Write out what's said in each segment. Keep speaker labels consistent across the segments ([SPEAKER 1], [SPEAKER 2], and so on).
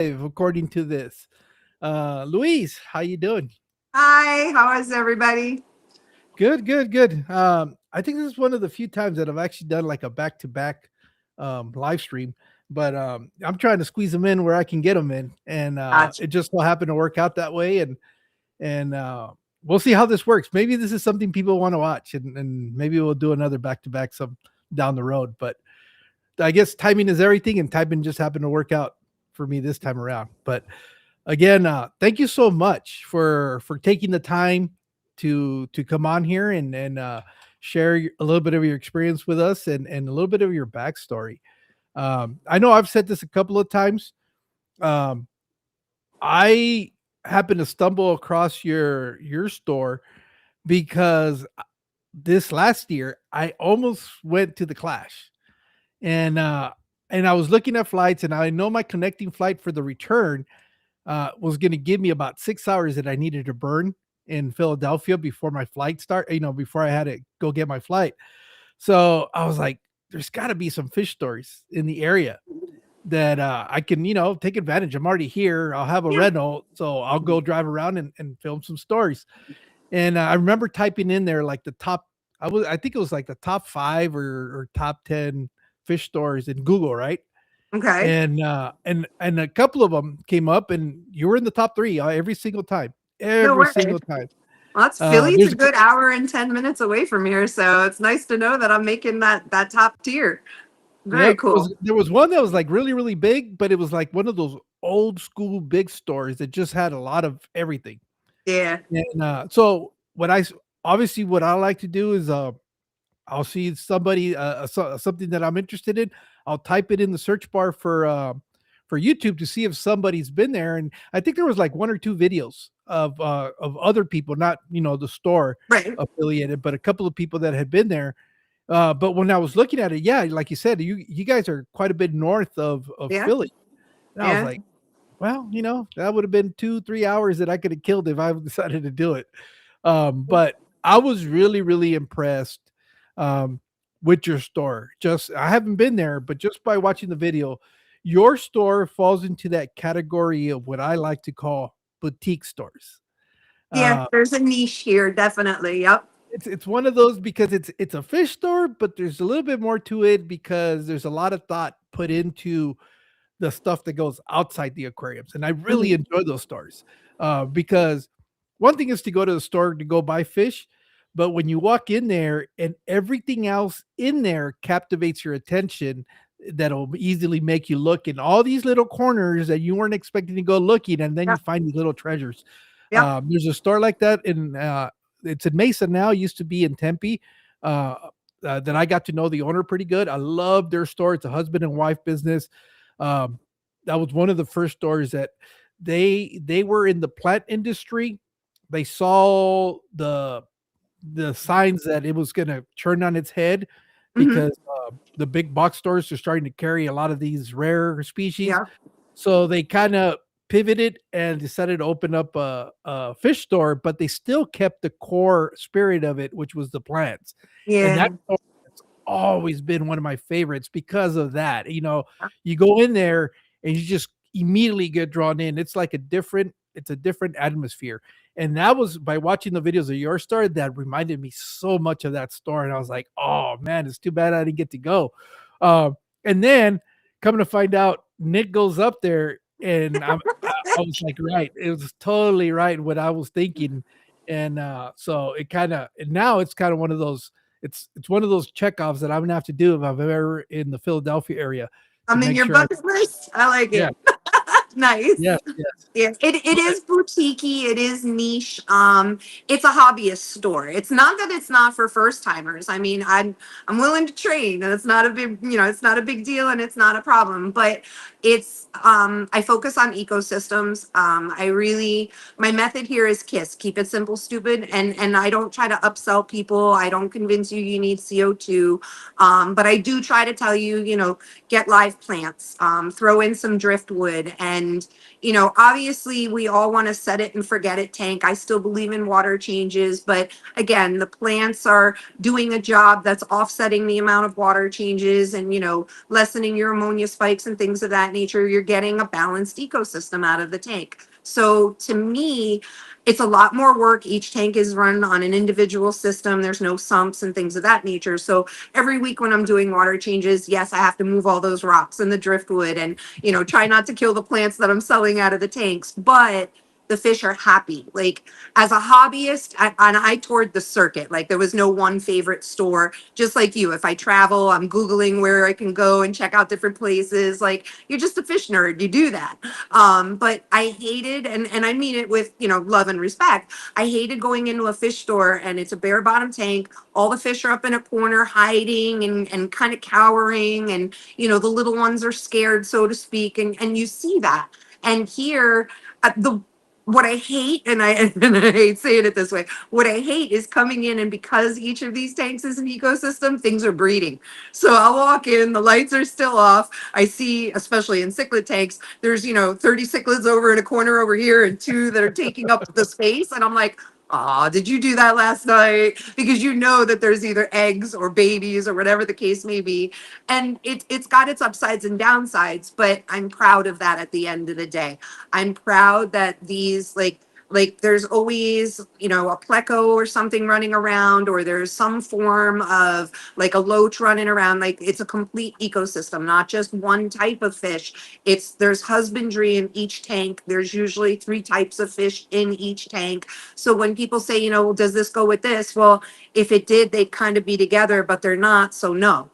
[SPEAKER 1] according to this. Louise, how you doing?
[SPEAKER 2] Hi, how is everybody?
[SPEAKER 1] Good, good, good. I think this is one of the few times that I've actually done like a back-to-back live stream, but I'm trying to squeeze them in where I can get them in, and
[SPEAKER 2] Gotcha.
[SPEAKER 1] it just so happened to work out that way. And we'll see how this works. Maybe this is something people want to watch, and maybe we'll do another back-to-back some down the road. But I guess timing is everything, and timing just happened to work out for me this time around. But again, thank you so much for taking the time to come on here and share a little bit of your experience with us and a little bit of your backstory. I know I've said this a couple of times. Um, I happened to stumble across your store because this last year I almost went to the Clash, and uh, and I was looking at flights, and I know my connecting flight for the return was going to give me about 6 hours that I needed to burn in Philadelphia before my flight start. Before I had to go get my flight. So I was like, there's got to be some fish stories in the area that I can, take advantage. I'm already here. I'll have a
[SPEAKER 2] Yeah.
[SPEAKER 1] rental, so I'll go drive around and film some stories. And I remember typing in there like the top. I think it was like the top five or top 10 fish stores in Google, right?
[SPEAKER 2] Okay.
[SPEAKER 1] And a couple of them came up, and you were in the top three every single time,
[SPEAKER 2] No
[SPEAKER 1] every
[SPEAKER 2] way.
[SPEAKER 1] single time.
[SPEAKER 2] Well, that's Philly's a
[SPEAKER 1] There's a
[SPEAKER 2] good hour and 10 minutes away from here, so it's nice to know that I'm making that top tier. Very
[SPEAKER 1] Yep,
[SPEAKER 2] cool.
[SPEAKER 1] there was one that was like really really big, but it was like one of those old school big stores that just had a lot of everything.
[SPEAKER 2] Yeah.
[SPEAKER 1] And so obviously what I like to do is I'll see somebody something that I'm interested in. I'll type it in the search bar for YouTube to see if somebody's been there. And I think there was like one or two videos of other people, not the store
[SPEAKER 2] Right.
[SPEAKER 1] affiliated, but a couple of people that had been there. But when I was looking at it, yeah, like you said, you guys are quite a bit north of
[SPEAKER 2] Yeah.
[SPEAKER 1] Philly, and I was
[SPEAKER 2] Yeah.
[SPEAKER 1] like, well, that would have been 2-3 hours that I could have killed if I decided to do it. But I was really, really impressed um, with your store. Just I haven't been there, but just by watching the video, your store falls into that category of what I like to call boutique stores.
[SPEAKER 2] Yeah.
[SPEAKER 1] Uh,
[SPEAKER 2] There's a niche here, definitely. Yep.
[SPEAKER 1] it's one of those because it's a fish store, but there's a little bit more to it because there's a lot of thought put into the stuff that goes outside the aquariums, and I really
[SPEAKER 2] Mhm.
[SPEAKER 1] enjoy those stores because one thing is to go to the store to go buy fish, but when you walk in there and everything else in there captivates your attention, that'll easily make you look in all these little corners that you weren't expecting to go looking, and then you
[SPEAKER 2] Yep.
[SPEAKER 1] find these little treasures.
[SPEAKER 2] Yep.
[SPEAKER 1] There's a store like that in it's in Mesa now. Used to be in Tempe. Uh, that I got to know the owner pretty good. I love their store. It's a husband and wife business. Um, that was one of the first stores that they were in the plant industry. They saw the signs that it was going to turn on its head
[SPEAKER 2] Hmm.
[SPEAKER 1] because the big box stores are starting to carry a lot of these rare species.
[SPEAKER 2] Yeah.
[SPEAKER 1] So they kind of pivoted and decided to open up a fish store, but they still kept the core spirit of it, which was the plants. And
[SPEAKER 2] Yeah.
[SPEAKER 1] that store has always been one of my favorites because of that. You go in there and you just immediately get drawn in. It's a different atmosphere. And that was by watching the videos of your store that reminded me so much of that store. And I was like, oh man, it's too bad I didn't get to go. And then coming to find out, Nick goes up there, and I was like, right, it was totally right what I was thinking. And so it kind of, and now it's kind of one of those, it's one of those checkoffs that I'm gonna have to do if I'm ever in the Philadelphia area to
[SPEAKER 2] I'm in
[SPEAKER 1] make
[SPEAKER 2] your
[SPEAKER 1] sure I,
[SPEAKER 2] bucket list. I like
[SPEAKER 1] yeah,
[SPEAKER 2] it. Nice.
[SPEAKER 1] yes, yes.
[SPEAKER 2] Yeah, it
[SPEAKER 1] So,
[SPEAKER 2] is boutiquey, it is niche. It's a hobbyist store. It's not that it's not for first timers. I mean, I'm willing to train, and it's not a big, it's not a big deal, and it's not a problem. But it's I focus on ecosystems. I really my method here is KISS, keep it simple, stupid, and I don't try to upsell people. I don't convince you need CO2, but I do try to tell you, get live plants, throw in some driftwood, and obviously we all want to set it and forget it tank. I still believe in water changes, but again, the plants are doing a job that's offsetting the amount of water changes and, lessening your ammonia spikes and things of that that nature, you're getting a balanced ecosystem out of the tank. So to me, it's a lot more work. Each tank is run on an individual system. There's no sumps and things of that nature. So every week when I'm doing water changes, yes, I have to move all those rocks and the driftwood and, try not to kill the plants that I'm selling out of the tanks. But the fish are happy. Like as a hobbyist, and I toured the circuit. Like there was no one favorite store. Just like you, if I travel, I'm Googling where I can go and check out different places. Like you're just a fish nerd. You do that. But I hated, and I mean it with, love and respect. I hated going into a fish store and it's a bare bottom tank. All the fish are up in a corner hiding and kind of cowering. And, the little ones are scared, so to speak. And you see that. And here, the what I hate, and I and I hate saying it this way, what I hate is coming in and because each of these tanks is an ecosystem, things are breeding. So I'll walk in, the lights are still off. I see, especially in cichlid tanks, there's 30 cichlids over in a corner over here and two that are taking up the space. And I'm like, did you do that last night? Because you know that there's either eggs or babies or whatever the case may be. And it's got its upsides and downsides, but I'm proud of that at the end of the day. I'm proud that these there's always, a pleco or something running around, or there's some form of like a loach running around. Like it's a complete ecosystem, not just one type of fish. There's husbandry in each tank. There's usually 3 types of fish in each tank. So when people say, does this go with this? Well, if it did, they'd kind of be together, but they're not. So no,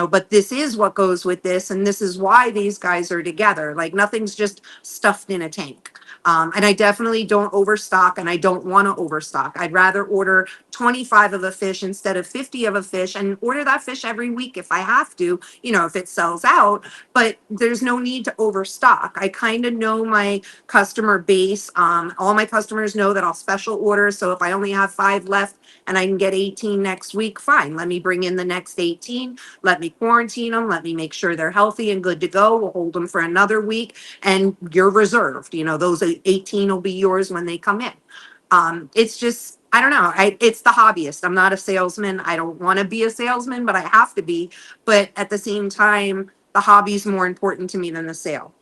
[SPEAKER 2] but this is what goes with this. And this is why these guys are together. Like nothing's just stuffed in a tank. And I definitely don't overstock and I don't want to overstock. I'd rather order 25 of a fish instead of 50 of a fish and order that fish every week if I have to, if it sells out. But there's no need to overstock. I kind of know my customer base. All my customers know that I'll special order. So if I only have 5 left and I can get 18 next week, fine. Let me bring in the next 18. Let me quarantine them. Let me make sure they're healthy and good to go. We'll hold them for another week and you're reserved. Those 18 will be yours when they come in. It's just, I don't know. It's the hobbyist. I'm not a salesman. I don't want to be a salesman, but I have to be. But at the same time, the hobby's more important to me than the sale.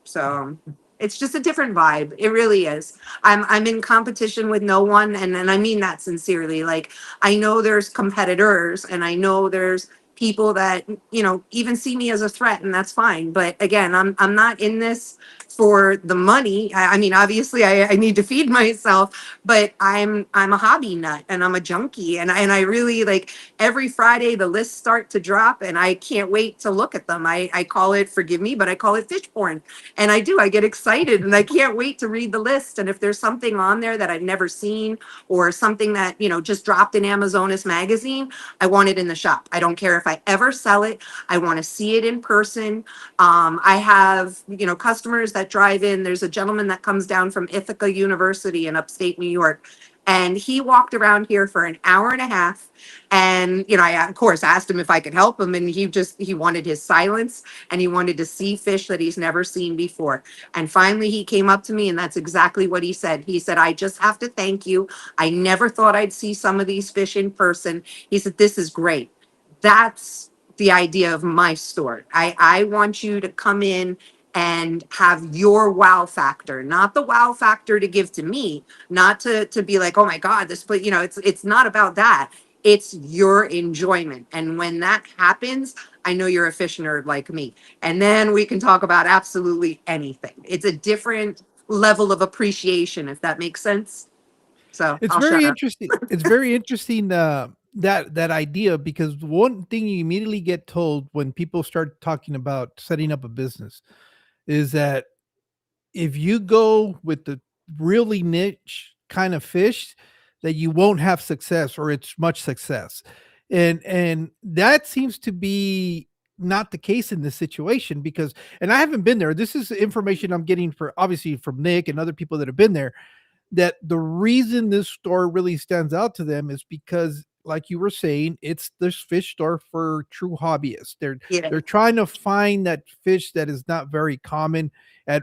[SPEAKER 2] So it's just a different vibe. It really is. I'm in competition with no one, and I mean that sincerely. Like I know there's competitors, and I know there's people that even see me as a threat, and that's fine. But again, I'm not in this for the money. I mean, obviously, I need to feed myself, but I'm a hobby nut, and I'm a junkie, and I really like every Friday the lists start to drop, and I can't wait to look at them. I call it, forgive me, but I call it fish porn. And I get excited and I can't wait to read the list. And if there's something on there that I've never seen or something that, just dropped in Amazonas magazine, I want it in the shop. I don't care if I ever sell it. I want to see it in person. I have, customers that drive in. There's a gentleman that comes down from Ithaca University in upstate New York. And he walked around here for an hour and a half. And, I, of course, asked him if I could help him. And he wanted his silence and he wanted to see fish that he's never seen before. And finally, he came up to me and that's exactly what he said. He said, I just have to thank you. I never thought I'd see some of these fish in person. He said, this is great. That's the idea of my store. I want you to come in and have your wow factor, not the wow factor to give to me, not to be like, oh my God, this, but it's not about that. It's your enjoyment. And when that happens, I know you're a fish nerd like me. And then we can talk about absolutely anything. It's a different level of appreciation, if that makes sense. So
[SPEAKER 1] It's
[SPEAKER 2] I'll shut
[SPEAKER 1] very
[SPEAKER 2] up.
[SPEAKER 1] interesting. It's very interesting, that idea, because one thing you immediately get told when people start talking about setting up a business is that if you go with the really niche kind of fish, that you won't have success or it's much success. And that seems to be not the case in this situation, because and I haven't been there. This is information I'm getting for obviously from Nick and other people that have been there, that the reason this store really stands out to them is because, like you were saying, it's this fish store for true hobbyists.
[SPEAKER 2] Yeah.
[SPEAKER 1] They're trying to find that fish that is not very common at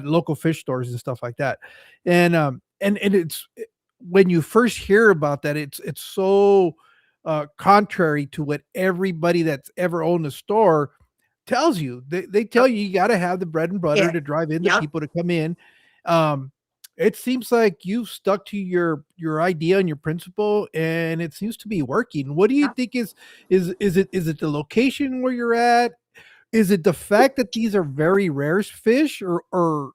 [SPEAKER 1] local fish stores and stuff like that. And it's when you first hear about that, it's so contrary to what everybody that's ever owned a store tells you. They tell
[SPEAKER 2] Yep.
[SPEAKER 1] you you gotta have the bread and butter
[SPEAKER 2] Yeah.
[SPEAKER 1] to drive in the
[SPEAKER 2] Yep.
[SPEAKER 1] people to come in. Um, it seems like you've stuck to your idea and your principle, and it seems to be working. What do you
[SPEAKER 2] Yep.
[SPEAKER 1] think is it the location where you're at? Is it the fact that these are very rare fish, or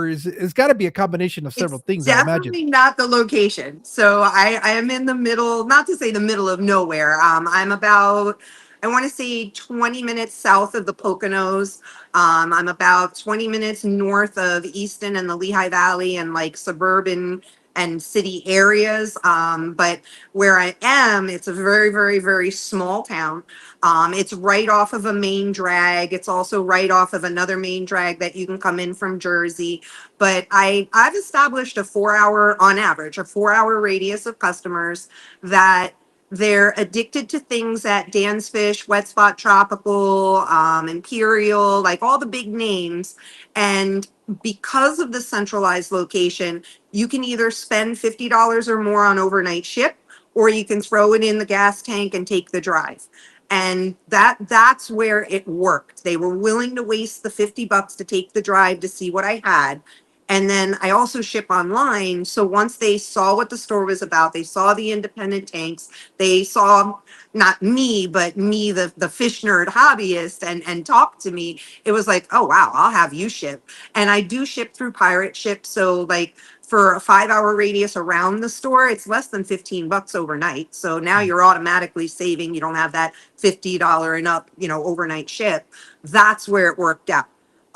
[SPEAKER 1] is it's got to be a combination of several
[SPEAKER 2] It's
[SPEAKER 1] things, I imagine.
[SPEAKER 2] definitely not the location. So I am in the middle, not to say the middle of nowhere. I'm about, I want to say 20 minutes south of the Poconos. I'm about 20 minutes north of Easton and the Lehigh Valley and like suburban and city areas. But where I am, it's a very, very, very small town. It's right off of a main drag. It's also right off of another main drag that you can come in from Jersey. But I've established a 4 hour, on average, a 4 hour radius of customers that they're addicted to things at Dan's Fish, Wet Spot Tropical, Imperial, like all the big names. And because of the centralized location, you can either spend $50 or more on overnight ship, or you can throw it in the gas tank and take the drive. And that's where it worked. They were willing to waste the $50 to take the drive to see what I had. And then I also ship online. So once they saw what the store was about, they saw the independent tanks, they saw not me, but me, the fish nerd hobbyist, and talked to me. It was like, oh wow, I'll have you ship. And I do ship through pirate ship. So like for a 5 hour radius around the store, it's less than $15 overnight. So now
[SPEAKER 1] Mm.
[SPEAKER 2] you're automatically saving. You don't have that $50 and up, overnight ship. That's where it worked out.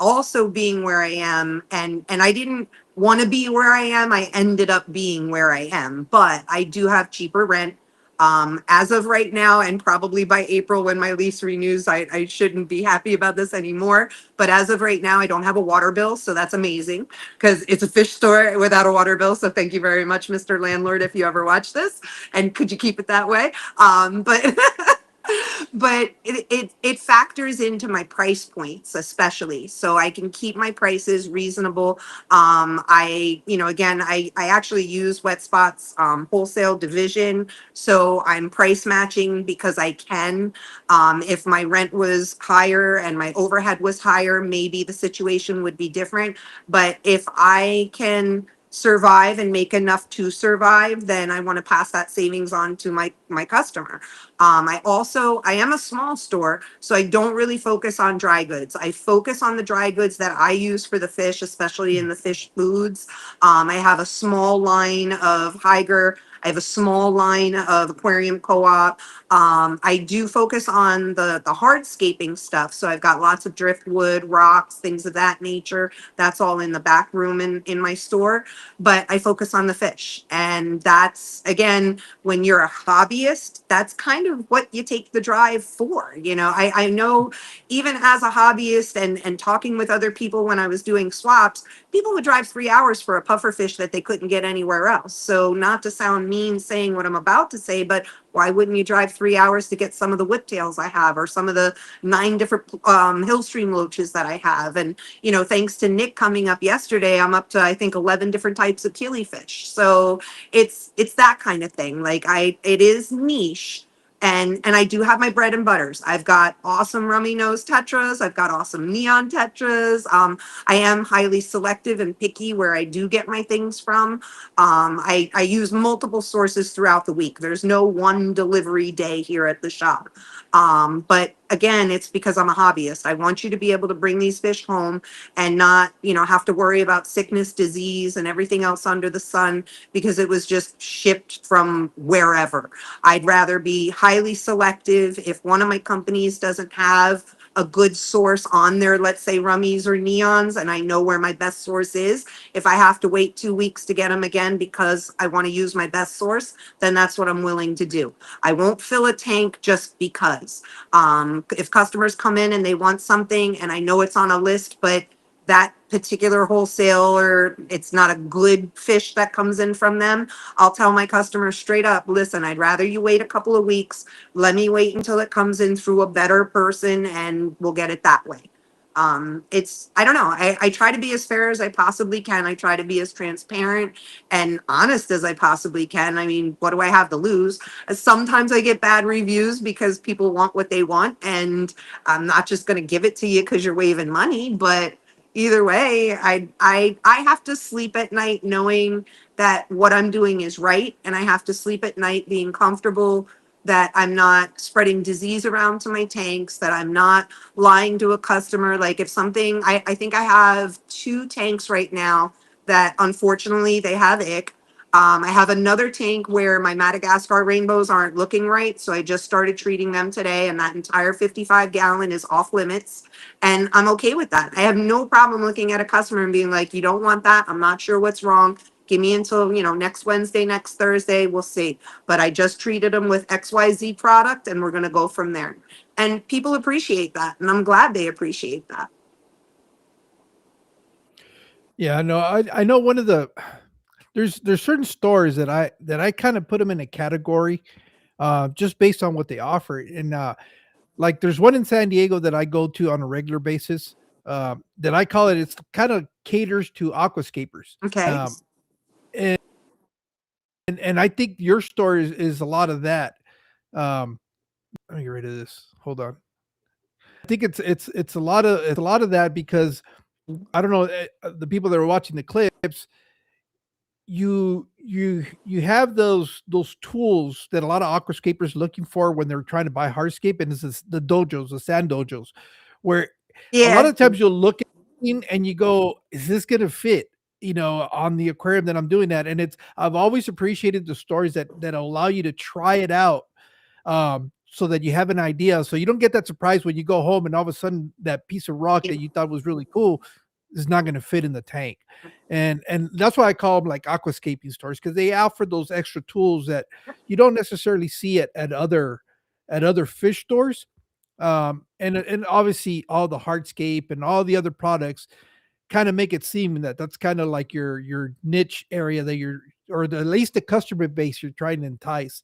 [SPEAKER 2] Also being where I am, and I didn't want to be where I am. I ended up being where I am, but I do have cheaper rent. As of right now, and probably by April when my lease renews, I shouldn't be happy about this anymore. But as of right now, I don't have a water bill, so that's amazing because it's a fish store without a water bill. So thank you very much, Mr. Landlord, if you ever watch this, and could you keep it that way? But but it factors into my price points, especially, so I can keep my prices reasonable. Again, I actually use Wet Spots wholesale division, so I'm price matching because I can. If my rent was higher and my overhead was higher, maybe the situation would be different. But if I can survive and make enough to survive, then I want to pass that savings on to my customer. I am a small store, so I don't really focus on dry goods. I focus on the dry goods that I use for the fish, especially in the fish foods. I have a small line of Higer. I have a small line of Aquarium Co-op. I do focus on the hardscaping stuff. So I've got lots of driftwood, rocks, things of that nature. That's all in the back room in my store. But I focus on the fish. And that's, again, when you're a hobbyist, that's kind of what you take the drive for. I know even as a hobbyist and talking with other people when I was doing swaps, people would drive 3 hours for a puffer fish that they couldn't get anywhere else. So not to sound mean saying what I'm about to say, but why wouldn't you drive 3 hours to get some of the whiptails I have, or some of the 9 different hillstream loaches that I have? And thanks to Nick coming up yesterday, I'm up to, I think, 11 different types of killifish. So it's that kind of thing. Like, it is niche. And I do have my bread and butters. I've got awesome rummy nose tetras. I've got awesome neon tetras. I am highly selective and picky where I do get my things from. I use multiple sources throughout the week. There's no one delivery day here at the shop. But again, it's because I'm a hobbyist. I want you to be able to bring these fish home and not, have to worry about sickness, disease, and everything else under the sun because it was just shipped from wherever. I'd rather be highly selective. If one of my companies doesn't have a good source on their, let's say, rummies or neons, and I know where my best source is, if I have to wait 2 weeks to get them again because I want to use my best source, then that's what I'm willing to do. I won't fill a tank just because. If customers come in and they want something and I know it's on a list, but that particular wholesaler, it's not a good fish that comes in from them, I'll tell my customers straight up, listen, I'd rather you wait a couple of weeks. Let me wait until it comes in through a better person and we'll get it that way. It's, I don't know. I try to be as fair as I possibly can. I try to be as transparent and honest as I possibly can. I mean, what do I have to lose? Sometimes I get bad reviews because people want what they want, and I'm not just going to give it to you because you're waving money. But either way, I have to sleep at night knowing that what I'm doing is right, and I have to sleep at night being comfortable that I'm not spreading disease around to my tanks, that I'm not lying to a customer. Like if something, I think I have two tanks right now that unfortunately they have ick. I have another tank where my Madagascar rainbows aren't looking right. So I just started treating them today, and that entire 55-gallon is off limits. And I'm okay with that. I have no problem looking at a customer and being like, you don't want that. I'm not sure what's wrong. Give me until, next Wednesday, next Thursday. We'll see. But I just treated them with XYZ product, and we're going to go from there. And people appreciate that. And I'm glad they appreciate that.
[SPEAKER 1] Yeah, no, I know one of the there's certain stores that I kind of put them in a category just based on what they offer. And like there's one in San Diego that I go to on a regular basis. That I call it's kind of caters to aquascapers.
[SPEAKER 2] Okay.
[SPEAKER 1] Um, and and I think your store is a lot of that. Um, let me get rid of this. Hold on. I think it's a lot of that because I don't know the people that are watching the clips. You have those tools that a lot of aquascapers looking for when they're trying to buy hardscape, and this is the dojos, the sand dojos, where a lot
[SPEAKER 2] Yeah.
[SPEAKER 1] of times you'll look at it and you go, "Is this gonna fit?" On the aquarium that I'm doing that, and I've always appreciated the stories that allow you to try it out, so that you have an idea, so you don't get that surprise when you go home and all of a sudden that piece of rock that you thought was really cool is not going to fit in the tank. And that's why I call them like aquascaping stores, because they offer those extra tools that you don't necessarily see at other fish stores. And obviously all the hardscape and all the other products kind of make it seem that that's kind of like your niche area that you're, or at least the customer base you're trying to entice.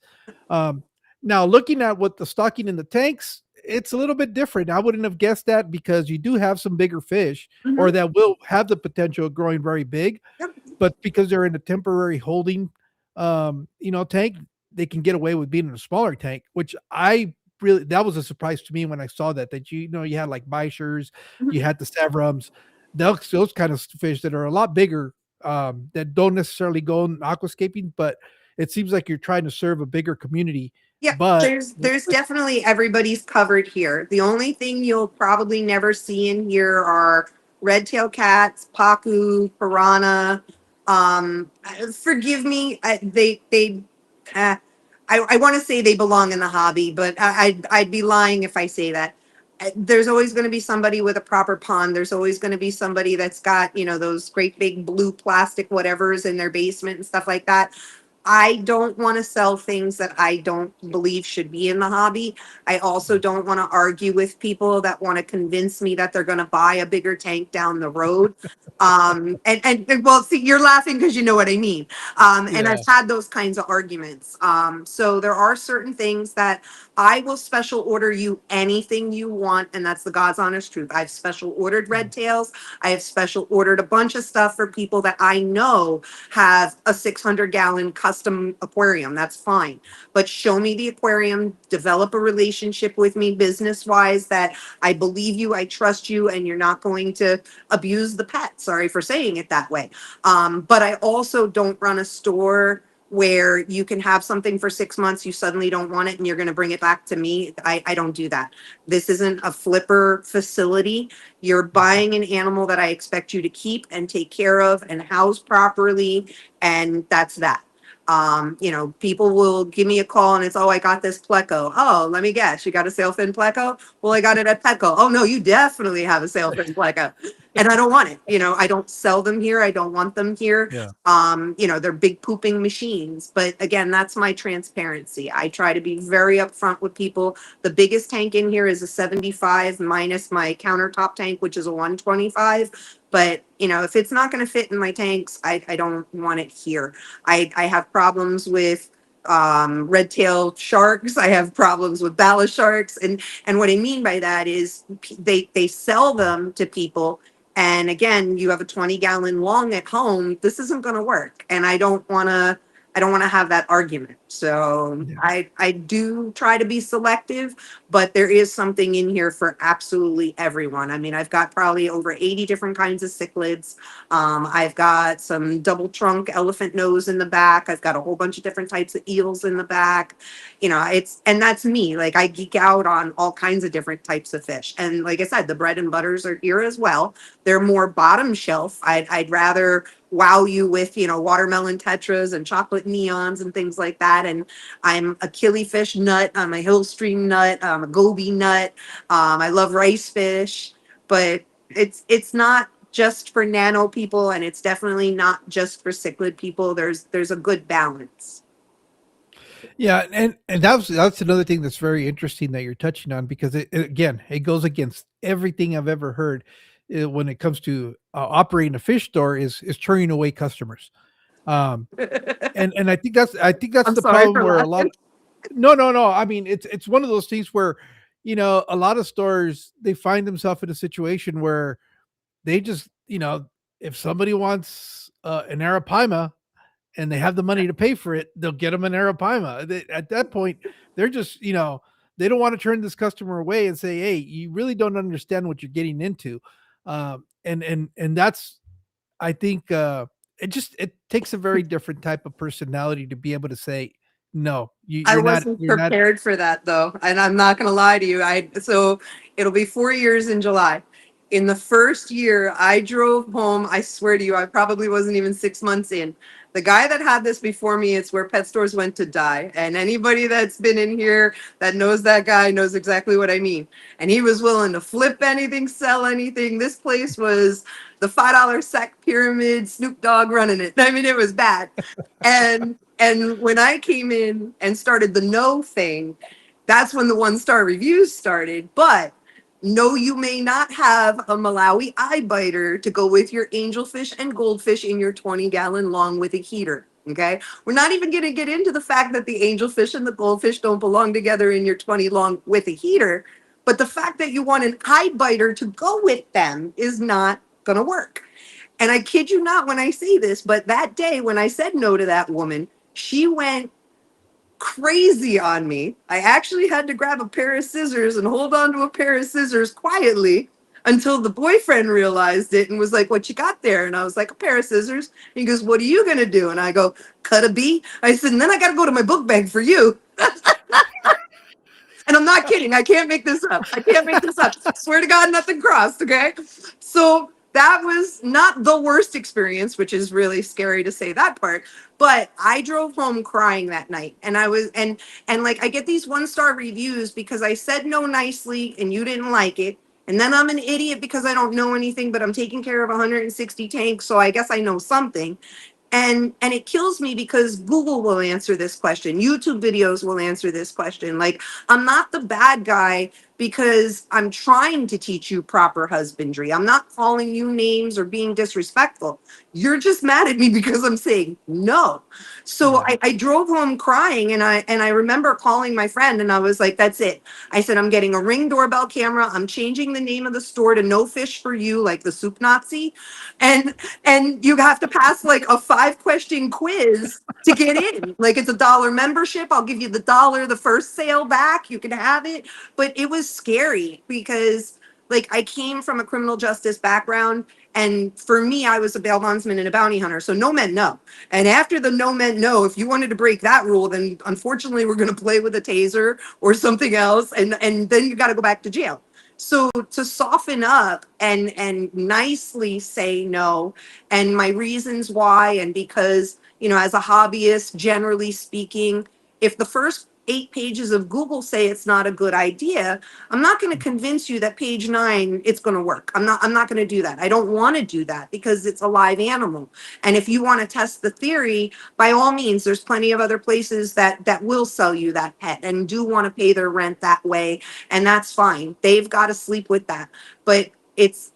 [SPEAKER 1] Um, Now looking at what the stocking in the tanks, it's a little bit different. I wouldn't have guessed that because you do have some bigger fish, or
[SPEAKER 2] Mhm.
[SPEAKER 1] that will have the potential of growing very big,
[SPEAKER 2] Yep.
[SPEAKER 1] but because they're in a temporary holding, tank, they can get away with being in a smaller tank, which I really, that was a surprise to me when I saw that you had like Bichers,
[SPEAKER 2] Mhm.
[SPEAKER 1] you had the Sevrums, those kind of fish that are a lot bigger, that don't necessarily go in aquascaping, but it seems like you're trying to serve a bigger community.
[SPEAKER 2] Yeah,
[SPEAKER 1] But
[SPEAKER 2] there's definitely everybody's covered here. The only thing you'll probably never see in here are red tail cats, pacu, piranha. Forgive me, uh, I want to say they belong in the hobby, but I'd be lying if I say that. There's always going to be somebody with a proper pond. There's always going to be somebody that's got those great big blue plastic whatevers in their basement and stuff like that. I don't want to sell things that I don't believe should be in the hobby. I also don't want to argue with people that want to convince me that they're going to buy a bigger tank down the road. And well, see, you're laughing because you know what I mean. And I've
[SPEAKER 1] yeah.
[SPEAKER 2] had those kinds of arguments. So there are certain things that I will special order you anything you want, and that's the God's honest truth. I've special ordered red tails. I have special ordered a bunch of stuff for people that I know have a 600-gallon custom aquarium. That's fine. But show me the aquarium, develop a relationship with me business wise that I believe you, I trust you, and you're not going to abuse the pet. Sorry for saying it that way. But I also don't run a store where you can have something for 6 months, you suddenly don't want it, and you're going to bring it back to me. I don't do that. This isn't a flipper facility. You're buying an animal that I expect you to keep and take care of and house properly, and that's that. People will give me a call and it's, oh, I got this pleco. Oh, let me guess, you got a sailfin pleco? Well, I got it at Petco. Oh no, you definitely have a sailfin pleco. And I don't want it. I don't sell them here. I don't want them here.
[SPEAKER 1] Yeah.
[SPEAKER 2] They're big pooping machines. But again, that's my transparency. I try to be very upfront with people. The biggest tank in here is a 75 minus my countertop tank, which is a 125. But if it's not going to fit in my tanks, I don't want it here. I have problems with red-tailed sharks. I have problems with bala sharks, and what I mean by that is they sell them to people. And again, you have a 20-gallon long at home. This isn't going to work, and I don't want to have that argument. So
[SPEAKER 1] Yeah.
[SPEAKER 2] I do try to be selective, but there is something in here for absolutely everyone. I mean, I've got probably over 80 different kinds of cichlids. I've got some double trunk elephant nose in the back. I've got a whole bunch of different types of eels in the back. You know, and that's me. Like, I geek out on all kinds of different types of fish. And like I said, the bread and butters are here as well. They're more bottom shelf. I'd rather wow you with, you know, watermelon tetras and chocolate neons and things like that. And I'm a killifish nut. I'm a hillstream nut. I'm a goby nut. I love rice fish, but it's not just for nano people, and it's definitely not just for cichlid people. There's a good balance.
[SPEAKER 1] Yeah, and that's another thing that's very interesting that you're touching on, because again, it goes against everything I've ever heard when it comes to operating a fish store is turning away customers. Um, and I think that's
[SPEAKER 2] I'm
[SPEAKER 1] the
[SPEAKER 2] sorry
[SPEAKER 1] problem
[SPEAKER 2] for
[SPEAKER 1] where a lot
[SPEAKER 2] laughing.
[SPEAKER 1] of no. I mean, it's one of those things where, a lot of stores, they find themselves in a situation where they just, if somebody wants an arapaima and they have the money to pay for it, they'll get them an arapaima. At that point, they're just, they don't want to turn this customer away and say, "Hey, you really don't understand what you're getting into," and that's, I think, it takes a very different type of personality to be able to say, "No,
[SPEAKER 2] I
[SPEAKER 1] you're not,
[SPEAKER 2] wasn't
[SPEAKER 1] you're not."
[SPEAKER 2] prepared for that though, and I'm not going to lie to you. So it'll be 4 years in July. In the first year, I drove home. I swear to you, I probably wasn't even 6 months in. The guy that had this before me, it's where pet stores went to die. And anybody that's been in here that knows that guy knows exactly what I mean. And he was willing to flip anything, sell anything. This place was the $5 sack pyramid, Snoop Dogg running it. I mean, it was bad. And when I came in and started the no thing, that's when the 1-star reviews started. But no, you may not have a Malawi eye biter to go with your angelfish and goldfish in your 20-gallon long with a heater. Okay. We're not even going to get into the fact that the angelfish and the goldfish don't belong together in your 20 long with a heater. But the fact that you want an eye biter to go with them is not going to work. And I kid you not when I say this, but that day when I said no to that woman, she went crazy on me. I actually had to grab a pair of scissors and hold on to a pair of scissors quietly until the boyfriend realized it and was like, "What you got there?" And I was like, "A pair of scissors." And he goes, "What are you going to do?" And I go, "Cut a bee." I said, "And then I got to go to my book bag for you." And I'm not kidding. I can't make this up. I can't make this up. Swear to God, nothing crossed. Okay. So that was not the worst experience, which is really scary to say that part. But I drove home crying that night. And I was, and like, I get these 1-star reviews because I said no nicely and you didn't like it. And then I'm an idiot because I don't know anything, but I'm taking care of 160 tanks. So I guess I know something. And it kills me because Google will answer this question, YouTube videos will answer this question. Like, I'm not the bad guy because I'm trying to teach you proper husbandry. I'm not calling you names or being disrespectful. You're just mad at me because I'm saying no. So
[SPEAKER 1] Yeah.
[SPEAKER 2] I drove home crying, and I remember calling my friend and I was like, "That's it." I said, "I'm getting a Ring doorbell camera. I'm changing the name of the store to No Fish for You, like the soup Nazi. And you have to pass like a 5-question quiz to get in. Like, it's $1 membership. I'll give you the dollar the first sale back. You can have it." But it was scary because, like, I came from a criminal justice background, and for me, I was a bail bondsman and a bounty hunter. So no men no. And after the no men no, if you wanted to break that rule, then unfortunately we're going to play with a taser or something else, and then you got to go back to jail. So to soften up and nicely say no, and my reasons why, and because, as a hobbyist, generally speaking, if the first 8 pages of Google say it's not a good idea, I'm not going to convince you that page 9 it's going to work. I'm not going to do that. I don't want to do that because it's a live animal. And if you want to test the theory, by all means, there's plenty of other places that will sell you that pet and do want to pay their rent that way, and that's fine. They've got to sleep with that. But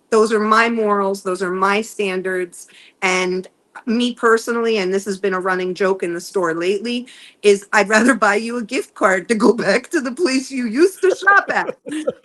[SPEAKER 2] those are my morals, those are my standards, and me personally, and this has been a running joke in the store lately, is I'd rather buy you a gift card to go back to the place you used to shop at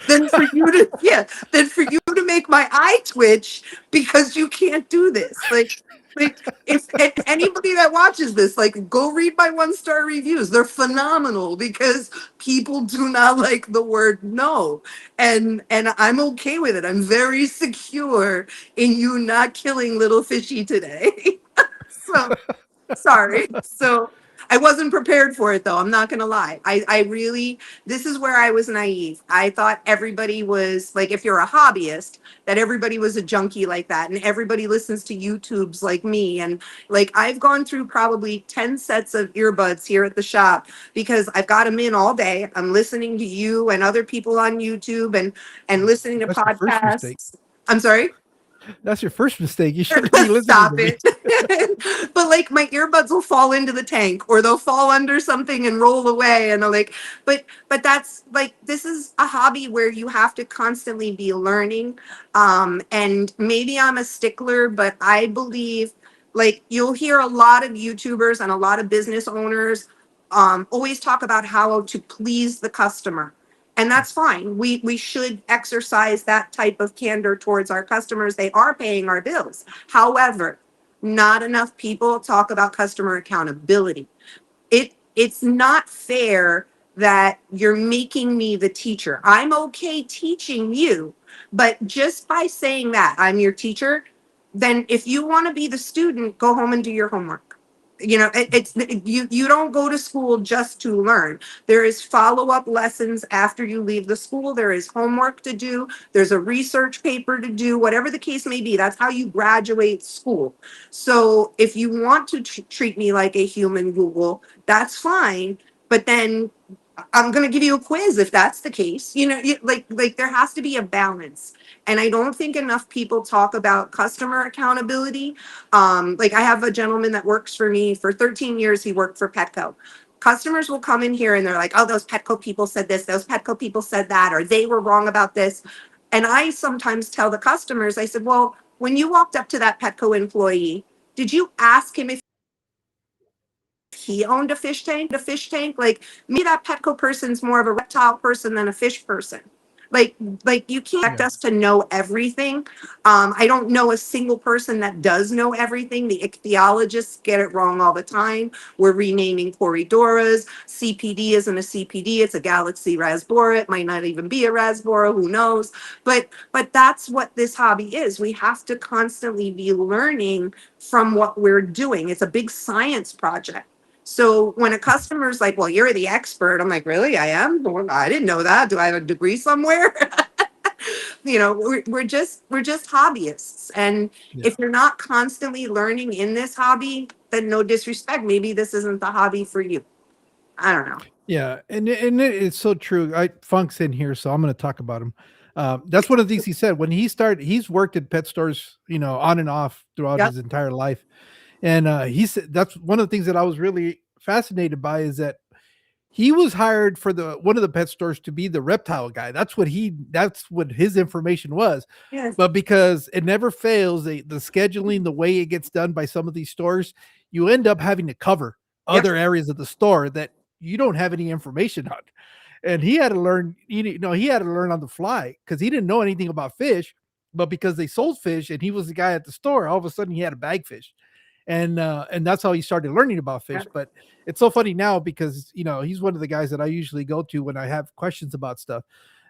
[SPEAKER 2] than for you to, yeah, than for you to make my eye twitch because you can't do this. Like if anybody that watches this, like, go read my 1-star reviews. They're phenomenal because people do not like the word no. And I'm okay with it. I'm very secure in you not killing little fishy today. So sorry. So I wasn't prepared for it though. I'm not gonna lie. I really, this is where I was naive. I thought everybody was like, if you're a hobbyist, that everybody was a junkie like that. And everybody listens to YouTubes like me. And like, I've gone through probably 10 sets of earbuds here at the shop because I've got them in all day. I'm listening to you and other people on YouTube and listening to
[SPEAKER 1] That's your first mistake.
[SPEAKER 2] podcasts. I'm sorry.
[SPEAKER 1] That's your first mistake. You shouldn't be listening
[SPEAKER 2] Stop
[SPEAKER 1] to me.
[SPEAKER 2] it. But like my earbuds will fall into the tank or they'll fall under something and roll away. And I'm like, but that's like, this is a hobby where you have to constantly be learning. And maybe I'm a stickler, but I believe like you'll hear a lot of YouTubers and a lot of business owners always talk about how to please the customer. And that's fine. We should exercise that type of candor towards our customers. They are paying our bills. However, not enough people talk about customer accountability. It's not fair that you're making me the teacher. I'm okay teaching you, but just by saying that I'm your teacher, then if you want to be the student, go home and do your homework. You know, you don't go to school just to learn. There is follow-up lessons after you leave the school. There is homework to do. There's a research paper to do, whatever the case may be. That's how you graduate school. So if you want to treat me like a human Google, that's fine. But then I'm going to give you a quiz if that's the case. You know, like there has to be a balance. And I don't think enough people talk about customer accountability. Like I have a gentleman that works for me for 13 years. He worked for Petco. Customers will come in here and they're like, oh, those Petco people said this, those Petco people said that, or they were wrong about this. And I sometimes tell the customers, I said, well, when you walked up to that Petco employee, did you ask him if he owned a fish tank? Like maybe that Petco person's more of a reptile person than a fish person. Like, like you can't expect
[SPEAKER 1] Yeah.
[SPEAKER 2] us to know everything. I don't know a single person that does know everything. The ichthyologists get it wrong all the time. We're renaming Corydoras. CPD isn't a CPD, it's a Galaxy Rasbora. It might not even be a Rasbora, who knows? But that's what this hobby is. We have to constantly be learning from what we're doing. It's a big science project. So when a customer's like, well, you're the expert, I'm like, really? I am? Well, I didn't know that. Do I have a degree somewhere? You know, we're just hobbyists. And
[SPEAKER 1] Yeah.
[SPEAKER 2] if you're not constantly learning in this hobby, then no disrespect. Maybe this isn't the hobby for you. I don't know.
[SPEAKER 1] Yeah, it's so true. Funk's in here, so I'm going to talk about him. That's one of the things he said when he started. He's worked at pet stores, on and off throughout
[SPEAKER 2] Yep.
[SPEAKER 1] his entire life, and he said that's one of the things that I was really fascinated by is that he was hired for the one of the pet stores to be the reptile guy. That's what his information was.
[SPEAKER 2] Yes.
[SPEAKER 1] But because it never fails, the scheduling, the way it gets done by some of these stores, you end up having to cover
[SPEAKER 2] Yep.
[SPEAKER 1] other areas of the store that you don't have any information on. And he had to learn, he had to learn on the fly because he didn't know anything about fish, but because they sold fish and he was the guy at the store, all of a sudden he had a bag fish. And that's how he started learning about fish.
[SPEAKER 2] Yep.
[SPEAKER 1] But it's so funny now because he's one of the guys that I usually go to when I have questions about stuff.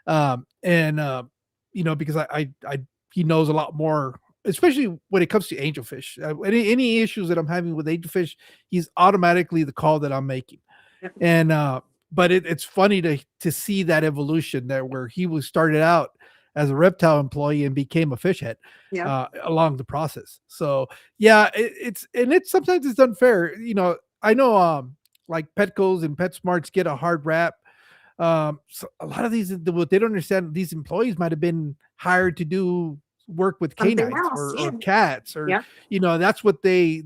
[SPEAKER 1] And because I he knows a lot more, especially when it comes to angelfish. Any issues that I'm having with angelfish, he's automatically the call that I'm making.
[SPEAKER 2] Yep.
[SPEAKER 1] And but it's funny to see that evolution there where he was started out as a reptile employee and became a fish head
[SPEAKER 2] Yep.
[SPEAKER 1] along the process. So yeah, it's sometimes it's unfair. I know like Petco's and PetSmarts get a hard rap. So a lot of these what they don't understand, these employees might have been hired to do work with
[SPEAKER 2] Something
[SPEAKER 1] canines
[SPEAKER 2] else.
[SPEAKER 1] or
[SPEAKER 2] Yeah.
[SPEAKER 1] cats or
[SPEAKER 2] Yeah.
[SPEAKER 1] that's what they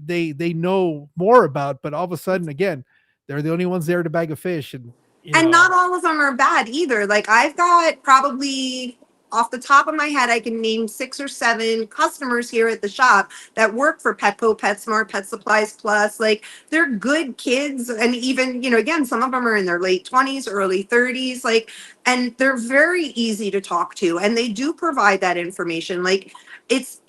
[SPEAKER 1] know more about, but all of a sudden again they're the only ones there to bag a fish. And
[SPEAKER 2] And not all of them are bad either. Like I've got probably off the top of my head, I can name 6 or 7 customers here at the shop that work for Petco, PetSmart, Pet Supplies Plus. Like, they're good kids. And even, again, some of them are in their late 20s, early 30s. Like, and they're very easy to talk to. And they do provide that information. Like, it's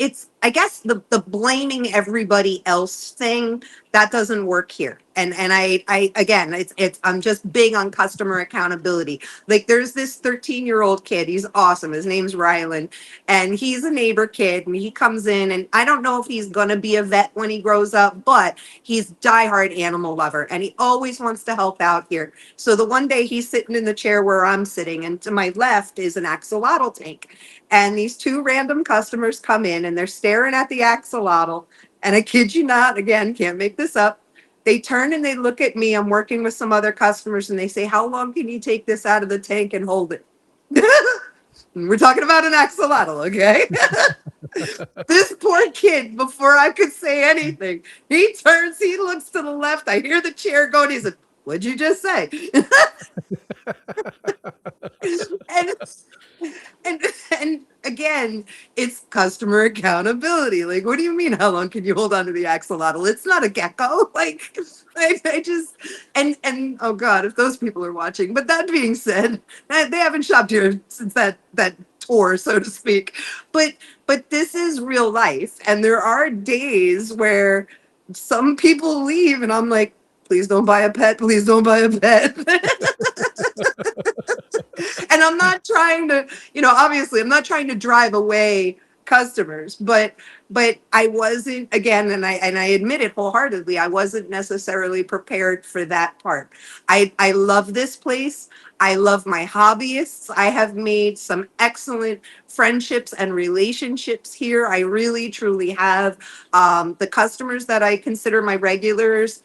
[SPEAKER 2] I guess the blaming everybody else thing, that doesn't work here. And I again, it's I'm just big on customer accountability. Like, there's this 13-year-old kid, he's awesome, his name's Rylan, and he's a neighbor kid, and he comes in, and I don't know if he's gonna be a vet when he grows up, but he's diehard animal lover, and he always wants to help out here. So the one day he's sitting in the chair where I'm sitting, and to my left is an axolotl tank, and these 2 random customers come in, and they're staring at the axolotl, and I kid you not, again, can't make this up. They turn and they look at me. I'm working with some other customers, and they say, "How long can you take this out of the tank and hold it?" We're talking about an axolotl, okay? This poor kid, before I could say anything, he turns, he looks to the left. I hear the chair go, and he said, "What'd you just say?" and and and again, it's customer accountability. Like, what do you mean? How long can you hold on to the axolotl? It's not a gecko. Like, I just and oh god, if those people are watching. But that being said, they haven't shopped here since that tour, so to speak. But this is real life, and there are days where some people leave, and I'm like, please don't buy a pet. Please don't buy a pet. And I'm not trying to, obviously I'm not trying to drive away customers, but I wasn't, again, and I admit it wholeheartedly, I wasn't necessarily prepared for that part. I love this place. I love my hobbyists. I have made some excellent friendships and relationships here. I really truly have. The customers that I consider my regulars,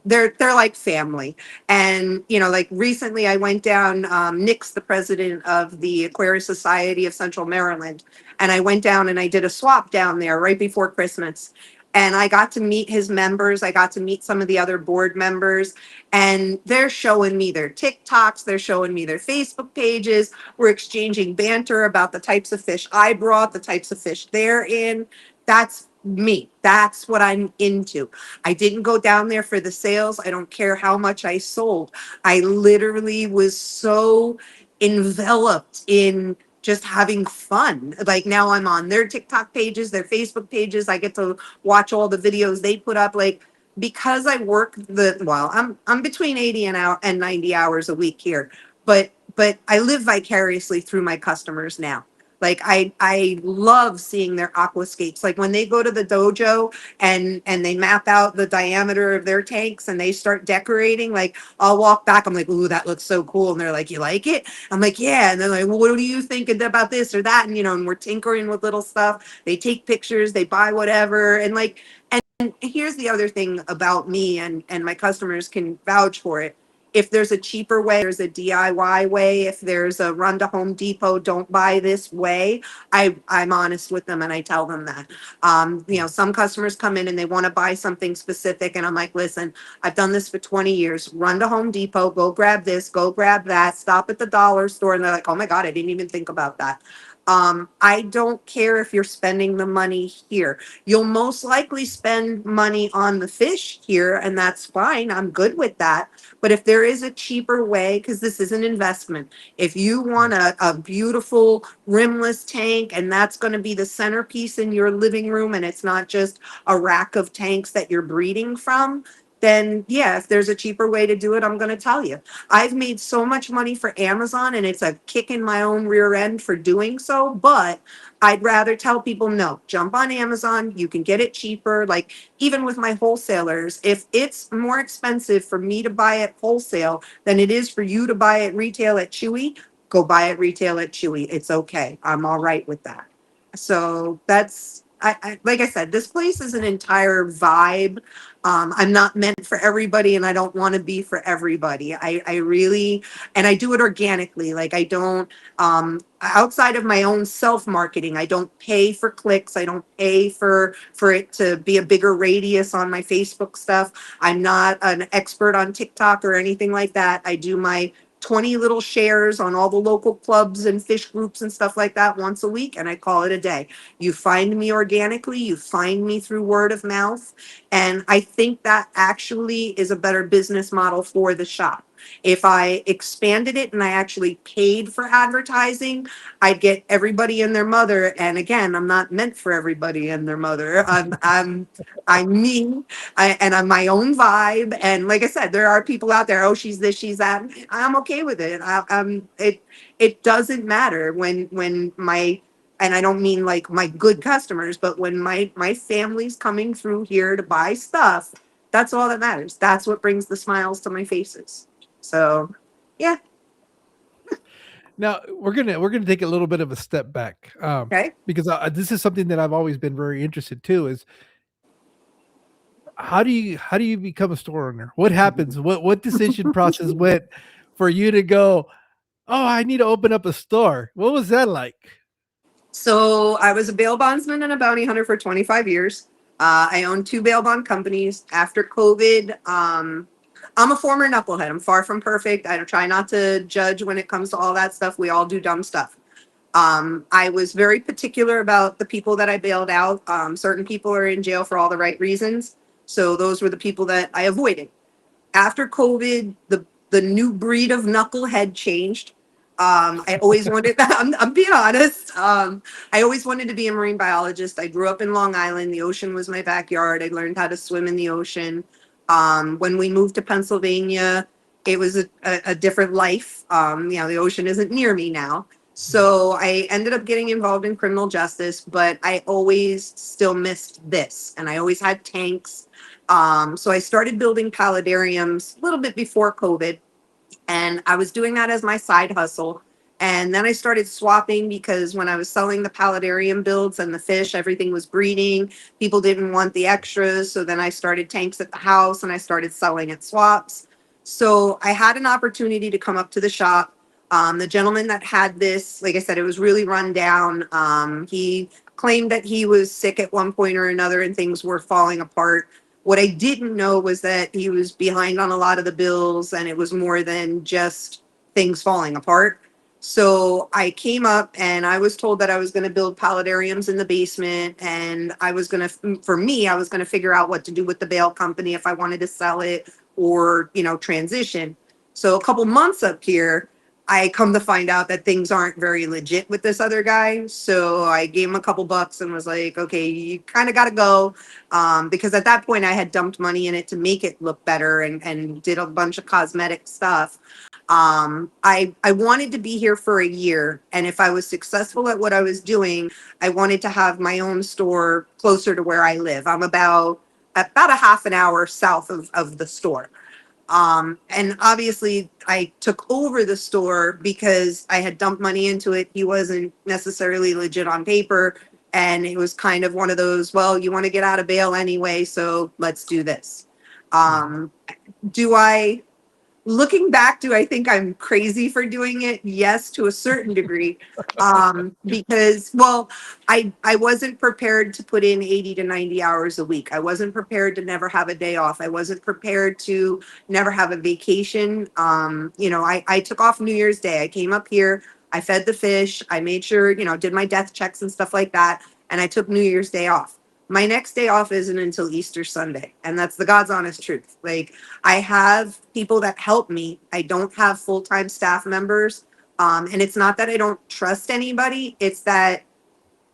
[SPEAKER 2] they're like family. And like recently I went down, Nick's the president of the Aquarius Society of Central Maryland, and I went down and I did a swap down there right before Christmas, and I got to meet his members. I got to meet some of the other board members, and they're showing me their TikToks, they're showing me their Facebook pages. We're exchanging banter about the types of fish I brought, the types of fish they're in. That's me. That's what I'm into. I didn't go down there for the sales. I don't care how much I sold. I literally was so enveloped in just having fun. Like, now I'm on their TikTok pages, their Facebook pages. I get to watch all the videos they put up. Like, because I work I'm between 80 and 90 hours a week here, but I live vicariously through my customers now. Like, I love seeing their aquascapes. Like, when they go to the dojo and they map out the diameter of their tanks and they start decorating, like, I'll walk back. I'm like, "Ooh, that looks so cool." And they're like, "You like it?" I'm like, "Yeah." And they're like, "Well, what do you think about this or that?" And we're tinkering with little stuff. They take pictures, they buy whatever. And like, and here's the other thing about me, and my customers can vouch for it. If there's a cheaper way, there's a DIY way. If there's a run to Home Depot, don't buy this way. I'm honest with them and I tell them that. Some customers come in and they want to buy something specific, and I'm like, "Listen, I've done this for 20 years. Run to Home Depot, go grab this, go grab that, stop at the dollar store." And they're like, "Oh my God, I didn't even think about that." I don't care if you're spending the money here. You'll most likely spend money on the fish here, and that's fine. I'm good with that. But if there is a cheaper way, because this is an investment, if you want a beautiful rimless tank and that's going to be the centerpiece in your living room, and it's not just a rack of tanks that you're breeding from, then yeah, if there's a cheaper way to do it, I'm going to tell you. I've made so much money for Amazon, and it's a kick in my own rear end for doing so. But I'd rather tell people, no, jump on Amazon. You can get it cheaper. Like, even with my wholesalers, if it's more expensive for me to buy it wholesale than it is for you to buy it retail at Chewy, go buy it retail at Chewy. It's okay. I'm all right with that. So that's, like I said, this place is an entire vibe. I'm not meant for everybody, and I don't want to be for everybody. I really, and I do it organically. Like, I don't, outside of my own self marketing, I don't pay for clicks. I don't pay for it to be a bigger radius on my Facebook stuff. I'm not an expert on TikTok or anything like that. I do my 20 little shares on all the local clubs and fish groups and stuff like that once a week, and I call it a day. You find me organically, you find me through word of mouth, and I think that actually is a better business model for the shop. If I expanded it and I actually paid for advertising, I'd get everybody and their mother. And again, I'm not meant for everybody and their mother. I'm me, and I'm my own vibe. And like I said, there are people out there. Oh, she's this, she's that. I'm okay with it. It doesn't matter when my, and I don't mean like my good customers, but when my family's coming through here to buy stuff, that's all that matters. That's what brings the smiles to my faces. So, yeah.
[SPEAKER 1] Now we're gonna take a little bit of a step back,
[SPEAKER 2] Okay.
[SPEAKER 1] because this is something that I've always been very interested too. Is how do you become a store owner? What happens? What decision process went for you to go? Oh, I need to open up a store. What was that like?
[SPEAKER 2] So I was a bail bondsman and a bounty hunter for 25 years. I owned two bail bond companies. After COVID, I'm a former knucklehead. I'm far from perfect. I try not to judge when it comes to all that stuff. We all do dumb stuff. I was very particular about the people that I bailed out. Certain people are in jail for all the right reasons. So those were the people that I avoided. After COVID, the new breed of knucklehead changed. I always wanted, I'm being honest. I always wanted to be a marine biologist. I grew up in Long Island. The ocean was my backyard. I learned how to swim in the ocean. When we moved to Pennsylvania, it was a different life. The ocean isn't near me now. So I ended up getting involved in criminal justice, but I always still missed this. And I always had tanks. So I started building paludariums a little bit before COVID, and I was doing that as my side hustle. And then I started swapping because when I was selling the paludarium builds and the fish, everything was breeding. People didn't want the extras. So then I started tanks at the house and I started selling at swaps. So I had an opportunity to come up to the shop. The gentleman that had this, like I said, it was really run down. He claimed that he was sick at one point or another and things were falling apart. What I didn't know was that he was behind on a lot of the bills and it was more than just things falling apart. So I came up and I was told that I was going to build paludariums in the basement, and I was going to, for me, I was going to figure out what to do with the bail company if I wanted to sell it or, transition. So a couple months up here, I come to find out that things aren't very legit with this other guy. So I gave him a couple bucks and was like, okay, you kind of got to go. Because at that point I had dumped money in it to make it look better and did a bunch of cosmetic stuff. I wanted to be here for a year. And if I was successful at what I was doing, I wanted to have my own store closer to where I live. I'm about a half an hour south of the store. And obviously I took over the store because I had dumped money into it. He wasn't necessarily legit on paper. And it was kind of one of those, well, you want to get out of bail anyway, so let's do this. Um, do I Looking back, do I think I'm crazy for doing it? Yes, to a certain degree. Because, well, I wasn't prepared to put in 80 to 90 hours a week. I wasn't prepared to never have a day off. I wasn't prepared to never have a vacation. I took off New Year's Day. I came up here, I fed the fish, I made sure, did my death checks and stuff like that. And I took New Year's Day off. My next day off isn't until Easter Sunday. And that's the God's honest truth. Like, I have people that help me. I don't have full-time staff members. And it's not that I don't trust anybody. It's that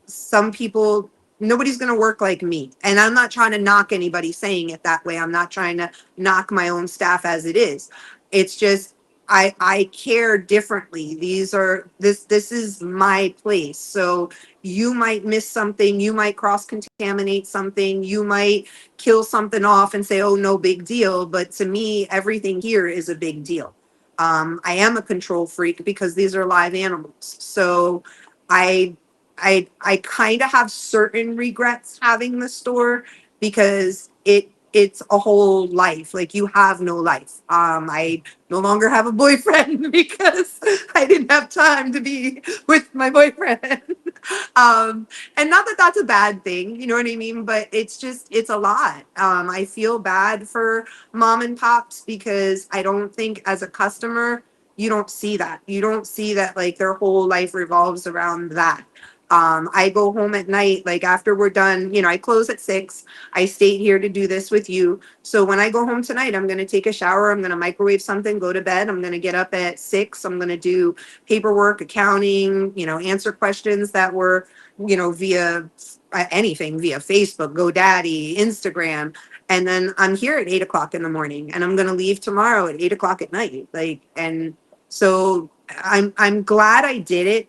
[SPEAKER 2] some people, nobody's going to work like me. And I'm not trying to knock anybody saying it that way. I'm not trying to knock my own staff as it is. It's just, I care differently. This is my place. So you might miss something, you might cross contaminate something, you might kill something off and say, oh, no big deal. But to me, everything here is a big deal. I am a control freak because these are live animals. So I I kind of have certain regrets having the store because it's a whole life. Like, you have no life. I no longer have a boyfriend because I didn't have time to be with my boyfriend. And not that that's a bad thing, you know what I mean? But it's a lot. I feel bad for mom and pops because I don't think as a customer you don't see that. You don't see that like their whole life revolves around that. I go home at night, like after we're done, I close at 6. I stayed here to do this with you. So when I go home tonight, I'm going to take a shower. I'm going to microwave something, go to bed. I'm going to get up at 6. I'm going to do paperwork, accounting, answer questions that were, via anything, via Facebook, GoDaddy, Instagram. And then I'm here at 8 o'clock in the morning, and I'm going to leave tomorrow at 8 o'clock at night. And so I'm glad I did it,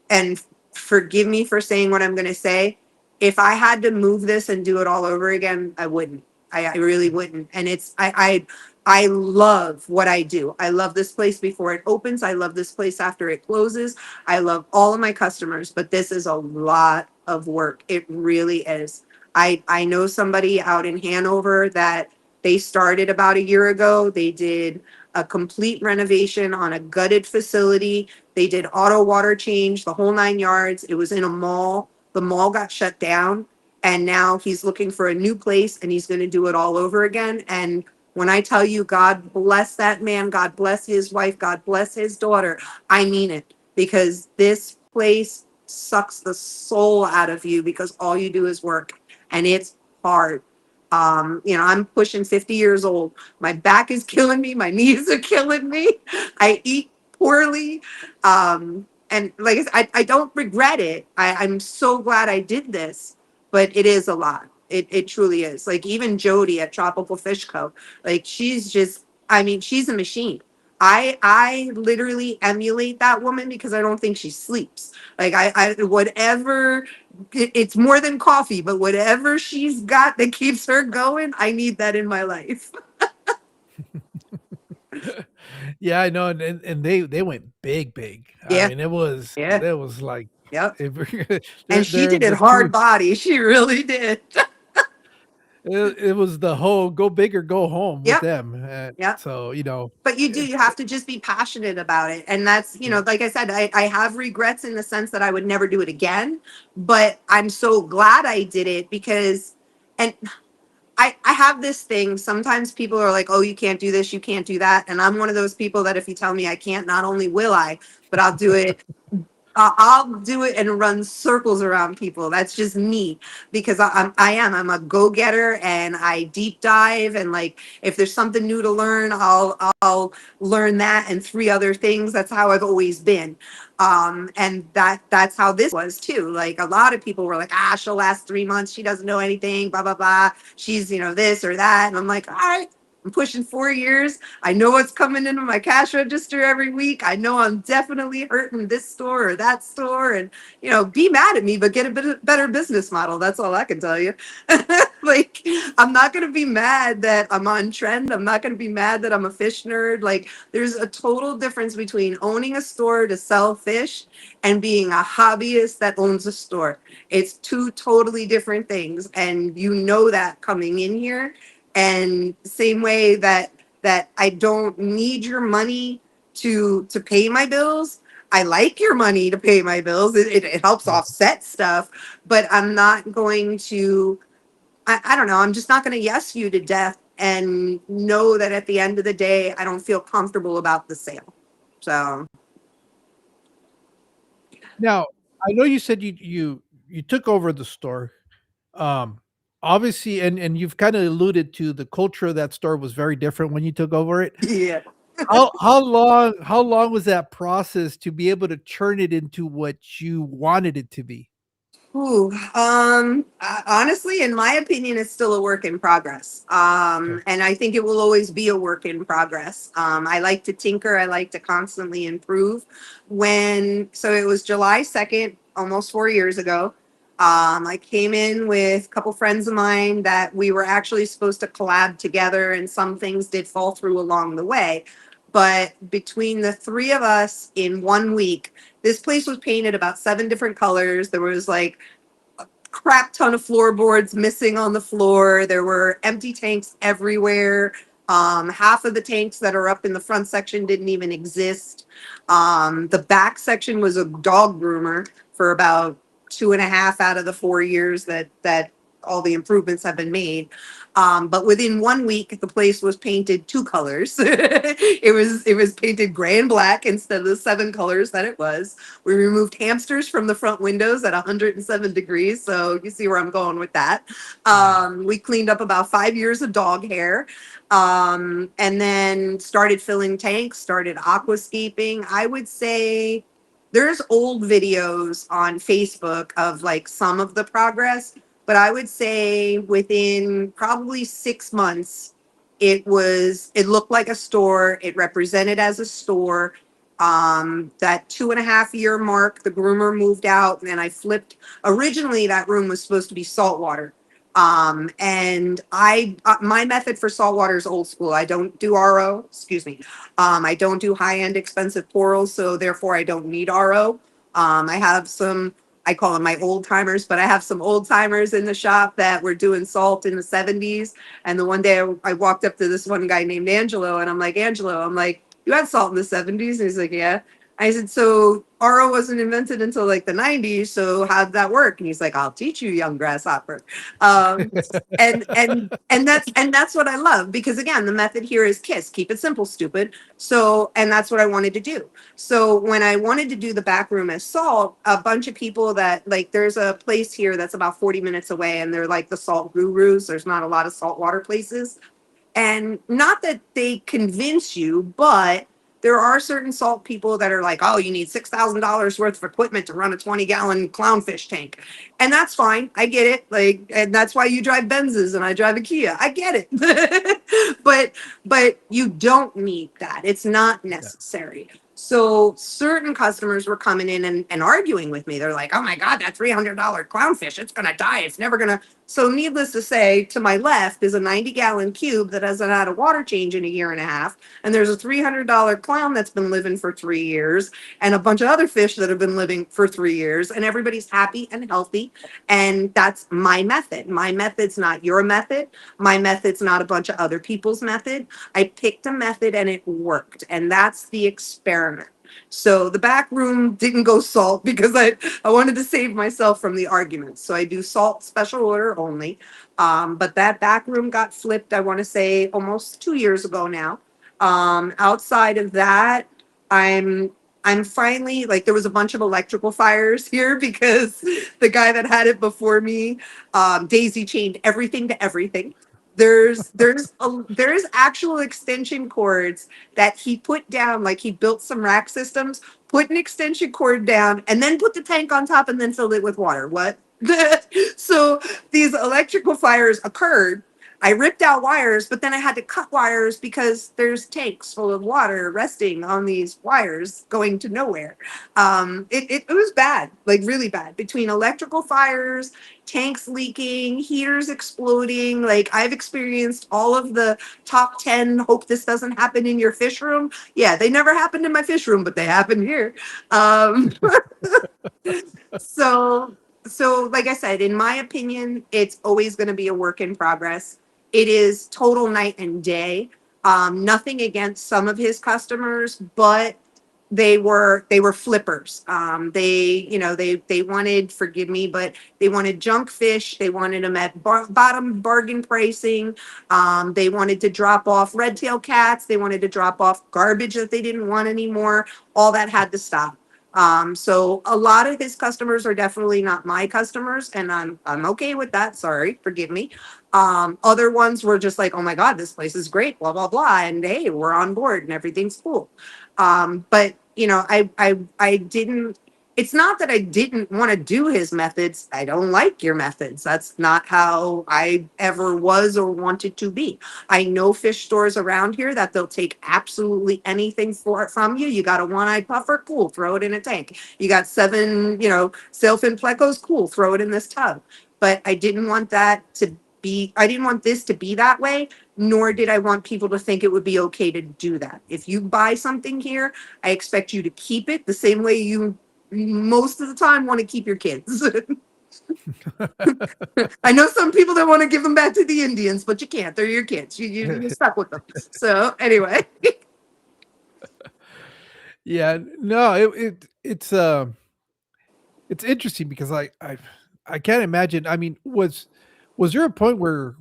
[SPEAKER 2] and forgive me for saying what I'm going to say. If I had to move this and do it all over again, I wouldn't. I really wouldn't. And I love what I do. I love this place before it opens. I love this place after it closes. I love all of my customers, but this is a lot of work. It really is. I know somebody out in Hanover that they started about a year ago. They did a complete renovation on a gutted facility. They did auto water change, the whole 9 yards. It was in a mall. The mall got shut down. And now he's looking for a new place, and he's going to do it all over again. And when I tell you, God bless that man, God bless his wife, God bless his daughter, I mean it, because this place sucks the soul out of you because all you do is work, and it's hard. I'm pushing 50 years old. My back is killing me. My knees are killing me. I eat poorly. And like I said, I don't regret it. I'm so glad I did this, but it is a lot. It truly is. Like even Jody at Tropical Fish Co. Like she's just, I mean, she's a machine. I literally emulate that woman because I don't think she sleeps. Like I whatever, it's more than coffee, but whatever she's got that keeps her going, I need that in my life.
[SPEAKER 1] Yeah, I know, and they went big, big. I
[SPEAKER 2] Yeah,
[SPEAKER 1] mean, it was
[SPEAKER 2] yeah,
[SPEAKER 1] it was like
[SPEAKER 2] yep.
[SPEAKER 1] if
[SPEAKER 2] And she
[SPEAKER 1] they're
[SPEAKER 2] did it
[SPEAKER 1] the
[SPEAKER 2] hard
[SPEAKER 1] two.
[SPEAKER 2] body. She really did.
[SPEAKER 1] It was the whole go big or go home with
[SPEAKER 2] Yep,
[SPEAKER 1] them.
[SPEAKER 2] yep.
[SPEAKER 1] So
[SPEAKER 2] But you have to just be passionate about it. And that's,
[SPEAKER 1] yeah.
[SPEAKER 2] like I said, I have regrets in the sense that I would never do it again. But I'm so glad I did it because, and I have this thing. Sometimes people are like, oh, you can't do this, you can't do that. And I'm one of those people that if you tell me I can't, not only will I, but I'll do it. I'll do it and run circles around people. That's just me because I'm a go getter, and I deep dive, and like if there's something new to learn, I'll learn that and 3 other things. That's how I've always been. And that's how this was too. Like a lot of people were like, she'll last 3 months. She doesn't know anything, blah, blah, blah. She's, this or that. And I'm like, all right, I'm pushing 4 years. I know what's coming into my cash register every week. I know I'm definitely hurting this store or that store. And, be mad at me, but get a better business model. That's all I can tell you. Like, I'm not going to be mad that I'm on trend. I'm not going to be mad that I'm a fish nerd. Like, there's a total difference between owning a store to sell fish and being a hobbyist that owns a store. It's two totally different things. And you know that coming in here. And same way that I don't need your money to pay my bills. I like your money to pay my bills. It helps
[SPEAKER 1] Yeah.
[SPEAKER 2] offset stuff, but I'm not going to, I don't know, I'm just not going to yes you to death and know that at the end of the day, I don't feel comfortable about the sale. So,
[SPEAKER 1] Now, I know you said you took over the store. Um, Obviously, and you've kind of alluded to the culture of that store was very different when you took over it.
[SPEAKER 2] yeah.
[SPEAKER 1] How long was that process to be able to turn it into what you wanted it to be?
[SPEAKER 2] Ooh, honestly, in my opinion, it's still a work in progress.
[SPEAKER 1] Okay.
[SPEAKER 2] And I think it will always be a work in progress. I like to tinker. I like to constantly improve. So it was July 2nd, almost 4 years ago. I came in with a couple friends of mine that we were actually supposed to collab together, and some things did fall through along the way. But between the three of us in 1 week, this place was painted about 7 different colors. There was like crap ton of floorboards missing on the floor. There were empty tanks everywhere. Half of the tanks that are up in the front section didn't even exist. The back section was a dog groomer for about 2.5 out of the 4 years that all the improvements have been made. But within 1 week, the place was painted 2 colors. It was painted gray and black instead of the 7 colors that it was. We removed hamsters from the front windows at 107 degrees, so you see where I'm going with that.
[SPEAKER 1] Wow.
[SPEAKER 2] We cleaned up about 5 years of dog hair, and then started filling tanks, started aquascaping. I would say there's old videos on Facebook of like some of the progress, but I would say within probably 6 months, it looked like a store. It represented as a store. That 2.5 year mark, the groomer moved out, and then I flipped. Originally, that room was supposed to be saltwater. And my method for saltwater is old school. I don't do RO, excuse me. I don't do high end expensive corals, so therefore I don't need RO. I have some, I call them my old timers, but I have some old timers in the shop that were doing salt in the 70s. And the one day I walked up to this one guy named Angelo, and I'm like, Angelo, I'm like, you had salt in the 70s? And he's like, yeah. I said, so RO wasn't invented until like the 90s. So how'd that work? And he's like, I'll teach you, young grasshopper. Um, and that's what I love, because again, the method here is KISS, keep it simple, stupid. So, and that's what I wanted to do. So when I wanted to do the back room as salt, a bunch of people that like, there's a place here that's about 40 minutes away, and they're like the salt gurus. There's not a lot of saltwater places. And not that they convince you, but there are certain salt people that are like, oh, you need $6,000 worth of equipment to run a 20-gallon clownfish tank. And that's fine. I get it. Like, and that's why you drive Benzes and I drive a Kia. I get it. but you don't need that. It's not
[SPEAKER 1] Yeah.
[SPEAKER 2] necessary. So certain customers were coming in and arguing with me. They're like, oh my God, that $300 clownfish, it's going to die. It's never going to. So needless to say, to my left is a 90-gallon cube that hasn't had a water change in a year and a half. And there's a $300 clown that's been living for 3 years, and a bunch of other fish that have been living for 3 years. And everybody's happy and healthy. And that's my method. My method's not your method. My method's not a bunch of other people's method. I picked a method and it worked. And that's the experiment. So the back room didn't go salt because I wanted to save myself from the arguments. So I do salt special order only. But that back room got flipped, I want to say almost 2 years ago now. Outside of that, I'm I'm finally like, there was a bunch of electrical fires here because the guy that had it before me daisy chained everything to everything. There's actual extension cords that he put down, like he built some rack systems, put an extension cord down, and then put the tank on top and then filled it with water. What? So these electrical fires occurred. I ripped out wires, but then I had to cut wires because there's tanks full of water resting on these wires going to nowhere. It was bad, like really bad, between electrical fires, tanks leaking, heaters exploding. Like, I've experienced all of the top 10 hope this doesn't happen in your fish room. Yeah, they never happened in my fish room, but they happened here. Um, so like I said, in my opinion, it's always going to be a work in progress. It is total night and day. Nothing against some of his customers, but they were flippers. They wanted, forgive me, but they wanted junk fish. They wanted them at bottom bargain pricing. They wanted to drop off red tail cats. They wanted to drop off garbage that they didn't want anymore. All that had to stop. So a lot of his customers are definitely not my customers, and I'm okay with that. Sorry, forgive me. Other ones were just like, oh my God, this place is great, blah, blah, blah. And hey, we're on board and everything's cool. But I didn't, it's not that I didn't want to do his methods. I don't like your methods. That's not how I ever was or wanted to be. I know fish stores around here that they'll take absolutely anything from you. You got a one-eyed puffer? Cool, throw it in a tank. You got seven, sailfin plecos? Cool, throw it in this tub. But I didn't want this to be that way, nor did I want people to think it would be okay to do that. If you buy something here, I expect you to keep it the same way you most of the time want to keep your kids. I know some people that want to give them back to the Indians, but you can't. They're your kids. You're stuck with them. So anyway.
[SPEAKER 1] Yeah, no, it's interesting because I can't imagine. I mean, Was there a point where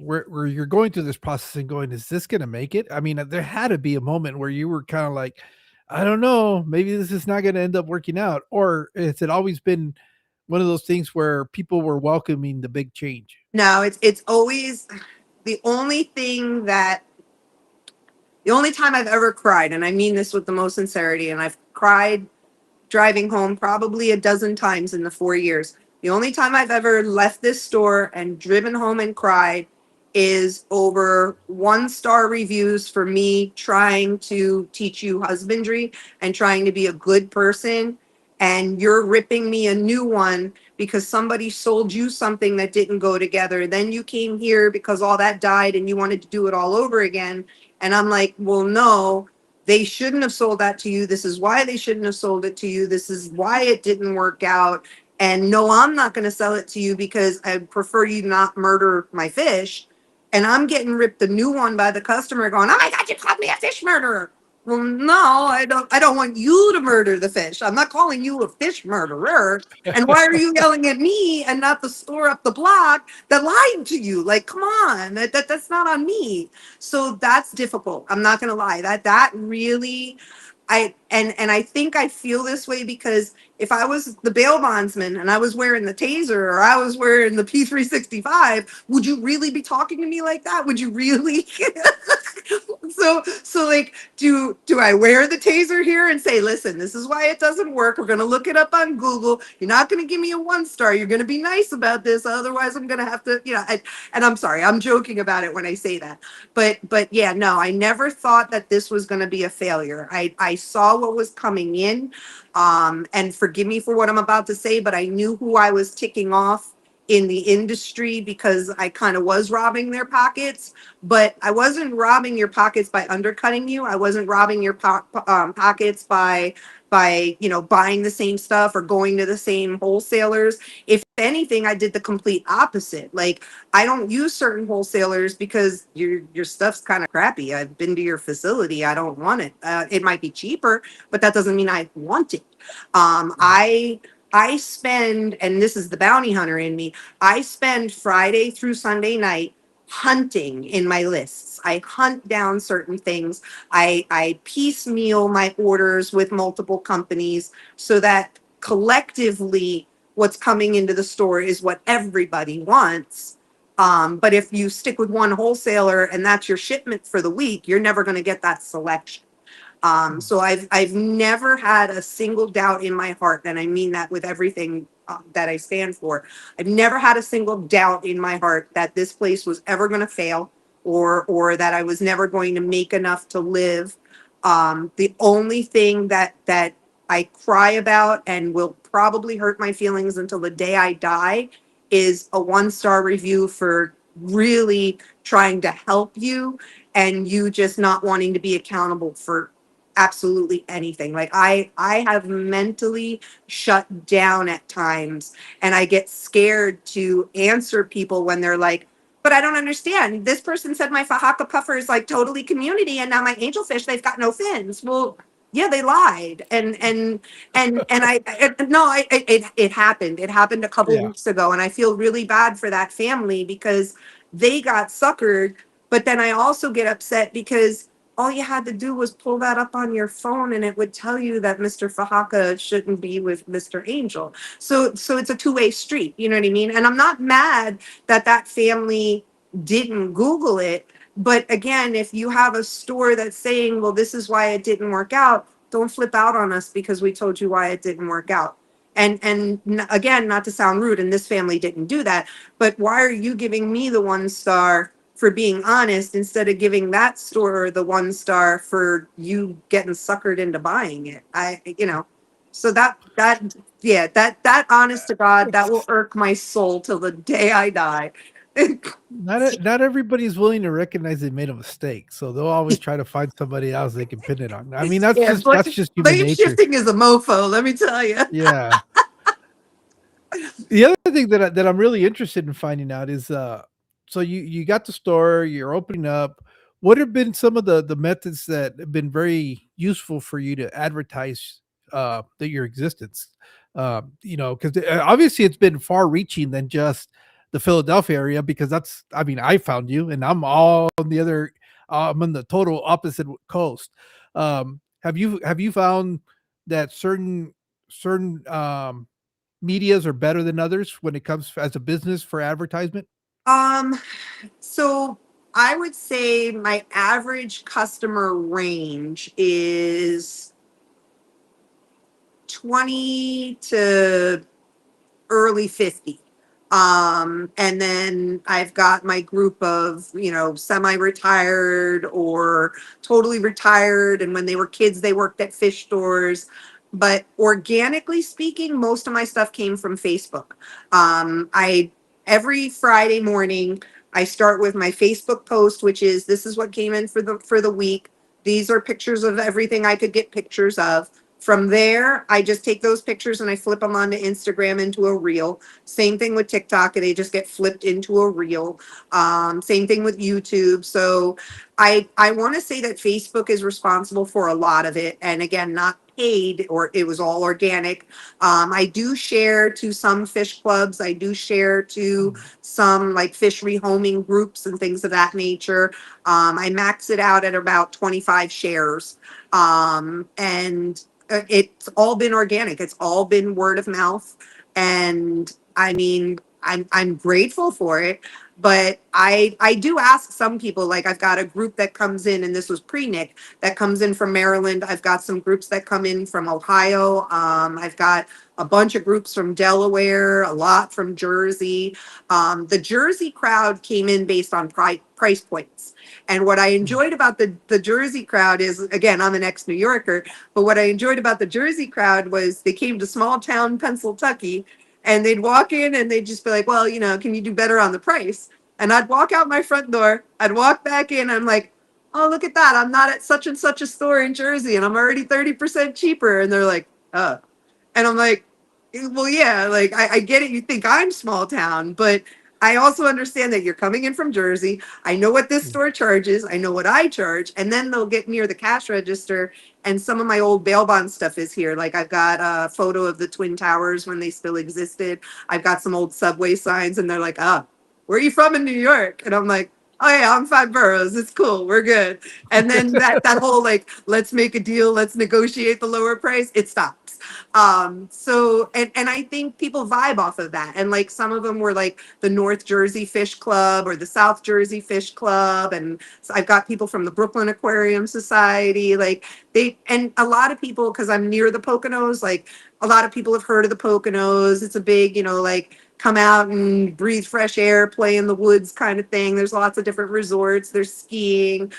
[SPEAKER 1] you're going through this process and going, "Is this gonna make it?" I mean, there had to be a moment where you were kinda like, "I don't know, maybe this is not gonna end up working out," or has it always been one of those things where people were welcoming the big change?
[SPEAKER 2] No, it's always the only thing that the only time I've ever cried, and I mean this with the most sincerity, and I've cried driving home probably a dozen times in the 4 years. The only time I've ever left this store and driven home and cried is over 1 star reviews for me trying to teach you husbandry and trying to be a good person. And you're ripping me a new one because somebody sold you something that didn't go together. Then you came here because all that died and you wanted to do it all over again. And I'm like, well, no, they shouldn't have sold that to you. This is why they shouldn't have sold it to you. This is why it didn't work out. And no, I'm not going to sell it to you because I prefer you not murder my fish. And I'm getting ripped a new one by the customer going, oh my God, you called me a fish murderer. Well, no, I don't want you to murder the fish. I'm not calling you a fish murderer. And why are you yelling at me and not the store up the block that lied to you? Like, come on, that's not on me. So that's difficult. I'm not gonna lie. That really, and I think I feel this way because if I was the bail bondsman and I was wearing the taser or I was wearing the P365, would you really be talking to me like that? Would you really? So like, do I wear the taser here and say, listen, this is why it doesn't work. We're gonna look it up on Google. You're not gonna give me a 1 star. You're gonna be nice about this. Otherwise, I'm gonna have to, and I'm sorry, I'm joking about it when I say that. But yeah, no, I never thought that this was gonna be a failure. I saw what was coming in. And forgive me for what I'm about to say, but I knew who I was ticking off in the industry because I kind of was robbing their pockets, but I wasn't robbing your pockets by undercutting you. I wasn't robbing your pockets by buying the same stuff or going to the same wholesalers. If anything, I did the complete opposite. Like, I don't use certain wholesalers because your stuff's kind of crappy. I've been to your facility. I don't want it. It might be cheaper, but that doesn't mean I want it. I spend, and this is the bounty hunter in me, I spend Friday through Sunday night hunting in my lists. I hunt down certain things. I piecemeal my orders with multiple companies so that collectively what's coming into the store is what everybody wants. But if you stick with one wholesaler and that's your shipment for the week, you're never going to get that selection. So I've never had a single doubt in my heart, and I mean that with everything that I stand for. I've never had a single doubt in my heart that this place was ever going to fail, or that I was never going to make enough to live. The only thing that I cry about and will probably hurt my feelings until the day I die is a 1 star review for really trying to help you and you just not wanting to be accountable for absolutely anything. Like, I have mentally shut down at times and I get scared to answer people when they're like, but I don't understand. This person said my Fajaka puffer is like totally community and now my angelfish, they've got no fins. Well, yeah, they lied. No, it happened. It happened a couple
[SPEAKER 1] Yeah.
[SPEAKER 2] weeks ago and I feel really bad for that family because they got suckered. But then I also get upset because all you had to do was pull that up on your phone and it would tell you that Mr. Fahaka shouldn't be with Mr. Angel. So it's a two-way street, you know what I mean? And I'm not mad that that family didn't Google it, but again, if you have a store that's saying, well, this is why it didn't work out, don't flip out on us because we told you why it didn't work out. Again, not to sound rude, and this family didn't do that, but why are you giving me the 1 star for being honest instead of giving that store the 1 star for you getting suckered into buying it? So yeah, that honest to God, that will irk my soul till the day I die.
[SPEAKER 1] Not everybody's willing to recognize they made a mistake, so they'll always try to find somebody else they can pin it on. I mean,
[SPEAKER 2] Yeah,
[SPEAKER 1] that's just human
[SPEAKER 2] blame
[SPEAKER 1] nature.
[SPEAKER 2] shifting is a mofo, let me tell you.
[SPEAKER 1] Yeah. The other thing that I'm really interested in finding out is, so you got the store, you're opening up. What have been some of the methods that have been very useful for you to advertise your existence? Because obviously it's been far reaching than just the Philadelphia area, because that's, I mean, I found you, and I'm all on the other, I'm on the total opposite coast. Have you found that certain medias are better than others when it comes as a business for advertisement?
[SPEAKER 2] Um, so I would say my average customer range is 20 to early 50. And then I've got my group of, semi-retired or totally retired. And when they were kids, they worked at fish stores. But organically speaking, most of my stuff came from Facebook. I every Friday morning, I start with my Facebook post, which is this is what came in for the week. These are pictures of everything I could get pictures of. From there, I just take those pictures and I flip them onto Instagram into a reel. Same thing with TikTok, they just get flipped into a reel. Same thing with YouTube. So I want to say that Facebook is responsible for a lot of it, and again, not paid, or it was all organic. I do share to some fish clubs. I do share to some like fish rehoming groups and things of that nature. I max it out at about 25 shares. And it's all been organic. It's all been word of mouth. And I mean, I'm grateful for it. But I do ask some people, like I've got a group that comes in, and this was pre-Nick, that comes in from Maryland. I've got some groups that come in from Ohio. I've got a bunch of groups from Delaware, a lot from Jersey. The Jersey crowd came in based on price points. And what I enjoyed about the Jersey crowd is, again, I'm an ex-New Yorker, but what I enjoyed about the Jersey crowd was they came to small town Pennsylvania, and they'd walk in and they'd just be like, well, can you do better on the price? And I'd walk out my front door, I'd walk back in, I'm like, oh, look at that. I'm not at such and such a store in Jersey and I'm already 30% cheaper. And they're like, oh. And I'm like, well, yeah, like I get it. You think I'm small town, but I also understand that you're coming in from Jersey. I know what this store charges. I know what I charge. And then they'll get near the cash register. And some of my old bail bond stuff is here. Like I've got a photo of the Twin Towers when they still existed. I've got some old subway signs, and they're like, where are you from in New York? And I'm like, oh yeah, I'm 5 boroughs. It's cool. We're good. And then that whole like, let's make a deal, let's negotiate the lower price, it stops. So and I think people vibe off of that. And like some of them were like the North Jersey Fish Club or the South Jersey Fish Club. And so I've got people from the Brooklyn Aquarium Society. Like and a lot of people, because I'm near the Poconos, like a lot of people have heard of the Poconos. It's a big, like come out and breathe fresh air, play in the woods kind of thing. There's lots of different resorts. There's skiing.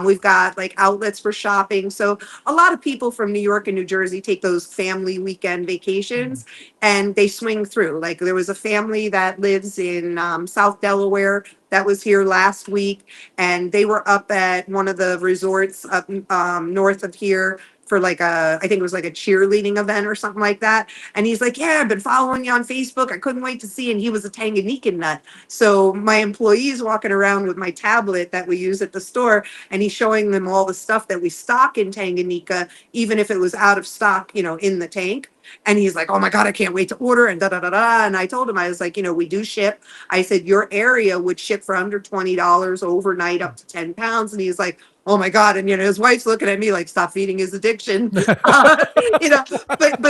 [SPEAKER 2] We've got like outlets for shopping. So a lot of people from New York and New Jersey take those family weekend vacations and they swing through. Like there was a family that lives in South Delaware that was here last week, and they were up at one of the resorts up north of here for like I think it was like a cheerleading event or something like that. And he's like, yeah, I've been following you on Facebook. I couldn't wait to see. And he was a Tanganyika nut. So my employee's walking around with my tablet that we use at the store, and he's showing them all the stuff that we stock in Tanganyika, even if it was out of stock, in the tank. And he's like, oh my God, I can't wait to order, and da da da da. And I told him, I was like, we do ship. I said, your area would ship for under $20 overnight up to 10 pounds. And he's like, oh my God. And, his wife's looking at me like, stop feeding his addiction. But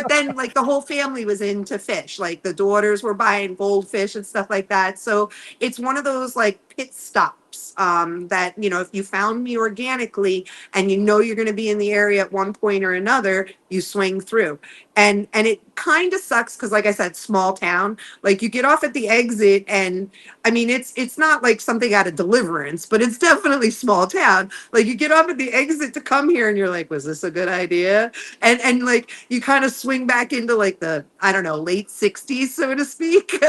[SPEAKER 2] then like the whole family was into fish. Like the daughters were buying goldfish and stuff like that. So it's one of those like pit stops that, if you found me organically and you're going to be in the area at one point or another, you swing through. And it kind of sucks because, like I said, small town. Like you get off at the exit, and I mean, it's not like something out of Deliverance, but it's definitely small town. Like you get off at the exit to come here, and you're like, was this a good idea? And like you kind of swing back into like the, I don't know, late 60s, so to speak.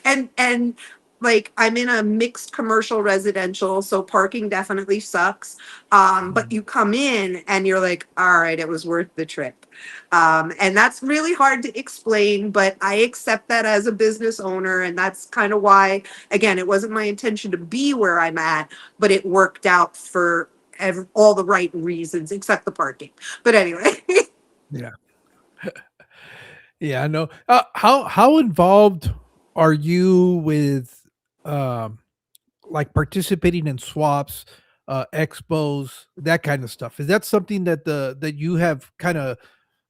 [SPEAKER 2] and like I'm in a mixed commercial residential, so parking definitely sucks. But you come in and you're like, all right, it was worth the trip. And that's really hard to explain, but I accept that as a business owner. And that's kind of why, again, it wasn't my intention to be where I'm at, but it worked out for all the right reasons, except the parking. But anyway.
[SPEAKER 1] Yeah. Yeah, I know. How involved are you with um like participating in swaps, expos, that kind of stuff? Is that something that you have kind of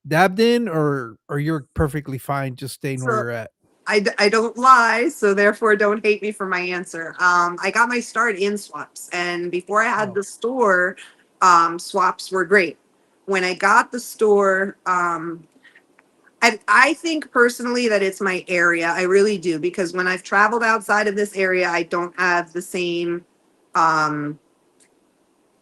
[SPEAKER 1] dabbed in, or you're perfectly fine just staying where
[SPEAKER 2] So
[SPEAKER 1] you're at?
[SPEAKER 2] I don't lie, so therefore don't hate me for my answer. I got my start in swaps, and before I had
[SPEAKER 1] Oh,
[SPEAKER 2] the store, swaps were great. When I got the store, I think personally that it's my area. I really do, because when I've traveled outside of this area, um,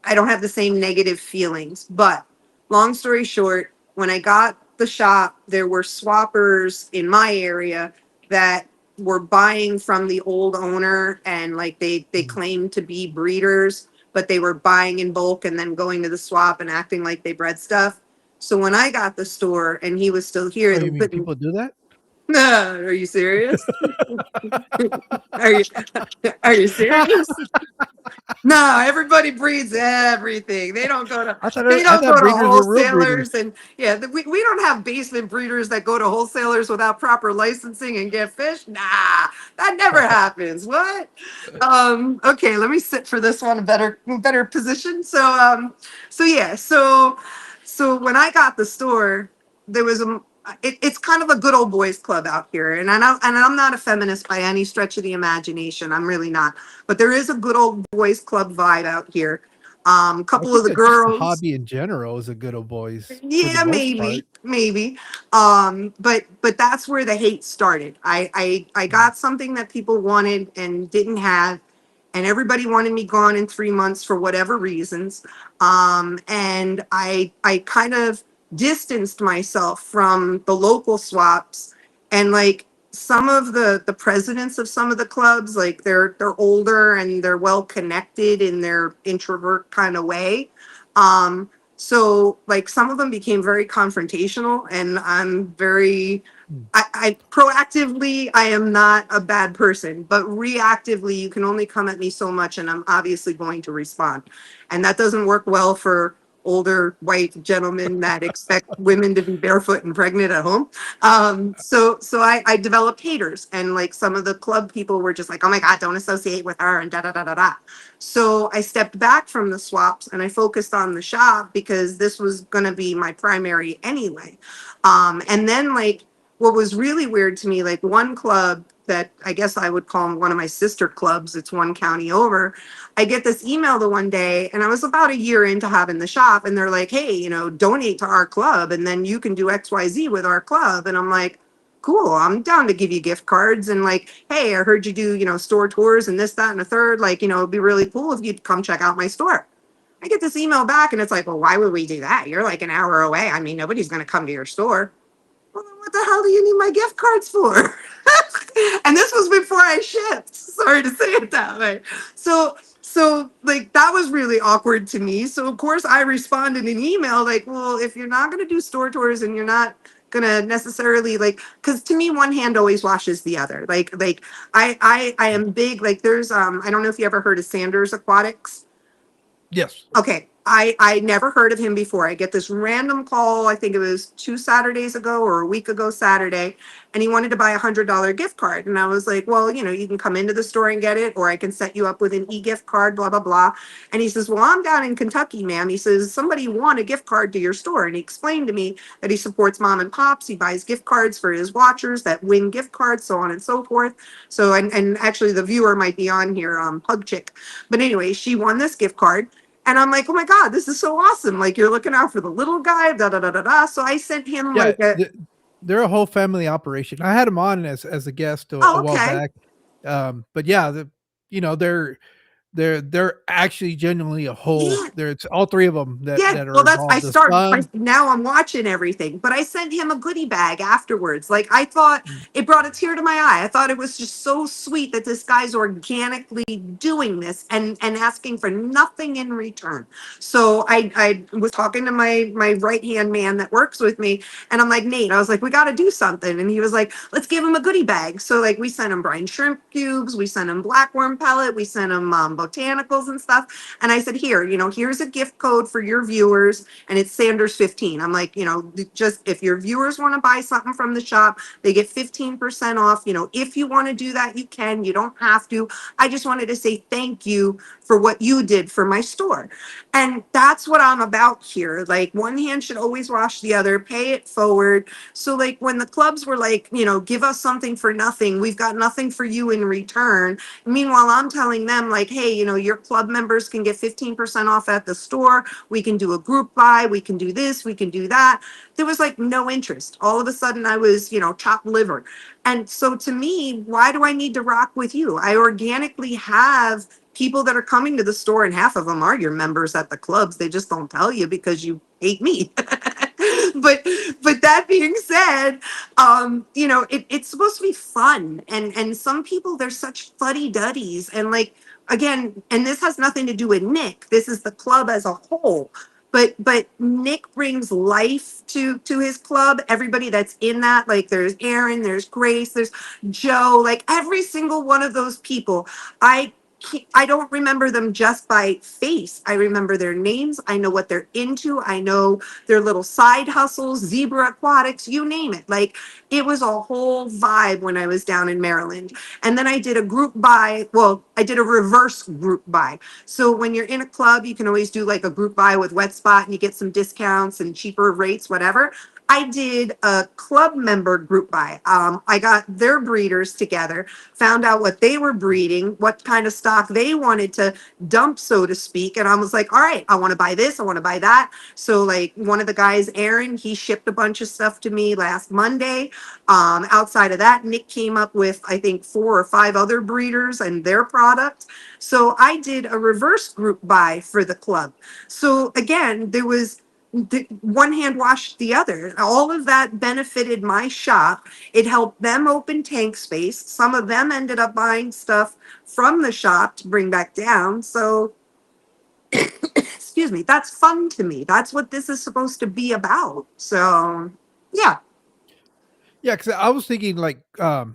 [SPEAKER 2] I don't have the same negative feelings. But long story short, when I got the shop, there were swappers in my area that were buying from the old owner, and like they
[SPEAKER 1] mm.
[SPEAKER 2] claimed to be breeders, but they were buying in bulk and then going to the swap and acting like they bred stuff. So when I got the store and he was still here,
[SPEAKER 1] Oh,
[SPEAKER 2] they
[SPEAKER 1] you mean
[SPEAKER 2] couldn't.
[SPEAKER 1] people do that?
[SPEAKER 2] Are you serious? Are you are you serious? No, everybody breeds everything. They
[SPEAKER 1] I
[SPEAKER 2] don't
[SPEAKER 1] thought
[SPEAKER 2] go to
[SPEAKER 1] breeders were real breeders.
[SPEAKER 2] wholesalers, and yeah, we don't have basement breeders that go to wholesalers without proper licensing and get fish. Nah, that never happens. What? Okay, let me sit for this one, a better position. So when I got the store, there was it's kind of a good old boys club out here, and I'm not a feminist by any stretch of the imagination. I'm really not, but there is a good old boys club vibe out here.
[SPEAKER 1] I
[SPEAKER 2] Couple of
[SPEAKER 1] think
[SPEAKER 2] the
[SPEAKER 1] that just the
[SPEAKER 2] girls,
[SPEAKER 1] hobby in general is a good old boys for the
[SPEAKER 2] yeah,
[SPEAKER 1] most part.
[SPEAKER 2] maybe. But that's where the hate started. I
[SPEAKER 1] Mm.
[SPEAKER 2] got something that people wanted and didn't have, and everybody wanted me gone in 3 months for whatever reasons. And I kind of distanced myself from the local swaps, and like some of the presidents of some of the clubs, like they're older and they're well connected in their introvert kind of way. So like some of them became very confrontational, and I'm very,
[SPEAKER 1] Mm.
[SPEAKER 2] I proactively, I am not a bad person, but reactively, you can only come at me so much, and I'm obviously going to respond. And that doesn't work well for older white gentlemen that expect women to be barefoot and pregnant at home. So I developed haters, and like some of the club people were just like, oh my God, don't associate with her, and da da da da da. So I stepped back from the swaps and I focused on the shop because this was going to be my primary anyway. And then, like, what was really weird to me, like, one club that I guess I would call one of my sister clubs, it's one county over. I get this email the one day, and I was about a year into having the shop, and they're like, hey, donate to our club, and then you can do XYZ with our club. And I'm like, cool, I'm down to give you gift cards. And like, hey, I heard you do, store tours and this, that, and a third. Like, it'd be really cool if you'd come check out my store. I get this email back and it's like, well, why would we do that? You're like an hour away. I mean, nobody's going to come to your store. Well, then what the hell do you need my gift cards for? And this was before I shipped. Sorry to say it that way. So like that was really awkward to me. So of course I responded in email like, well, if you're not gonna do store tours and you're not gonna necessarily like, because to me one hand always washes the other. Like I am big, like there's I don't know if you ever heard of Sanders Aquatics.
[SPEAKER 1] Yes.
[SPEAKER 2] Okay. I never heard of him before. I get this random call, I think it was 2 Saturdays ago or a week ago Saturday, and he wanted to buy $100 gift card. And I was like, well, you can come into the store and get it, or I can set you up with an e-gift card, blah, blah, blah. And he says, well, I'm down in Kentucky, ma'am. He says, somebody won a gift card to your store. And he explained to me that he supports mom and pops. He buys gift cards for his watchers that win gift cards, so on and so forth. So, and actually the viewer might be on here, Pug Chick. But anyway, she won this gift card. And I'm like, oh my God, this is so awesome. Like, you're looking out for the little guy, da da da da da. So I sent him
[SPEAKER 1] Yeah,
[SPEAKER 2] like a,
[SPEAKER 1] they're a whole family operation. I had them on as a guest a
[SPEAKER 2] oh,
[SPEAKER 1] while
[SPEAKER 2] okay.
[SPEAKER 1] back. But yeah, they're actually genuinely a whole.
[SPEAKER 2] Yeah.
[SPEAKER 1] It's all three of them
[SPEAKER 2] Yeah,
[SPEAKER 1] that are
[SPEAKER 2] well, that's I
[SPEAKER 1] involved. The
[SPEAKER 2] start.
[SPEAKER 1] son.
[SPEAKER 2] Now I'm watching everything, but I sent him a goodie bag afterwards. Like I thought,
[SPEAKER 1] Mm.
[SPEAKER 2] it brought a tear to my eye. I thought it was just so sweet that this guy's organically doing this and asking for nothing in return. So I was talking to my right hand man that works with me, and I'm like, Nate, I was like, we got to do something, and he was like, let's give him a goodie bag. So like we sent him brine shrimp cubes, we sent him blackworm pellet, we sent him botanicals and stuff. And I said, here, here's a gift code for your viewers, and it's Sanders 15. I'm like, just if your viewers want to buy something from the shop, they get 15% off. If you want to do that, you can. You don't have to. I just wanted to say thank you for what you did for my store. And that's what I'm about here. Like, one hand should always wash the other, pay it forward. So, like, when the clubs were like, give us something for nothing, we've got nothing for you in return. Meanwhile, I'm telling them, like, hey, your club members can get 15% off at the store. We can do a group buy. We can do this. We can do that. There was like no interest. All of a sudden, I was, chopped liver. And so to me, why do I need to rock with you? I organically have people that are coming to the store, and half of them are your members at the clubs. They just don't tell you because you hate me. but that being said, it's supposed to be fun, and some people, they're such fuddy-duddies, and like, again, and this has nothing to do with Nick. This is the club as a whole. But Nick brings life to his club. Everybody that's in that, like, there's Aaron, there's Grace, there's Joe, like every single one of those people. I don't remember them just by face. I remember their names. I know what they're into. I know their little side hustles, Zebra Aquatics, you name it. Like, it was a whole vibe when I was down in Maryland. And then I did a group buy. Well, I did a reverse group buy. So when you're in a club, you can always do like a group buy with Wet Spot, and you get some discounts and cheaper rates, whatever. I did a club member group buy. I got their breeders together, found out what they were breeding, what kind of stock they wanted to dump, so to speak. And I was like, all right, I want to buy this, I want to buy that. So like, one of the guys, Aaron, he shipped a bunch of stuff to me last Monday. Outside of that, Nick came up with, I think, 4 or 5 other breeders and their product. So I did a reverse group buy for the club. So again, there was one hand washed the other. All of that benefited my shop. It helped them open tank space. Some of them ended up buying stuff from the shop to bring back down. So, excuse me, that's fun to me. That's what this is supposed to be about. So, yeah.
[SPEAKER 1] Yeah, because I was thinking like, now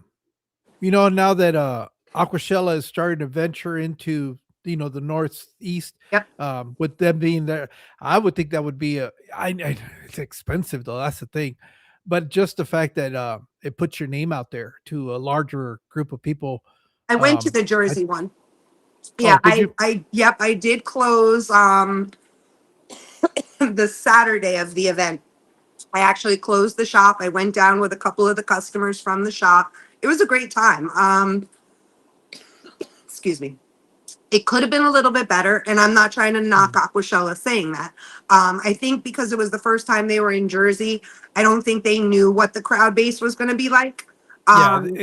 [SPEAKER 1] that Aquashella is starting to venture into the northeast,
[SPEAKER 2] Yep.
[SPEAKER 1] with them being there, I would think that would be it's expensive though. That's the thing, but just the fact that it puts your name out there to a larger group of people.
[SPEAKER 2] I went to the
[SPEAKER 1] I,
[SPEAKER 2] Jersey one.
[SPEAKER 1] oh,
[SPEAKER 2] Yeah,
[SPEAKER 1] did you?
[SPEAKER 2] yep, I did close the Saturday of the event. I actually closed the shop. I went down with a couple of the customers from the shop. It was a great time. Excuse me. It could have been a little bit better, and I'm not trying to knock Aquashella saying that. I think because it was the first time they were in Jersey, I don't think they knew what the crowd base was going to be like.
[SPEAKER 1] Yeah,
[SPEAKER 2] Um,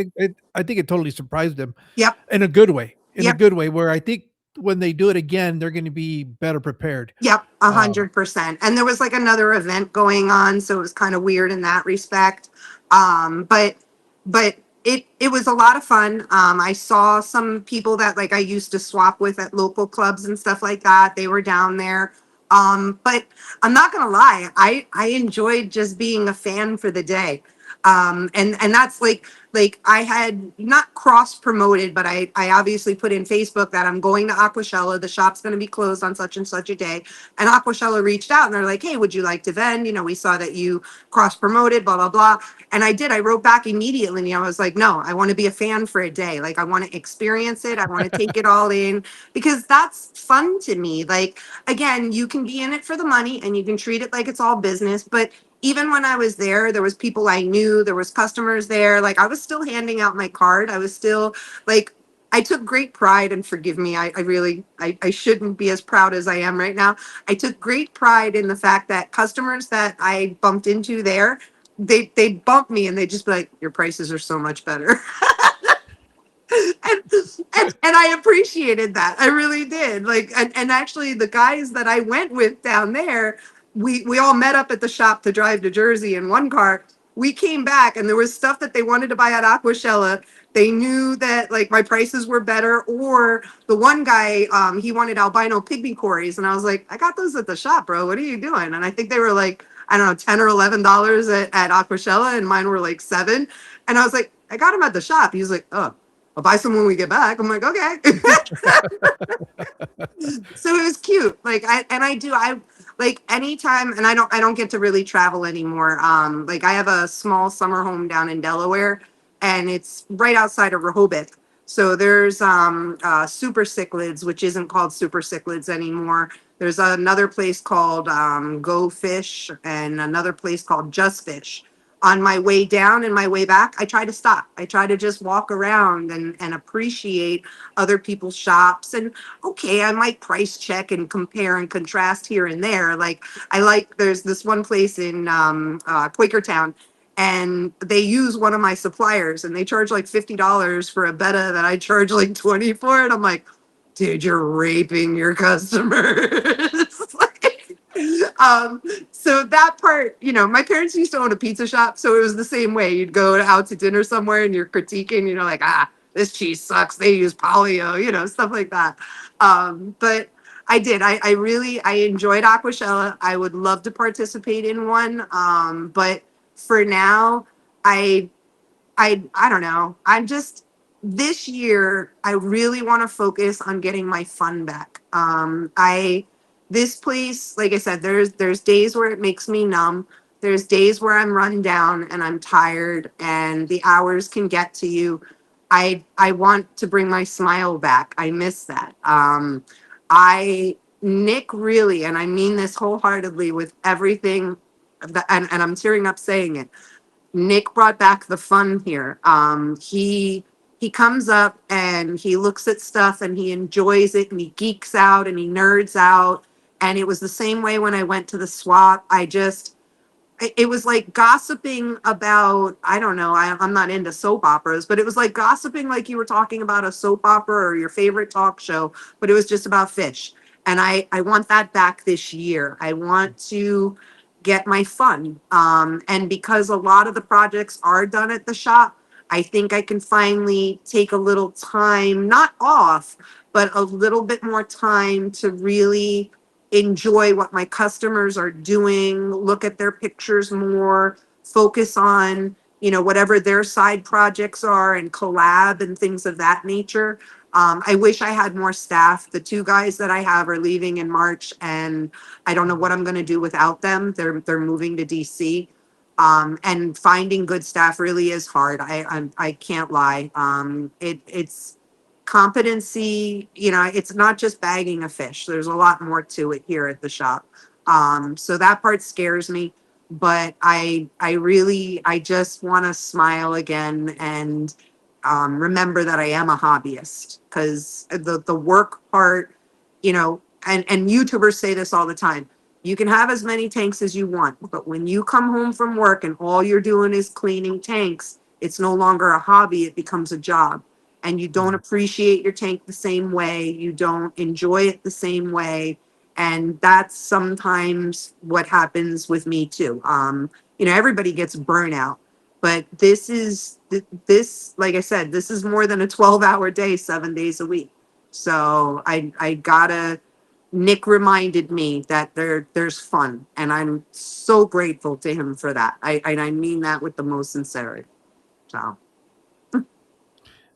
[SPEAKER 1] I think it totally surprised them
[SPEAKER 2] yep,
[SPEAKER 1] in a good way. In a
[SPEAKER 2] yep,
[SPEAKER 1] good way, where I think when they do it again, they're going to be better prepared.
[SPEAKER 2] yep,
[SPEAKER 1] Um,
[SPEAKER 2] 100%. And there was like another event going on, so it was kind of weird in that respect. But it was a lot of fun. I saw some people that like I used to swap with at local clubs and stuff like that. They were down there. But I'm not gonna lie, I enjoyed just being a fan for the day. And that's like I had not cross promoted, but I obviously put in Facebook that I'm going to Aquashella. The shop's going to be closed on such and such a day. And Aquashella reached out and they're like, hey, would you like to vend? We saw that you cross promoted, blah, blah, blah. And I did. I wrote back immediately. I was like, no, I want to be a fan for a day. Like, I want to experience it. I want to take it all in because that's fun to me. Like, again, you can be in it for the money and you can treat it like it's all business. But even when I was there was people I knew, there was customers there. Like, I was still handing out my card. I was still like, I took great pride, and forgive me, I really, I shouldn't be as proud as I am right now. I took great pride in the fact that customers that I bumped into there, they bump me and they just be like, your prices are so much better. and, and I appreciated that. I really did. Like, and actually the guys that I went with down there, we all met up at the shop to drive to Jersey in one car. We came back and there was stuff that they wanted to buy at Aquashella. They knew that like my prices were better, or the one guy, he wanted albino pygmy cories. And I was like, I got those at the shop, bro. What are you doing? And I think they were like, I don't know, $10 or $11 at Aquashella, and mine were like $7. And I was like, I got them at the shop. He was like, oh, I'll buy some when we get back. I'm like, okay. So it was cute. Like I like anytime, and I don't get to really travel anymore. Like I have a small summer home down in Delaware, and it's right outside of Rehoboth. So there's Super Cichlids, which isn't called Super Cichlids anymore. There's another place called Go Fish, and another place called Just Fish. On my way down and my way back, I try to stop. I try to just walk around and appreciate other people's shops. And okay, I might price check and compare and contrast here and there. Like there's this one place in Quakertown, and they use one of my suppliers, and they charge like $50 for a betta that I charge like 20 for. And I'm like, dude, you're raping your customers. um, so that part, my parents used to own a pizza shop, so it was the same way. You'd go out to dinner somewhere and you're critiquing, like, this cheese sucks. They use polio, stuff like that. But I did. I really I enjoyed Aquashella. I would love to participate in one. But for now, I I don't know. I'm just this year I really want to focus on getting my fun back. I This place, like I said, there's days where it makes me numb. There's days where I'm run down and I'm tired and the hours can get to you. I want to bring my smile back. I miss that. I Nick really, and I mean this wholeheartedly with everything that, and I'm tearing up saying it. Nick brought back the fun here. He comes up and he looks at stuff and he enjoys it and he geeks out and he nerds out. And it was the same way when I went to the swap. It was like gossiping about, I don't know, I'm not into soap operas, but it was like gossiping like you were talking about a soap opera or your favorite talk show, but it was just about fish. And I want that back this year. I want to get my fun. And because a lot of the projects are done at the shop, I think I can finally take a little time, not off, but a little bit more time to really enjoy what my customers are doing, look at their pictures more, focus on, whatever their side projects are and collab and things of that nature. I wish I had more staff. The two guys that I have are leaving in March, and I don't know what I'm going to do without them. They're moving to DC. And finding good staff really is hard. I can't lie. It's competency. It's not just bagging a fish. There's a lot more to it here at the shop. So that part scares me. But I just want to smile again and remember that I am a hobbyist, because the work part, and YouTubers say this all the time. You can have as many tanks as you want, but when you come home from work and all you're doing is cleaning tanks, it's no longer a hobby, it becomes a job. And you don't appreciate your tank the same way, you don't enjoy it the same way. And that's sometimes what happens with me too. Everybody gets burnout, but this, like I said, this is more than a 12-hour day, 7 days a week. So I gotta, Nick reminded me that there's fun, and I'm so grateful to him for that. I mean that with the most sincerity. So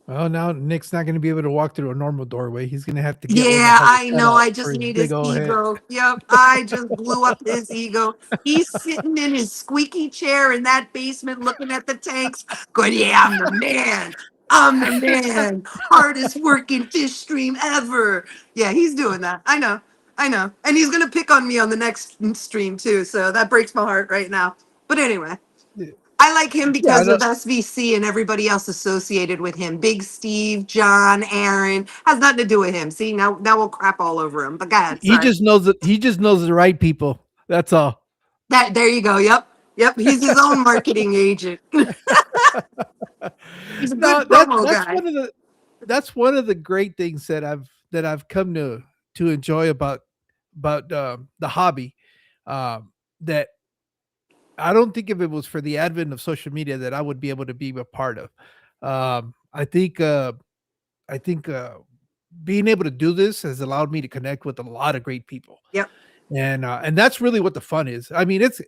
[SPEAKER 1] Well, now Nick's not going to be able to walk through a normal doorway. He's going to have to get one
[SPEAKER 2] yeah,
[SPEAKER 1] that has a
[SPEAKER 2] I know.
[SPEAKER 1] cutout
[SPEAKER 2] I
[SPEAKER 1] for
[SPEAKER 2] just
[SPEAKER 1] his
[SPEAKER 2] need
[SPEAKER 1] big
[SPEAKER 2] his
[SPEAKER 1] old head.
[SPEAKER 2] ego. Yep, I just blew up his ego. He's sitting in his squeaky chair in that basement, looking at the tanks, going, "Yeah, I'm the man. I'm the man. Hardest working fish stream ever." Yeah, he's doing that. I know, and he's gonna pick on me on the next stream too. So that breaks my heart right now. But anyway. I like him
[SPEAKER 1] Yeah,
[SPEAKER 2] because of SVC and everybody else associated with him. Big Steve, John, Aaron. Has nothing to do with him. See, now we'll crap all over him. But go ahead,
[SPEAKER 1] he
[SPEAKER 2] sorry.
[SPEAKER 1] just knows that he just knows the right people. That's all.
[SPEAKER 2] There you go. Yep. He's his own marketing agent. He's a
[SPEAKER 1] No,
[SPEAKER 2] good promo guy.
[SPEAKER 1] that's one of the great things that I've come to enjoy about the hobby. That I don't think if it was for the advent of social media that I would be able to be a part of. Um, I think uh, I think being able to do this has allowed me to connect with a lot of great people.
[SPEAKER 2] Yep.
[SPEAKER 1] And that's really what the fun is. I mean, it's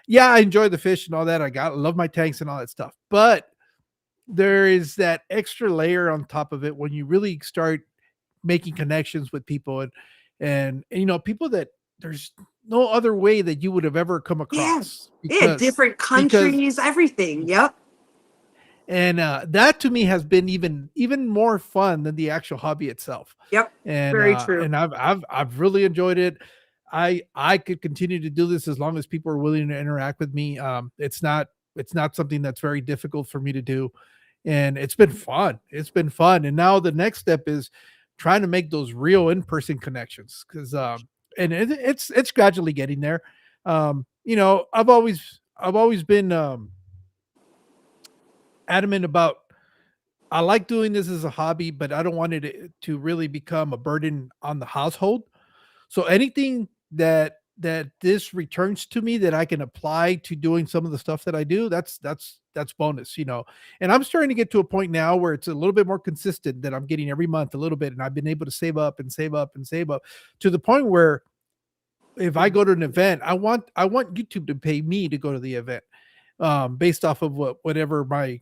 [SPEAKER 1] yeah, I enjoy the fish and all that. I love my tanks and all that stuff, but there is that extra layer on top of it when you really start making connections with people, and you know, people that there's no other way that you would have ever come
[SPEAKER 2] Yeah.
[SPEAKER 1] across,
[SPEAKER 2] Yeah, different
[SPEAKER 1] because
[SPEAKER 2] countries, everything. Yep.
[SPEAKER 1] and that to me has been even more fun than the actual hobby itself.
[SPEAKER 2] Yep. Very true.
[SPEAKER 1] And I've really enjoyed it. I could continue to do this as long as people are willing to interact with me. It's not something that's very difficult for me to do, and it's been fun. It's been fun, and now the next step is trying to make those real in person connections, because and it's gradually getting there. You know, I've always been adamant about, I like doing this as a hobby, but I don't want it to really become a burden on the household. So anything that this returns to me that I can apply to doing some of the stuff that I do, that's bonus, you know. And I'm starting to get to a point now where it's a little bit more consistent, that I'm getting every month a little bit, and I've been able to save up and save up and save up to the point where if I go to an event, I want YouTube to pay me to go to the event, based off of whatever my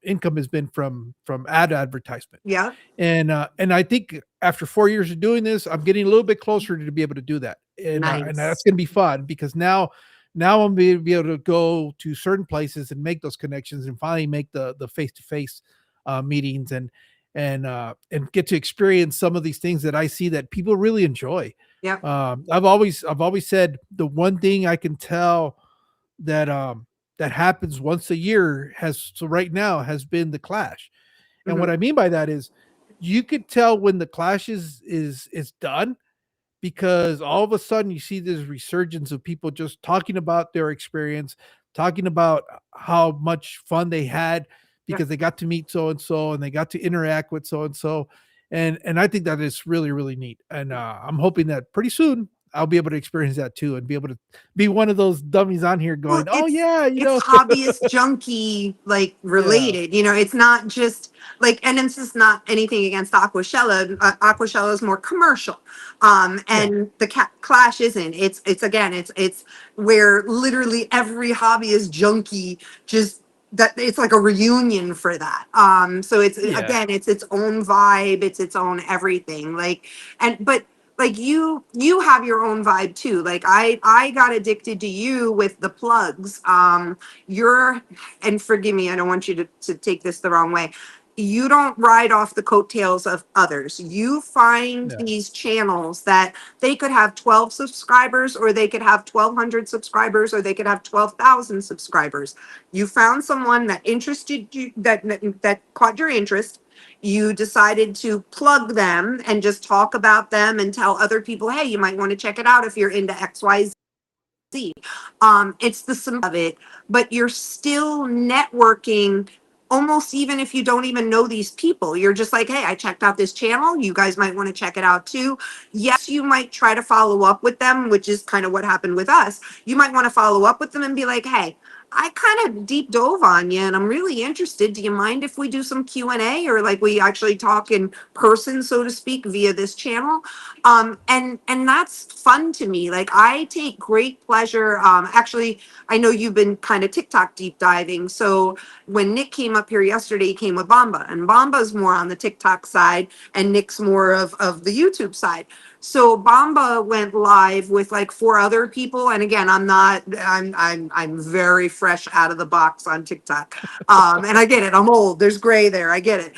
[SPEAKER 1] income has been from advertisement.
[SPEAKER 2] Yeah.
[SPEAKER 1] And I think after 4 years of doing this, I'm getting a little bit closer to be able to do that, and that's
[SPEAKER 2] Nice.
[SPEAKER 1] going to be fun, because now I'm going to be able to go to certain places and make those connections, and finally make the face to face meetings, and get to experience some of these things that I see that people really enjoy.
[SPEAKER 2] Yep.
[SPEAKER 1] I've always said the one thing I can tell that that happens once a year has so right now has been the clash. And
[SPEAKER 2] Hmm.
[SPEAKER 1] what I mean by that is you could tell when the clash is done, because all of a sudden you see this resurgence of people just talking about their experience, talking about how much fun they had
[SPEAKER 2] Yep.
[SPEAKER 1] because they got to meet so and so, and they got to interact with so and so, and I think that is really really neat, and I'm hoping that pretty soon I'll be able to experience that too, and be able to be one of those dummies on here
[SPEAKER 2] Well,
[SPEAKER 1] going, oh yeah, you
[SPEAKER 2] it's
[SPEAKER 1] know.
[SPEAKER 2] hobbyist junkie like
[SPEAKER 1] Yeah,
[SPEAKER 2] related. You know, it's not just like, and it's just not anything against Aquashella. Aquashella is more commercial,
[SPEAKER 1] yeah,
[SPEAKER 2] and the Clash isn't. It's again, it's where literally every hobbyist junkie just that it's like a reunion for that. So it's
[SPEAKER 1] yeah,
[SPEAKER 2] again, it's its own vibe, it's its own everything. Like, and but like you have your own vibe too. Like I got addicted to you with the plugs. You're, and forgive me, I don't want you to take this the wrong way. You don't ride off the coattails of others. You find
[SPEAKER 1] yeah,
[SPEAKER 2] these channels that they could have 12 subscribers, or they could have 1,200 subscribers, or they could have 12,000 subscribers. You found someone that interested you, that caught your interest. You decided to plug them and just talk about them and tell other people, hey, you might want to check it out if you're into XYZ. It's the sum of it, but you're still networking almost even if you don't even know these people. You're just like, hey, I checked out this channel. You guys might want to check it out too. Yes, you might try to follow up with them, which is kind of what happened with us. You might want to follow up with them and be like, hey, I kind of deep dove on you and I'm really interested. Do you mind if we do some Q&A, or like we actually talk in person, so to speak, via this channel? And that's fun to me. Like I take great pleasure. Actually, I know you've been kind of TikTok deep diving. So when Nick came up here yesterday, he came with Bamba, and Bamba's more on the TikTok side, and Nick's more of the YouTube side. So Bamba went live with like four other people, and again, I'm very fresh out of the box on TikTok, and I get it. I'm old. There's gray there. I get it.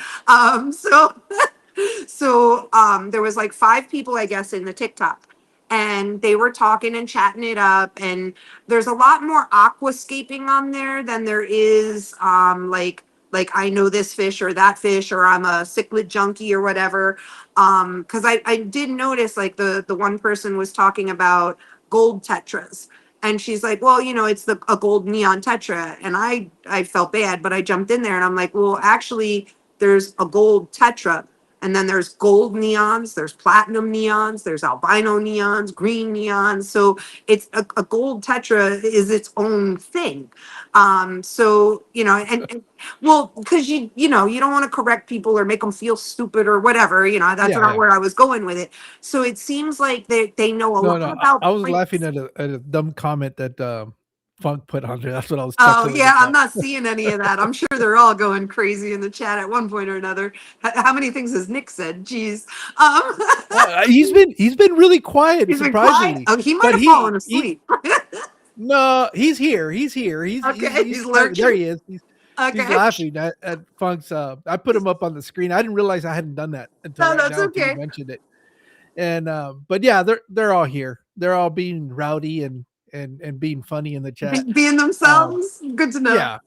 [SPEAKER 2] So there was like five people, I guess, in the TikTok, and they were talking and chatting it up. And there's a lot more aquascaping on there than there is like I know this fish or that fish, or I'm a cichlid junkie or whatever. Because I did notice like the one person was talking about gold tetras. And she's like, well, you know, it's a gold neon tetra. And I felt bad, but I jumped in there and I'm like, well, actually, there's a gold tetra, and then there's gold neons, there's platinum neons, there's albino neons, green neons. So it's a gold tetra is its own thing. So, you know, and well, because you know, you don't want to correct people or make them feel stupid or whatever, you know, that's
[SPEAKER 1] yeah,
[SPEAKER 2] not
[SPEAKER 1] yeah.
[SPEAKER 2] where I was going with it. So it seems like they know a
[SPEAKER 1] No,
[SPEAKER 2] lot
[SPEAKER 1] no,
[SPEAKER 2] about
[SPEAKER 1] I was laughing
[SPEAKER 2] plants.
[SPEAKER 1] at a dumb comment that Funk put on there. That's what I was
[SPEAKER 2] Oh
[SPEAKER 1] chuckling
[SPEAKER 2] yeah, I'm
[SPEAKER 1] about.
[SPEAKER 2] not seeing any of that. I'm sure they're all going crazy in the chat at one point or another. How many things has Nick said? Jeez. Um,
[SPEAKER 1] He's been really quiet,
[SPEAKER 2] he's been quiet.
[SPEAKER 1] surprisingly.
[SPEAKER 2] Oh, he might
[SPEAKER 1] But
[SPEAKER 2] have fallen
[SPEAKER 1] he
[SPEAKER 2] asleep.
[SPEAKER 1] no, he's here. He's here.
[SPEAKER 2] Okay,
[SPEAKER 1] He's
[SPEAKER 2] he's
[SPEAKER 1] there.
[SPEAKER 2] lurking.
[SPEAKER 1] He is. He's
[SPEAKER 2] Okay,
[SPEAKER 1] laughing at Funk's. I put him up on the screen. I didn't realize I hadn't done that until
[SPEAKER 2] no,
[SPEAKER 1] right
[SPEAKER 2] that's
[SPEAKER 1] now until you
[SPEAKER 2] okay.
[SPEAKER 1] mentioned it. And but yeah, they're all here. They're all being rowdy and being funny in the chat.
[SPEAKER 2] Being
[SPEAKER 1] Um,
[SPEAKER 2] themselves. Good to know.
[SPEAKER 1] yeah,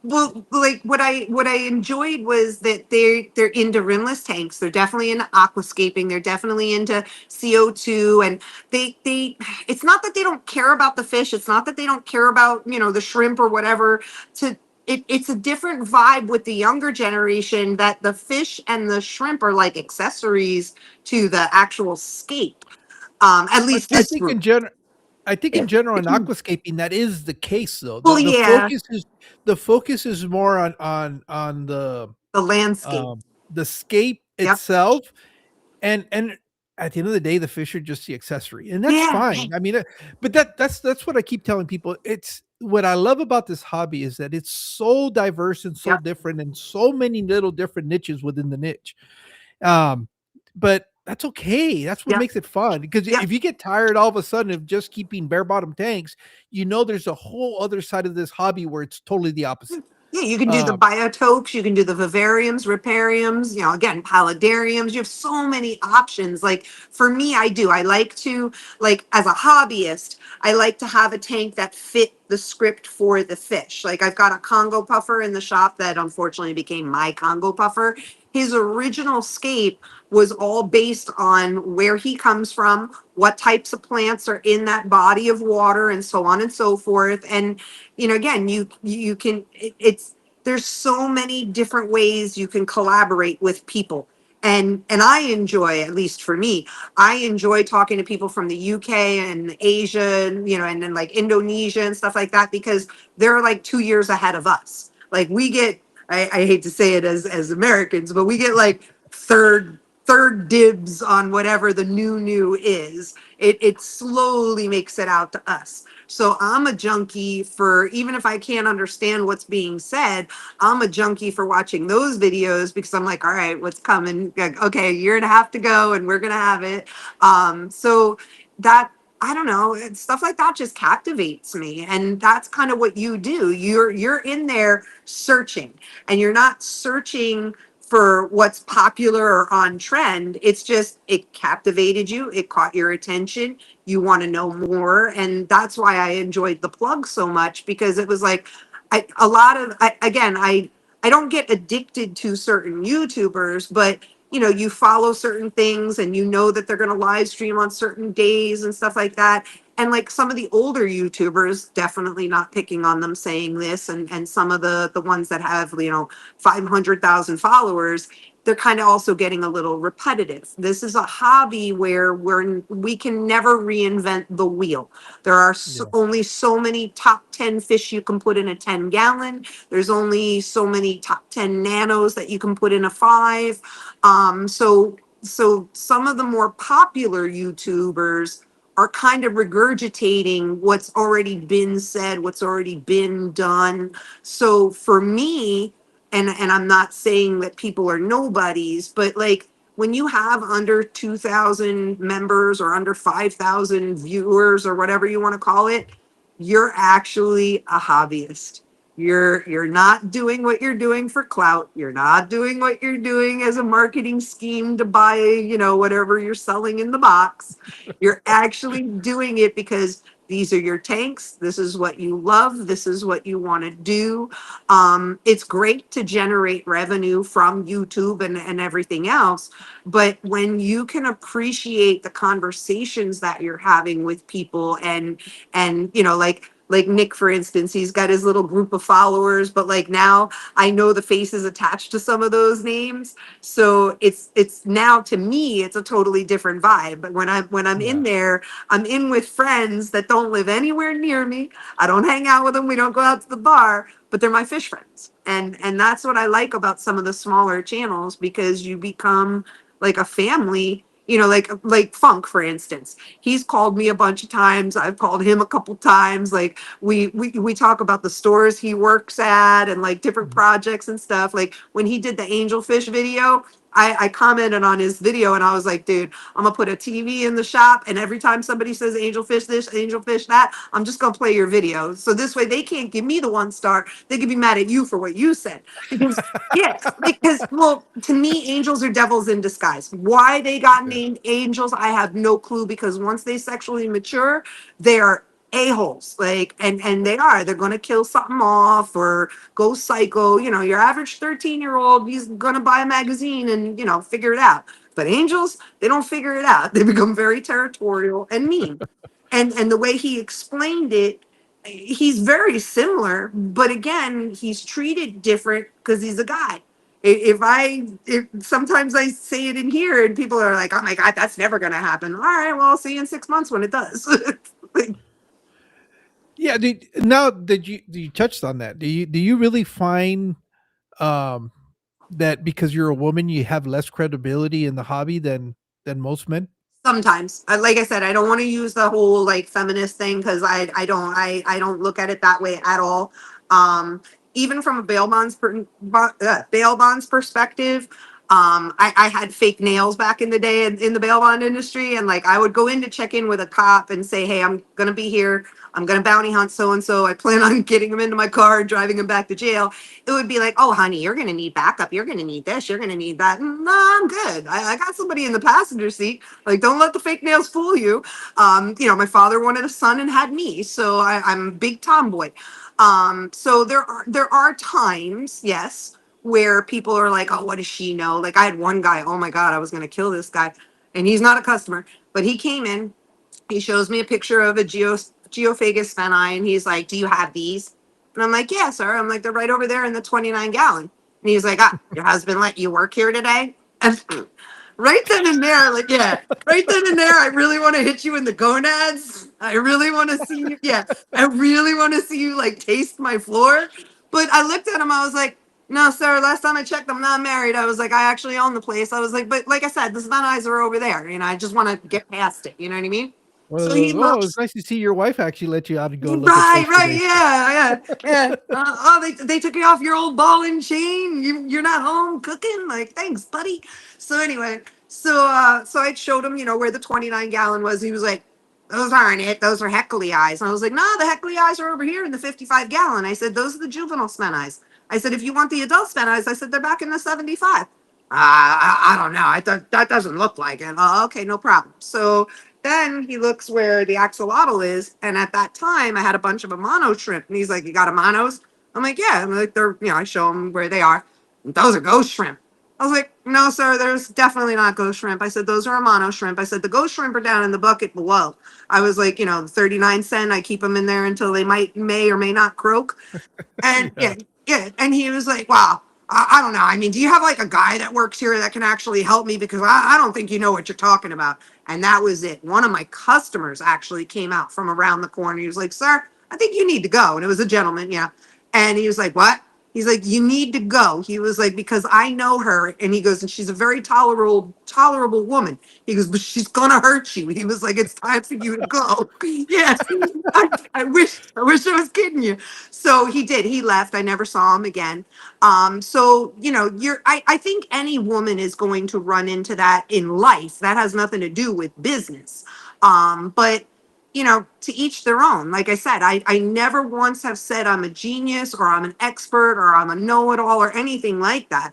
[SPEAKER 2] Well, like what I enjoyed was that they're into rimless tanks. They're definitely into aquascaping. They're definitely into CO2, and they. It's not that they don't care about the fish. It's not that they don't care about the shrimp or whatever. To it's a different vibe with the younger generation that the fish and the shrimp are like accessories to the actual scape. At
[SPEAKER 1] I,
[SPEAKER 2] least
[SPEAKER 1] I
[SPEAKER 2] this
[SPEAKER 1] think
[SPEAKER 2] group.
[SPEAKER 1] in general. I think in
[SPEAKER 2] Yeah.
[SPEAKER 1] general in aquascaping that is the case though.
[SPEAKER 2] Well,
[SPEAKER 1] The
[SPEAKER 2] yeah,
[SPEAKER 1] focus is more on
[SPEAKER 2] the landscape.
[SPEAKER 1] um the scape
[SPEAKER 2] Yep.
[SPEAKER 1] itself, and at the end of the day the fish are just the accessory, and that's
[SPEAKER 2] Yeah.
[SPEAKER 1] fine. I mean, but that's what I keep telling people. It's what I love about this hobby is that it's so diverse and so
[SPEAKER 2] Yep.
[SPEAKER 1] different and so many little different niches within the niche. Um, but that's okay. That's what
[SPEAKER 2] Yep.
[SPEAKER 1] makes it fun. Because
[SPEAKER 2] Yep.
[SPEAKER 1] if you get tired all of a sudden of just keeping bare bottom tanks, there's a whole other side of this hobby where it's totally the opposite.
[SPEAKER 2] Yeah, you can do the
[SPEAKER 1] Um,
[SPEAKER 2] biotopes, you can do the vivariums, ripariums, again, paludariums. You have so many options. Like for me, I like to, like as a hobbyist, I like to have a tank that fit the script for the fish. Like I've got a Congo puffer in the shop that unfortunately became my Congo puffer. His original scape was all based on where he comes from, what types of plants are in that body of water, and so on and so forth. And again, you can it's there's so many different ways you can collaborate with people. And I enjoy, at least for me, I enjoy talking to people from the UK and Asia, and then like Indonesia and stuff like that, because they're like 2 years ahead of us. Like we get, I hate to say it as Americans, but we get like third dibs on whatever the new is. It slowly makes it out to us. So I'm a junkie for, even if I can't understand what's being said, I'm a junkie for watching those videos, because I'm like, all right, what's coming? Like, okay, a year and a half to go and we're gonna have it. So that, I don't know, stuff like that just captivates me. And that's kind of what you do. You're in there searching, and you're not searching for what's popular or on trend. It's just, it captivated you, it caught your attention, you want to know more. And that's why I enjoyed the plug so much, because it was like, a lot of, again, I don't get addicted to certain YouTubers, but you follow certain things and that they're going to live stream on certain days and stuff like that. And like some of the older YouTubers, definitely not picking on them saying this, and some of the ones that have 500,000 followers, they're kind of also getting a little repetitive. This is a hobby where we can never reinvent the wheel. There are
[SPEAKER 1] yeah,
[SPEAKER 2] only so many top 10 fish you can put in a 10-gallon. There's only so many top 10 nanos that you can put in a 5. So some of the more popular YouTubers are kind of regurgitating what's already been said, what's already been done. So for me, and I'm not saying that people are nobodies, but like when you have under 2,000 members or under 5,000 viewers or whatever you want to call it, you're actually a hobbyist. You're not doing what you're doing for clout. You're not doing what you're doing as a marketing scheme to buy, whatever you're selling in the box. You're actually doing it because these are your tanks. This is what you love. This is what you want to do. It's great to generate revenue from YouTube and everything else. But when you can appreciate the conversations that you're having with people, and like Nick, for instance, he's got his little group of followers, but like now I know the faces attached to some of those names. So it's now, to me, it's a totally different vibe. But when I'm in
[SPEAKER 1] yeah,
[SPEAKER 2] there, I'm in with friends that don't live anywhere near me. I don't hang out with them. We don't go out to the bar, but they're my fish friends. And that's what I like about some of the smaller channels, because you become like a family. You know, like Funk, for instance. He's called me a bunch of times. I've called him a couple times. Like we talk about the stores he works at and like different
[SPEAKER 1] Mhm.
[SPEAKER 2] projects and stuff. Like when he did the angelfish video, I commented on his video and I was like, dude, I'm gonna put a TV in the shop, and every time somebody says angelfish this, angelfish that, I'm just gonna play your video. So this way they can't give me the 1 star. They can be mad at you for what you said. Because yeah, because well, to me, angels are devils in disguise. Why they got
[SPEAKER 1] Yeah.
[SPEAKER 2] named angels, I have no clue. Because once they sexually mature, they are a-holes. Like, and they're gonna kill something off or go psycho. You know, your average 13-year-old, he's gonna buy a magazine and, you know, figure it out. But angels, they don't figure it out. They become very territorial and mean. And the way he explained it, he's very similar, but again, he's treated different because he's a guy. If sometimes I say it in here and people are like, oh my God, that's never going to happen. All right, well, I'll see you in 6 months when it does. Like,
[SPEAKER 1] Yeah. Now that you touched on that, do you really find um that because you're a woman, you have less credibility in the hobby than most men?
[SPEAKER 2] sometimes, like I said, I don't want to use the whole like feminist thing because I don't look at it that way at all. Um, Even from a bail bonds perspective, I had fake nails back in the day in the bail bond industry, and like I would go in to check in with a cop and say, hey, I'm gonna be here. I'm gonna bounty hunt so and so. I plan on getting him into my car, driving him back to jail. It would be like, oh, honey, you're gonna need backup. You're gonna need this. You're gonna need that. No, I'm good. I got somebody in the passenger seat. Like, don't let the fake nails fool you. You know, my father wanted a son and had me, so I'm a big tomboy. So there are times, yes, where people are like, oh, what does she know? Like I had one guy, oh my God, I was gonna kill this guy, and he's not a customer, but he came in, he shows me a picture of a geophagus feni, and he's like, do you have these? And I'm like, yeah, sir. I'm like, they're right over there in the 29 gallon. And he's like, ah, your husband let you work here today? And right then and there, like, yeah, right then and there, I really want to hit you in the gonads. I really want to see you. Yeah, I really want to see you like taste my floor. But I looked at him, I was like, no, sir, last time I checked, I'm not married. I was like, I actually own the place. I was like, but like I said, the sun eyes are over there. You know, I just want to get past it. You know what I mean? So he
[SPEAKER 1] Well, oh, it's
[SPEAKER 2] looks
[SPEAKER 1] nice to see your wife actually let you out and go look at
[SPEAKER 2] right,
[SPEAKER 1] fish
[SPEAKER 2] right,
[SPEAKER 1] today.
[SPEAKER 2] yeah. Oh, they took you off your old ball and chain. You're not home cooking. Like, thanks, buddy. So anyway, so I showed him, you know, where the 29 gallon was. He was like, those aren't it. Those are heckly eyes. And I was like, no, the heckly eyes are over here in the 55 gallon. I said, those are the juvenile spen eyes. I said, if you want the adult spen eyes, I said, they're back in the 75. I don't know. I thought that doesn't look like it. Oh, okay, no problem. So then he looks where the axolotl is, and at that time I had a bunch of Amano shrimp, and he's like, "You got Amanos?" I'm like, "Yeah." I'm like, "They're," you know, I show him where they are. Those are ghost shrimp. I was like, "No, sir, there's definitely not ghost shrimp." I said, "Those are Amano shrimp." I said, "The ghost shrimp are down in the bucket below." I was like, you know, 39 cent. I keep them in there until they may or may not croak. And
[SPEAKER 1] Yeah.
[SPEAKER 2] yeah, yeah. And he was like, wow, I don't know. I mean, do you have like a guy that works here that can actually help me? Because I don't think you know what you're talking about. And that was it. One of my customers actually came out from around the corner. He was like, sir, I think you need to go. And it was a gentleman. Yeah. And he was like, what? He's like, you need to go. He was like, because I know her. And he goes, and she's a very tolerable woman. He goes, but she's gonna hurt you. He was like, it's time for you to go. Yeah. I wish I was kidding you. So he did. He left. I never saw him again. So you know, I think any woman is going to run into that in life. That has nothing to do with business. But you know, to each their own. Like I said, I never once have said I'm a genius or I'm an expert or I'm a know-it-all or anything like that.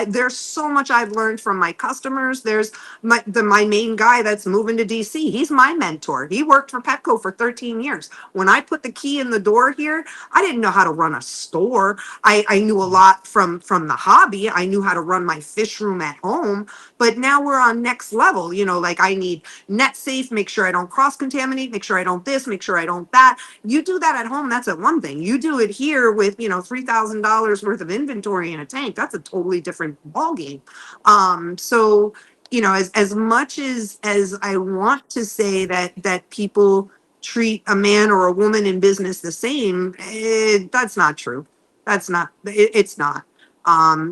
[SPEAKER 2] There's so much I've learned from my customers. There's my main guy that's moving to DC. He's my mentor. He worked for Petco for 13 years. When I put the key in the door here, I didn't know how to run a store. I knew a lot from the hobby. I knew how to run my fish room at home, but now we're on next level. You know, like I need net safe, make sure I don't cross contaminate, make sure I don't this, make sure I don't that. You do that at home, that's a one thing. You do it here with, you know, $3,000 worth of inventory in a tank, that's a totally different ballgame. So you know, as much as I want to say that people treat a man or a woman in business the same, that's not true. That's not, it's not.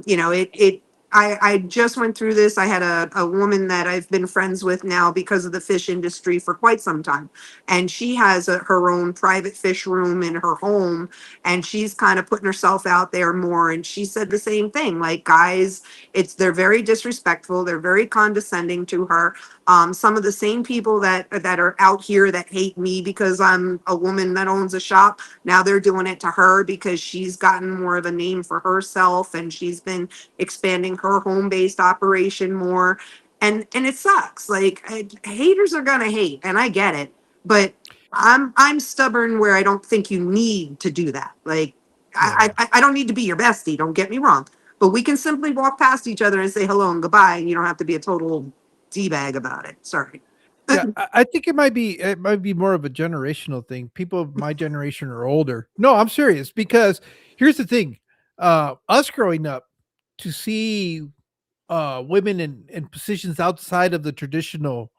[SPEAKER 2] You know, it I just went through this. I had a woman that I've been friends with now because of the fish industry for quite some time. And she has her own private fish room in her home. And she's kind of putting herself out there more. And she said the same thing. Like, guys, they're very disrespectful. They're very condescending to her. Some of the same people that are out here that hate me because I'm a woman that owns a shop, now they're doing it to her because she's gotten more of a name for herself, and she's been expanding her home-based operation more. And it sucks. Like, haters are gonna hate, and I get it, but I'm stubborn where I don't think you need to do that. Like,
[SPEAKER 1] Yeah.
[SPEAKER 2] I don't need to be your bestie, don't get me wrong, but we can simply walk past each other and say hello and goodbye, and you don't have to be a total d-bag about it. Sorry.
[SPEAKER 1] Yeah, I think it might be more of a generational thing. People of my generation are older. No, I'm serious because here's the thing. Us growing up to see women in positions outside of the traditional,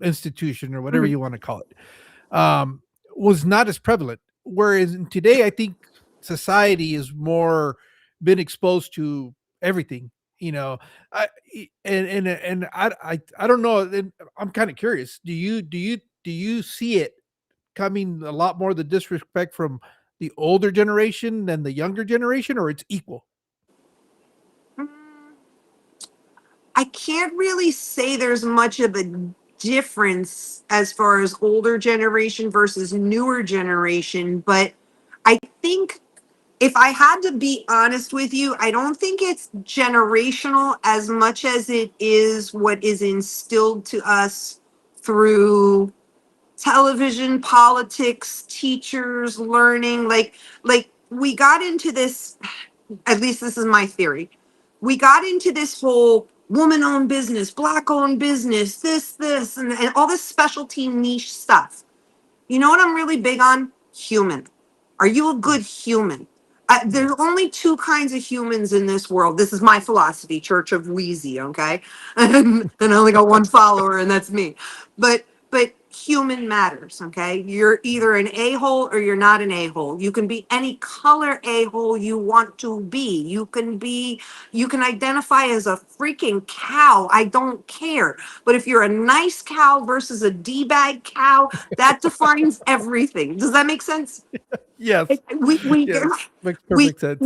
[SPEAKER 1] institution or whatever
[SPEAKER 2] Mhm.
[SPEAKER 1] you want to call it, was not as prevalent. Whereas in today, I think society is more been exposed to everything. You know, I and I don't know. And I'm kind of curious. Do you see it coming a lot more the disrespect from the older generation than the younger generation, or it's equal?
[SPEAKER 2] Mm, I can't really say there's much of a difference as far as older generation versus newer generation, but I think if I had to be honest with you, I don't think it's generational as much as it is what is instilled to us through television, politics, teachers, learning. Like we got into this, at least this is my theory. We got into this whole woman owned business, black owned business, this, and all this specialty niche stuff. You know what I'm really big on? Human. Are you a good human?
[SPEAKER 1] Yeah.
[SPEAKER 2] There's only two kinds of humans in this world. This is my philosophy, Church of Wheezy, okay? And I only got one follower, and that's me. But human matters, okay? You're either an a-hole or you're not an a-hole. You can be any color a-hole you want to be. You can identify as a freaking cow. I don't care. But if you're a nice cow versus a d-bag cow, that defines everything. Does that make sense?
[SPEAKER 1] Yes.
[SPEAKER 2] We
[SPEAKER 1] Yes. Makes
[SPEAKER 2] we
[SPEAKER 1] perfect sense.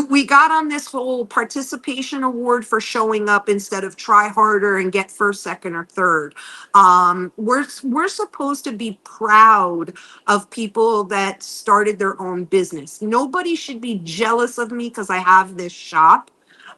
[SPEAKER 2] we got on this whole participation award for showing up instead of try harder and get first, second, or third. We're supposed to be proud of people that started their own business. Nobody should be jealous of me because I have this shop.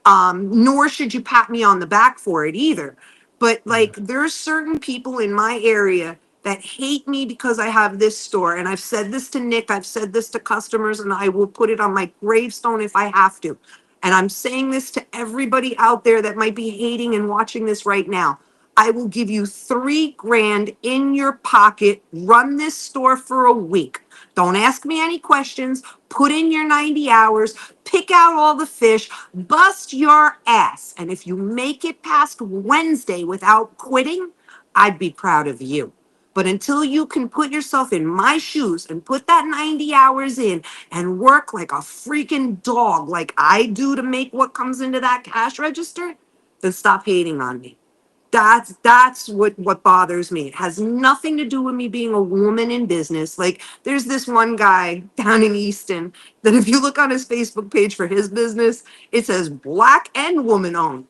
[SPEAKER 2] Nor should you pat me on the back for it either. But
[SPEAKER 1] Yeah.
[SPEAKER 2] like, there's certain people in my area that hate me because I have this store. And I've said this to Nick, I've said this to customers, and I will put it on my gravestone if I have to. And I'm saying this to everybody out there that might be hating and watching this right now. I will give you 3 grand in your pocket. Run this store for a week. Don't ask me any questions. Put in your 90 hours. Pick out all the fish. Bust your ass. And if you make it past Wednesday without quitting, I'd be proud of you. But until you can put yourself in my shoes and put that 90 hours in and work like a freaking dog, like I do to make what comes into that cash register, then stop hating on me. That's what bothers me. It has nothing to do with me being a woman in business. Like, there's this one guy down in Easton that if you look on his Facebook page for his business, it says black and woman owned.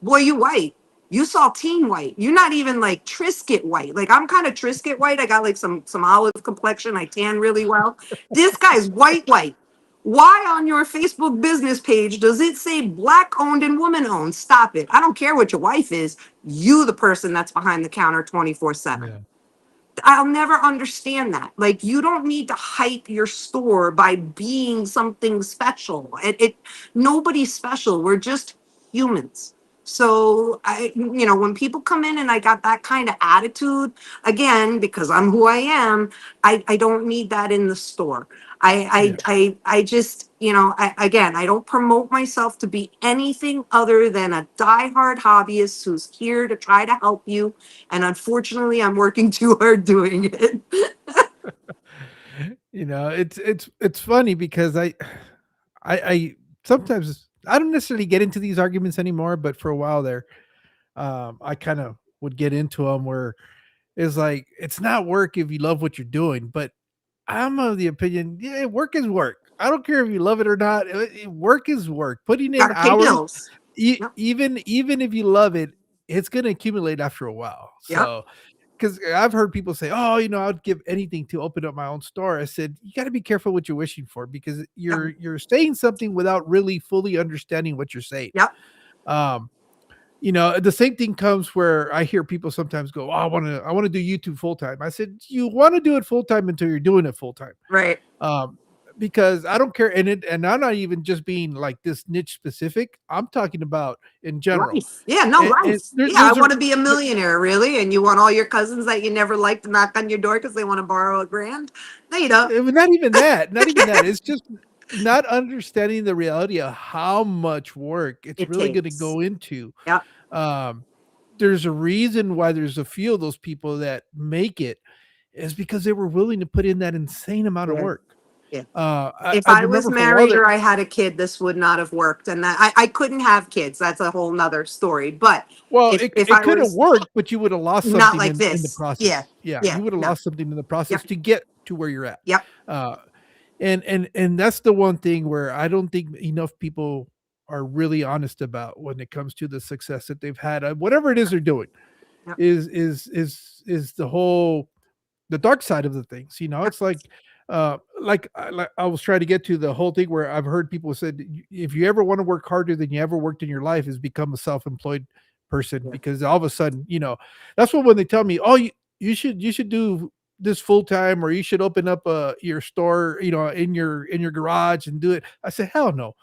[SPEAKER 2] Boy, you white. You saltine white. You're not even like Triscuit white. Like, I'm kind of Triscuit white. I got like some olive complexion. I tan really well. This guy's white white. Why on your Facebook business page does it say black owned and woman owned? Stop it. I don't care what your wife is. You the person that's behind the counter 24/7.
[SPEAKER 1] Yeah.
[SPEAKER 2] I'll never understand that. Like, you don't need to hype your store by being something special. Nobody's special. We're just humans. So when people come in and I got that kind of attitude, again, because I'm who I am, I don't need that in the store.
[SPEAKER 1] Yeah.
[SPEAKER 2] I just, again, I don't promote myself to be anything other than a diehard hobbyist who's here to try to help you, and unfortunately I'm working too hard doing it.
[SPEAKER 1] It's funny because I sometimes I don't necessarily get into these arguments anymore, but for a while there, I kind of would get into them where it's like it's not work if you love what you're doing, but I'm of the opinion, yeah, work is work. I don't care if you love it or not. Work is work. Putting in
[SPEAKER 2] Gotta pay
[SPEAKER 1] hours,
[SPEAKER 2] bills. Yep.
[SPEAKER 1] even if you love it, it's going to accumulate after a while.
[SPEAKER 2] Yep.
[SPEAKER 1] So, because I've heard people say, "Oh, I'd give anything to open up my own store." I said, "You got to be careful what you're wishing for because
[SPEAKER 2] Yep.
[SPEAKER 1] you're saying something without really fully understanding what you're saying."
[SPEAKER 2] Yep.
[SPEAKER 1] Um, the same thing comes where I hear people sometimes go, "Oh, I want to do YouTube full time." I said, "You want to do it full time until you're doing it full time."
[SPEAKER 2] Right.
[SPEAKER 1] Um, because I don't care, and I'm not even just being like this niche specific. I'm talking about in general.
[SPEAKER 2] Life. Yeah, no,
[SPEAKER 1] And
[SPEAKER 2] life.
[SPEAKER 1] there,
[SPEAKER 2] Yeah, I
[SPEAKER 1] there's a
[SPEAKER 2] want to be a millionaire, really. And you want all your cousins that you never liked to knock on your door because they want to borrow $1,000. No, you don't.
[SPEAKER 1] not even that, not even that. It's just not understanding the reality of how much work it's
[SPEAKER 2] It
[SPEAKER 1] really going to
[SPEAKER 2] takes.
[SPEAKER 1] go into.
[SPEAKER 2] Yep.
[SPEAKER 1] Um, there's a reason why there's a few of those people that make it is because they were willing to put in that insane amount of
[SPEAKER 2] Yeah.
[SPEAKER 1] work.
[SPEAKER 2] Yeah. If
[SPEAKER 1] I
[SPEAKER 2] I was
[SPEAKER 1] remember for a while
[SPEAKER 2] married
[SPEAKER 1] there.
[SPEAKER 2] or I had a kid, this would not have worked. And that I couldn't have kids. That's a whole nother story. But
[SPEAKER 1] Well,
[SPEAKER 2] if
[SPEAKER 1] it
[SPEAKER 2] I
[SPEAKER 1] could have
[SPEAKER 2] was
[SPEAKER 1] worked, but you would have lost
[SPEAKER 2] not
[SPEAKER 1] something
[SPEAKER 2] like
[SPEAKER 1] in the
[SPEAKER 2] this, yeah,
[SPEAKER 1] process. Yeah,
[SPEAKER 2] yeah,
[SPEAKER 1] you would have
[SPEAKER 2] no,
[SPEAKER 1] lost something in the process
[SPEAKER 2] yep,
[SPEAKER 1] to get to where you're at.
[SPEAKER 2] yep,
[SPEAKER 1] Uh, and that's the one thing where I don't think enough people are really honest about when it comes to the success that they've had. Whatever it is they're doing
[SPEAKER 2] yep,
[SPEAKER 1] is the dark side of the things.
[SPEAKER 2] yep,
[SPEAKER 1] It's like I was trying to get to the whole thing where I've heard people said if you ever want to work harder than you ever worked in your life is become a self-employed person
[SPEAKER 2] yeah,
[SPEAKER 1] because all of a sudden, that's what when they tell me, "Oh, you should do this full time or you should open up your store, in your garage and do it." I say, "Hell no."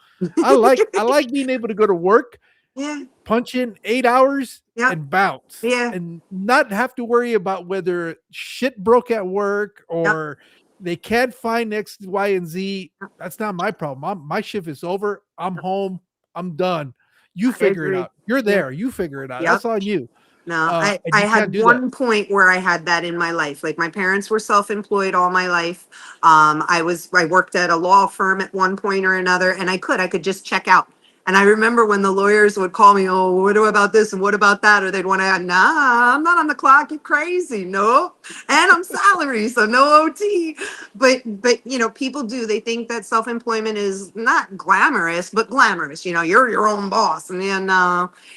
[SPEAKER 1] I like being able to go to work,
[SPEAKER 2] yeah,
[SPEAKER 1] punch in 8 hours
[SPEAKER 2] yep,
[SPEAKER 1] and bounce
[SPEAKER 2] yeah,
[SPEAKER 1] and not have to worry about whether shit broke at work
[SPEAKER 2] yep.
[SPEAKER 1] or they can't find X, Y, and Z. That's not my problem. My shift is over. I'm home. I'm done. You
[SPEAKER 2] I
[SPEAKER 1] figure it
[SPEAKER 2] agree.
[SPEAKER 1] out. You're
[SPEAKER 2] Yeah,
[SPEAKER 1] there. You figure it out.
[SPEAKER 2] yep.
[SPEAKER 1] That's on you.
[SPEAKER 2] No,
[SPEAKER 1] And
[SPEAKER 2] I
[SPEAKER 1] you can't
[SPEAKER 2] had
[SPEAKER 1] do that.
[SPEAKER 2] one point where I had that in my life. Like my parents were self-employed all my life. I worked at a law firm at one point or another, and I could just check out. And I remember when the lawyers would call me, "Oh, what about this and what about that?" Or they'd want to, "Nah, I'm not on the clock. You're crazy. No, and I'm salary, so no OT." But people do. They think that self-employment is not glamorous, but glamorous. You're your own boss, and then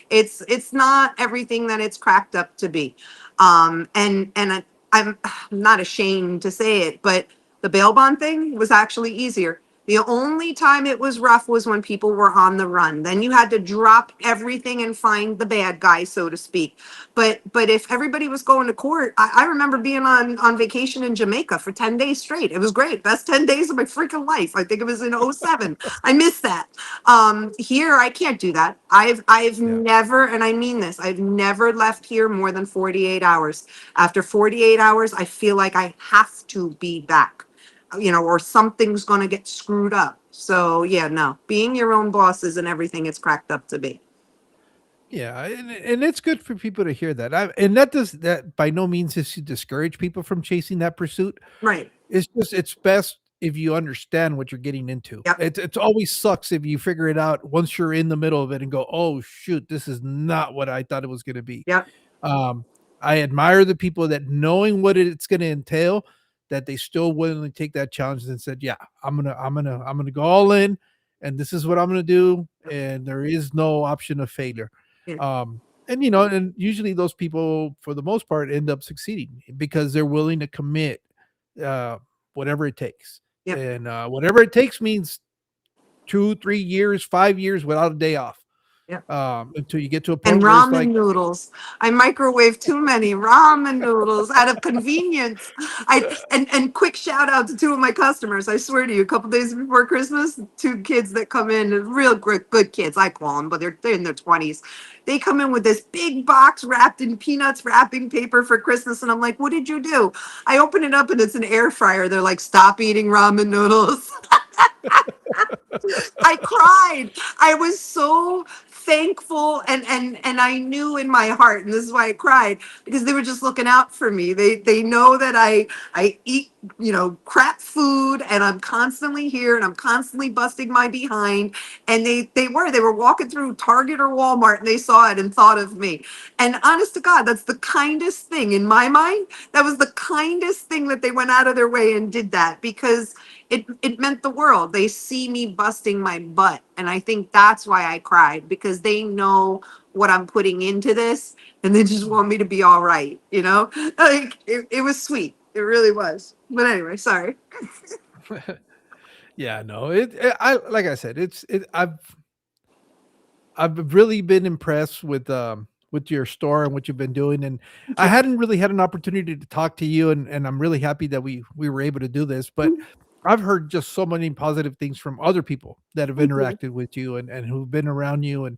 [SPEAKER 2] it's not everything that it's cracked up to be. I'm not ashamed to say it, but the bail bond thing was actually easier. The only time it was rough was when people were on the run. Then you had to drop everything and find the bad guy, so to speak. But if everybody was going to court, I remember being on vacation in Jamaica for 10 days straight. It was great. Best 10 days of my freaking life. I think it was in '07. I missed that. Here I can't do that. I've
[SPEAKER 1] Yeah.
[SPEAKER 2] never, and I mean this, I've never left here more than 48 hours. After 48 hours, I feel like I have to be back, or something's going to get screwed up. So yeah, no, being your own boss isn't everything it's cracked up to be.
[SPEAKER 1] Yeah, and it's good for people to hear that. And that by no means is to discourage people from chasing that pursuit.
[SPEAKER 2] Right.
[SPEAKER 1] It's best if you understand what you're getting into.
[SPEAKER 2] Yep.
[SPEAKER 1] It's always sucks if you figure it out once you're in the middle of it and go, "Oh shoot, this is not what I thought it was going to be."
[SPEAKER 2] Yep.
[SPEAKER 1] Um, I admire the people that knowing what it's going to entail, that they still willingly take that challenge and said, "Yeah, I'm gonna go all in, and this is what I'm gonna do,
[SPEAKER 2] Yep.
[SPEAKER 1] and there is no option of failure."
[SPEAKER 2] Yeah.
[SPEAKER 1] Um, and usually those people, for the most part, end up succeeding because they're willing to commit uh, whatever it takes.
[SPEAKER 2] Yep.
[SPEAKER 1] And whatever it takes means 2, 3 years, 5 years without a day off
[SPEAKER 2] Yep.
[SPEAKER 1] until you get to a
[SPEAKER 2] And
[SPEAKER 1] point where it's
[SPEAKER 2] ramen
[SPEAKER 1] like,
[SPEAKER 2] noodles. I microwave too many ramen noodles out of convenience. And quick shout out to two of my customers. I swear to you, a couple days before Christmas, two kids that come in, real good kids, I call them, but they're in their 20s. They come in with this big box wrapped in peanuts wrapping paper for Christmas, and I'm like, "What did you do?" I open it up and it's an air fryer. They're like, "Stop eating ramen noodles." I cried. I was so thankful, and I knew in my heart, and this is why I cried, because they were just looking out for me. They know that I eat, crap food, and I'm constantly here, and I'm constantly busting my behind. And they were walking through Target or Walmart, and they saw it and thought of me. And honest to God, that's the kindest thing in my mind. That was the kindest thing that they went out of their way and did that, because it meant the world. They see me busting my butt. And I think that's why I cried, because they know what I'm putting into this, and they just want me to be all right, Like it was sweet. It really was. But anyway, sorry.
[SPEAKER 1] Yeah, no, I like I said, I've really been impressed with your store and what you've been doing, and
[SPEAKER 2] Thank
[SPEAKER 1] I
[SPEAKER 2] you.
[SPEAKER 1] hadn't really had an opportunity to talk to you, and I'm really happy that we were able to do this. But I've heard just so many positive things from other people that have
[SPEAKER 2] Thank you.
[SPEAKER 1] interacted with you and who've been around you,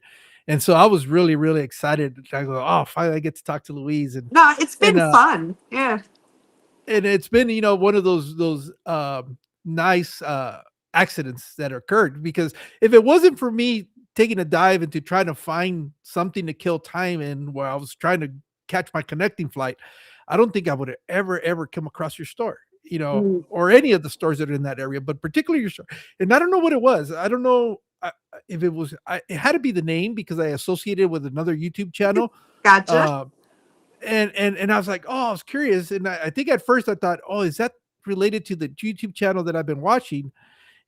[SPEAKER 1] and so I was really really excited. I go, oh, finally I get to talk to Louise,
[SPEAKER 2] No, it's
[SPEAKER 1] and
[SPEAKER 2] been fun. Yeah.
[SPEAKER 1] and it's been one of those nice accidents that occurred, because if it wasn't for me taking a dive into trying to find something to kill time in while I was trying to catch my connecting flight, I don't think I would have ever come across your store,
[SPEAKER 2] Mm.
[SPEAKER 1] or any of the stores that are in that area, but particularly your store. And I don't know what it was. I don't know if it was. It had to be the name, because I associated it with another YouTube channel.
[SPEAKER 2] Gotcha.
[SPEAKER 1] Uh, and I was like, oh, I was curious, and I think at first I thought, oh, is that related to the YouTube channel that I've been watching?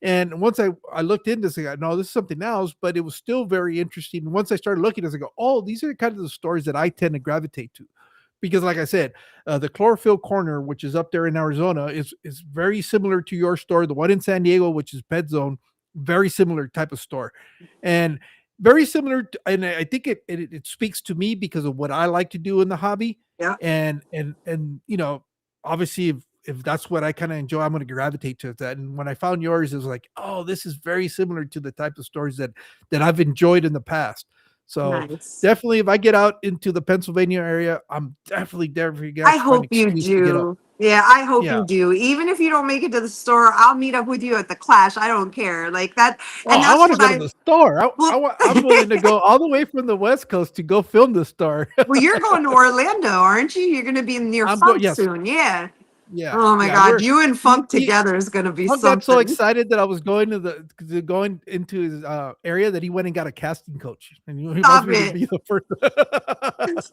[SPEAKER 1] And once I looked into this, I go, no, this is something else, but it was still very interesting. And once I started looking, I was like, oh, these are kind of the stories that I tend to gravitate to, because, like I said, the Chlorophyll Corner, which is up there in Arizona, is very similar to your store. The one in San Diego, which is Pet Zone, very similar type of store, and very similar. And I think it speaks to me because of what I like to do in the hobby,
[SPEAKER 2] Yeah.
[SPEAKER 1] and obviously if that's what I kind of enjoy, I'm going to gravitate to that. And when I found yours, it was like, oh, this is very similar to the type of stories that I've enjoyed in the past. So
[SPEAKER 2] Nice.
[SPEAKER 1] definitely, if I get out into the Pennsylvania area, I'm definitely there for you guys
[SPEAKER 2] I
[SPEAKER 1] to find an
[SPEAKER 2] hope you
[SPEAKER 1] excuse to get up.
[SPEAKER 2] do. Yeah, I hope
[SPEAKER 1] Yeah.
[SPEAKER 2] you do. Even if you don't make it to the store, I'll meet up with you at the Clash. I don't care. Like that.
[SPEAKER 1] Oh,
[SPEAKER 2] And
[SPEAKER 1] I
[SPEAKER 2] that's
[SPEAKER 1] want to
[SPEAKER 2] what
[SPEAKER 1] go to
[SPEAKER 2] I
[SPEAKER 1] the store.
[SPEAKER 2] well
[SPEAKER 1] I'm willing to go all the way from the West Coast to go film the store.
[SPEAKER 2] well, you're going to Orlando, aren't you? You're gonna be near
[SPEAKER 1] I'm going.
[SPEAKER 2] Funk
[SPEAKER 1] Yes.
[SPEAKER 2] soon. Yeah.
[SPEAKER 1] Yeah.
[SPEAKER 2] Oh my
[SPEAKER 1] Yeah.
[SPEAKER 2] God.
[SPEAKER 1] We're
[SPEAKER 2] You and
[SPEAKER 1] he,
[SPEAKER 2] Funk
[SPEAKER 1] he
[SPEAKER 2] together is gonna be
[SPEAKER 1] Punk got so
[SPEAKER 2] something.
[SPEAKER 1] excited that I was going going into his area that he went and got a casting coach, and he wants
[SPEAKER 2] Stop
[SPEAKER 1] me to
[SPEAKER 2] it.
[SPEAKER 1] be the first.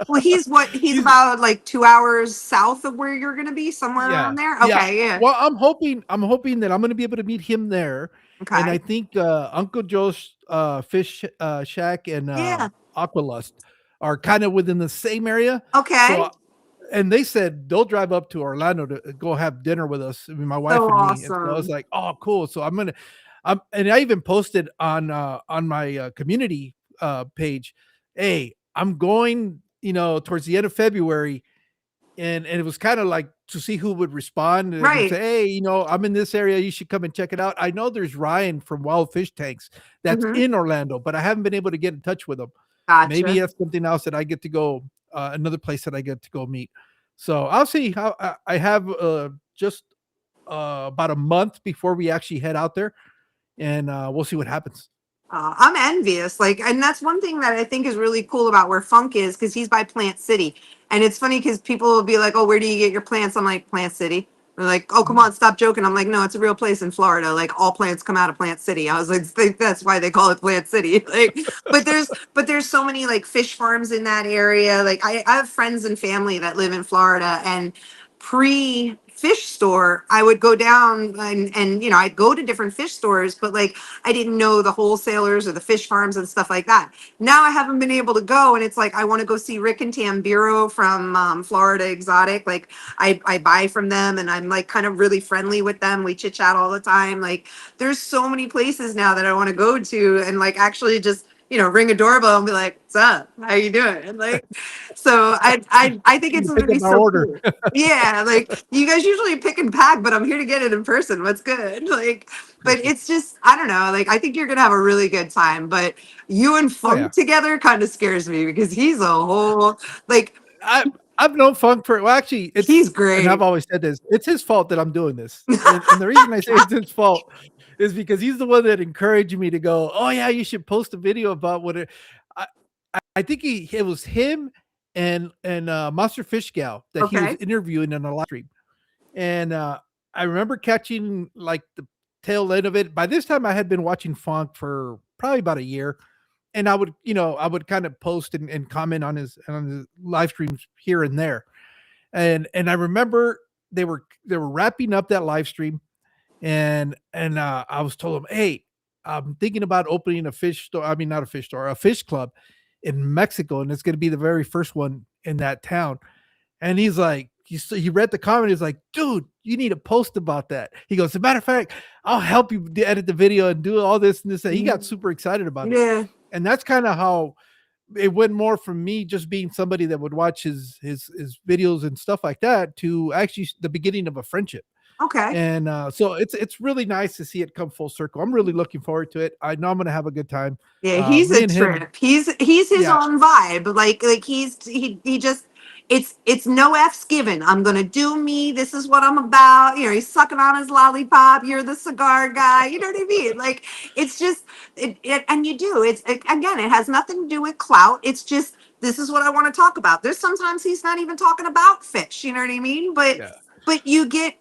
[SPEAKER 2] Well, he's
[SPEAKER 1] He's
[SPEAKER 2] about like 2 hours south of where you're gonna be, somewhere
[SPEAKER 1] Yeah,
[SPEAKER 2] around there.
[SPEAKER 1] yeah.
[SPEAKER 2] Okay, yeah.
[SPEAKER 1] Well, I'm hoping that I'm going to be able to meet him there, and I
[SPEAKER 2] Okay.
[SPEAKER 1] think Uncle Joe's Fish Shack and
[SPEAKER 2] Yeah.
[SPEAKER 1] Aqualust are kind of within the same area.
[SPEAKER 2] Okay.
[SPEAKER 1] So, and they said they'll drive up to Orlando to go have dinner with us, I mean, my wife
[SPEAKER 2] So
[SPEAKER 1] and me. And so I was
[SPEAKER 2] awesome.
[SPEAKER 1] like, oh, cool. So and I even posted on my community page, hey, I'm going, towards the end of February, and it was kind of like to see who would respond and say,
[SPEAKER 2] Right.
[SPEAKER 1] hey, I'm in this area, you should come and check it out. I know there's Ryan from Wild Fish Tanks that's
[SPEAKER 2] Mm-hmm.
[SPEAKER 1] in Orlando, but I haven't been able to get in touch with him. Maybe
[SPEAKER 2] Gotcha.
[SPEAKER 1] that's something else that I get to go, another place that I get to go meet. So I'll see how I have just about a month before we actually head out there, and we'll see what happens.
[SPEAKER 2] I'm envious. Like, and that's one thing that I think is really cool about where Funk is, because he's by Plant City. And it's funny because people will be like, "Oh, where do you get your plants?" I'm like, "Plant City." They're like, "Oh, come
[SPEAKER 1] Mhm.
[SPEAKER 2] on, stop joking." I'm like, "No, it's a real place in Florida. Like, all plants come out of Plant City." I was like, think that's why they call it Plant City. Like, but there's so many like fish farms in that area. Like, I have friends and family that live in Florida, and pre fish store, I would go down and I'd go to different fish stores, but like I didn't know the wholesalers or the fish farms and stuff like that. Now I haven't been able to go, and it's like I want to go see Rick and Tambiro from Florida Exotic. Like I buy from them, and I'm like kind of really friendly with them. We chit chat all the time. Like there's so many places now that I want to go to, and like actually just ring a doorbell and be like, "What's up? How you doing?" And like, so I think
[SPEAKER 1] You
[SPEAKER 2] it's
[SPEAKER 1] can
[SPEAKER 2] gonna
[SPEAKER 1] pick
[SPEAKER 2] be
[SPEAKER 1] up my
[SPEAKER 2] so
[SPEAKER 1] order.
[SPEAKER 2] cool. Yeah, like you guys usually pick and pack, but I'm here to get it in person. What's good? Like, but it's just I don't know. Like I think you're gonna have a really good time. But you and
[SPEAKER 1] Oh yeah.
[SPEAKER 2] Funk together kind of scares me because he's a whole like
[SPEAKER 1] I I've known Funk for, well, actually,
[SPEAKER 2] he's
[SPEAKER 1] and I've
[SPEAKER 2] great.
[SPEAKER 1] always said this, it's his fault that I'm doing this. And the reason I say it's his fault is because he's the one that encouraged me to go, oh yeah, you should post a video about what it. I think it was him and Monster Fish Gal that he was
[SPEAKER 2] Okay.
[SPEAKER 1] interviewing in a live stream. And I remember catching like the tail end of it. By this time, I had been watching Funk for probably about a year, and I would kind of post and comment on his live streams here and there. And I remember they were wrapping up that live stream, and I was told him, hey, I'm thinking about opening a fish store. I mean, not a fish store, a fish club in Mexico, and it's going to be the very first one in that town. And he's like, he read the comment. He's like, dude, you need to post about that. He goes, as a matter of fact, I'll help you edit the video and do all this and this. And he got super excited about it.
[SPEAKER 2] Yeah.
[SPEAKER 1] And that's kind of how it went more from me just being somebody that would watch his videos and stuff like that to actually the beginning of a friendship.
[SPEAKER 2] Okay.
[SPEAKER 1] And so it's really nice to see it come full circle. I'm really looking forward to it. I know I'm gonna have a good time.
[SPEAKER 2] Yeah, he's
[SPEAKER 1] Me
[SPEAKER 2] a
[SPEAKER 1] and him,
[SPEAKER 2] trip. He's his
[SPEAKER 1] yeah,
[SPEAKER 2] own vibe. Like he just it's no F's given. I'm gonna do me. This is what I'm about. You know, he's sucking on his lollipop. You're the cigar guy. You know what I mean? Like it's just and you do. Again, it has nothing to do with clout. It's just this is what I want to talk about. There's sometimes he's not even talking about fish. You know what I mean?
[SPEAKER 1] yeah,
[SPEAKER 2] But you get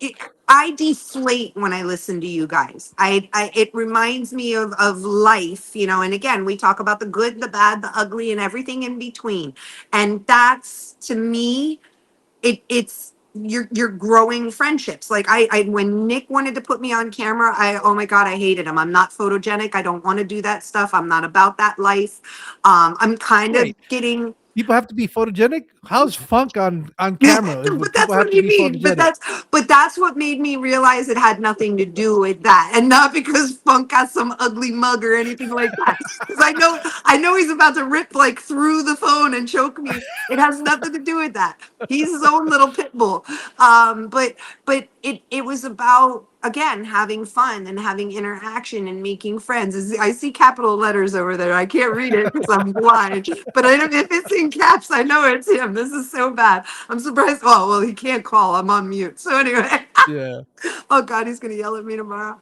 [SPEAKER 2] it, I deflate when I listen to you guys. It reminds me of life, you know. And again, we talk about the good, the bad, the ugly, and everything in between. And that's to me, it's you're growing friendships. Like I when Nick wanted to put me on camera, oh my god, I hated him. I'm not photogenic. I don't want to do that stuff. I'm not about that life. I'm kind of
[SPEAKER 1] wait.
[SPEAKER 2] getting
[SPEAKER 1] People have to be photogenic. How's Funk on camera? If
[SPEAKER 2] but that's
[SPEAKER 1] people have
[SPEAKER 2] what
[SPEAKER 1] to
[SPEAKER 2] you
[SPEAKER 1] be
[SPEAKER 2] mean.
[SPEAKER 1] photogenic.
[SPEAKER 2] But that's what made me realize it had nothing to do with that, and not because Funk has some ugly mug or anything like that. Because I know he's about to rip like through the phone and choke me. It has nothing to do with that. He's his own little pit bull. But it was about again having fun and having interaction and making friends. I see capital letters over there. I can't read it because I'm blind. But I don't, if it's in caps, I know it's him. This is so bad. I'm surprised. Oh well, he can't call. I'm on mute. So anyway.
[SPEAKER 1] Yeah,
[SPEAKER 2] Oh God, he's gonna yell at me tomorrow.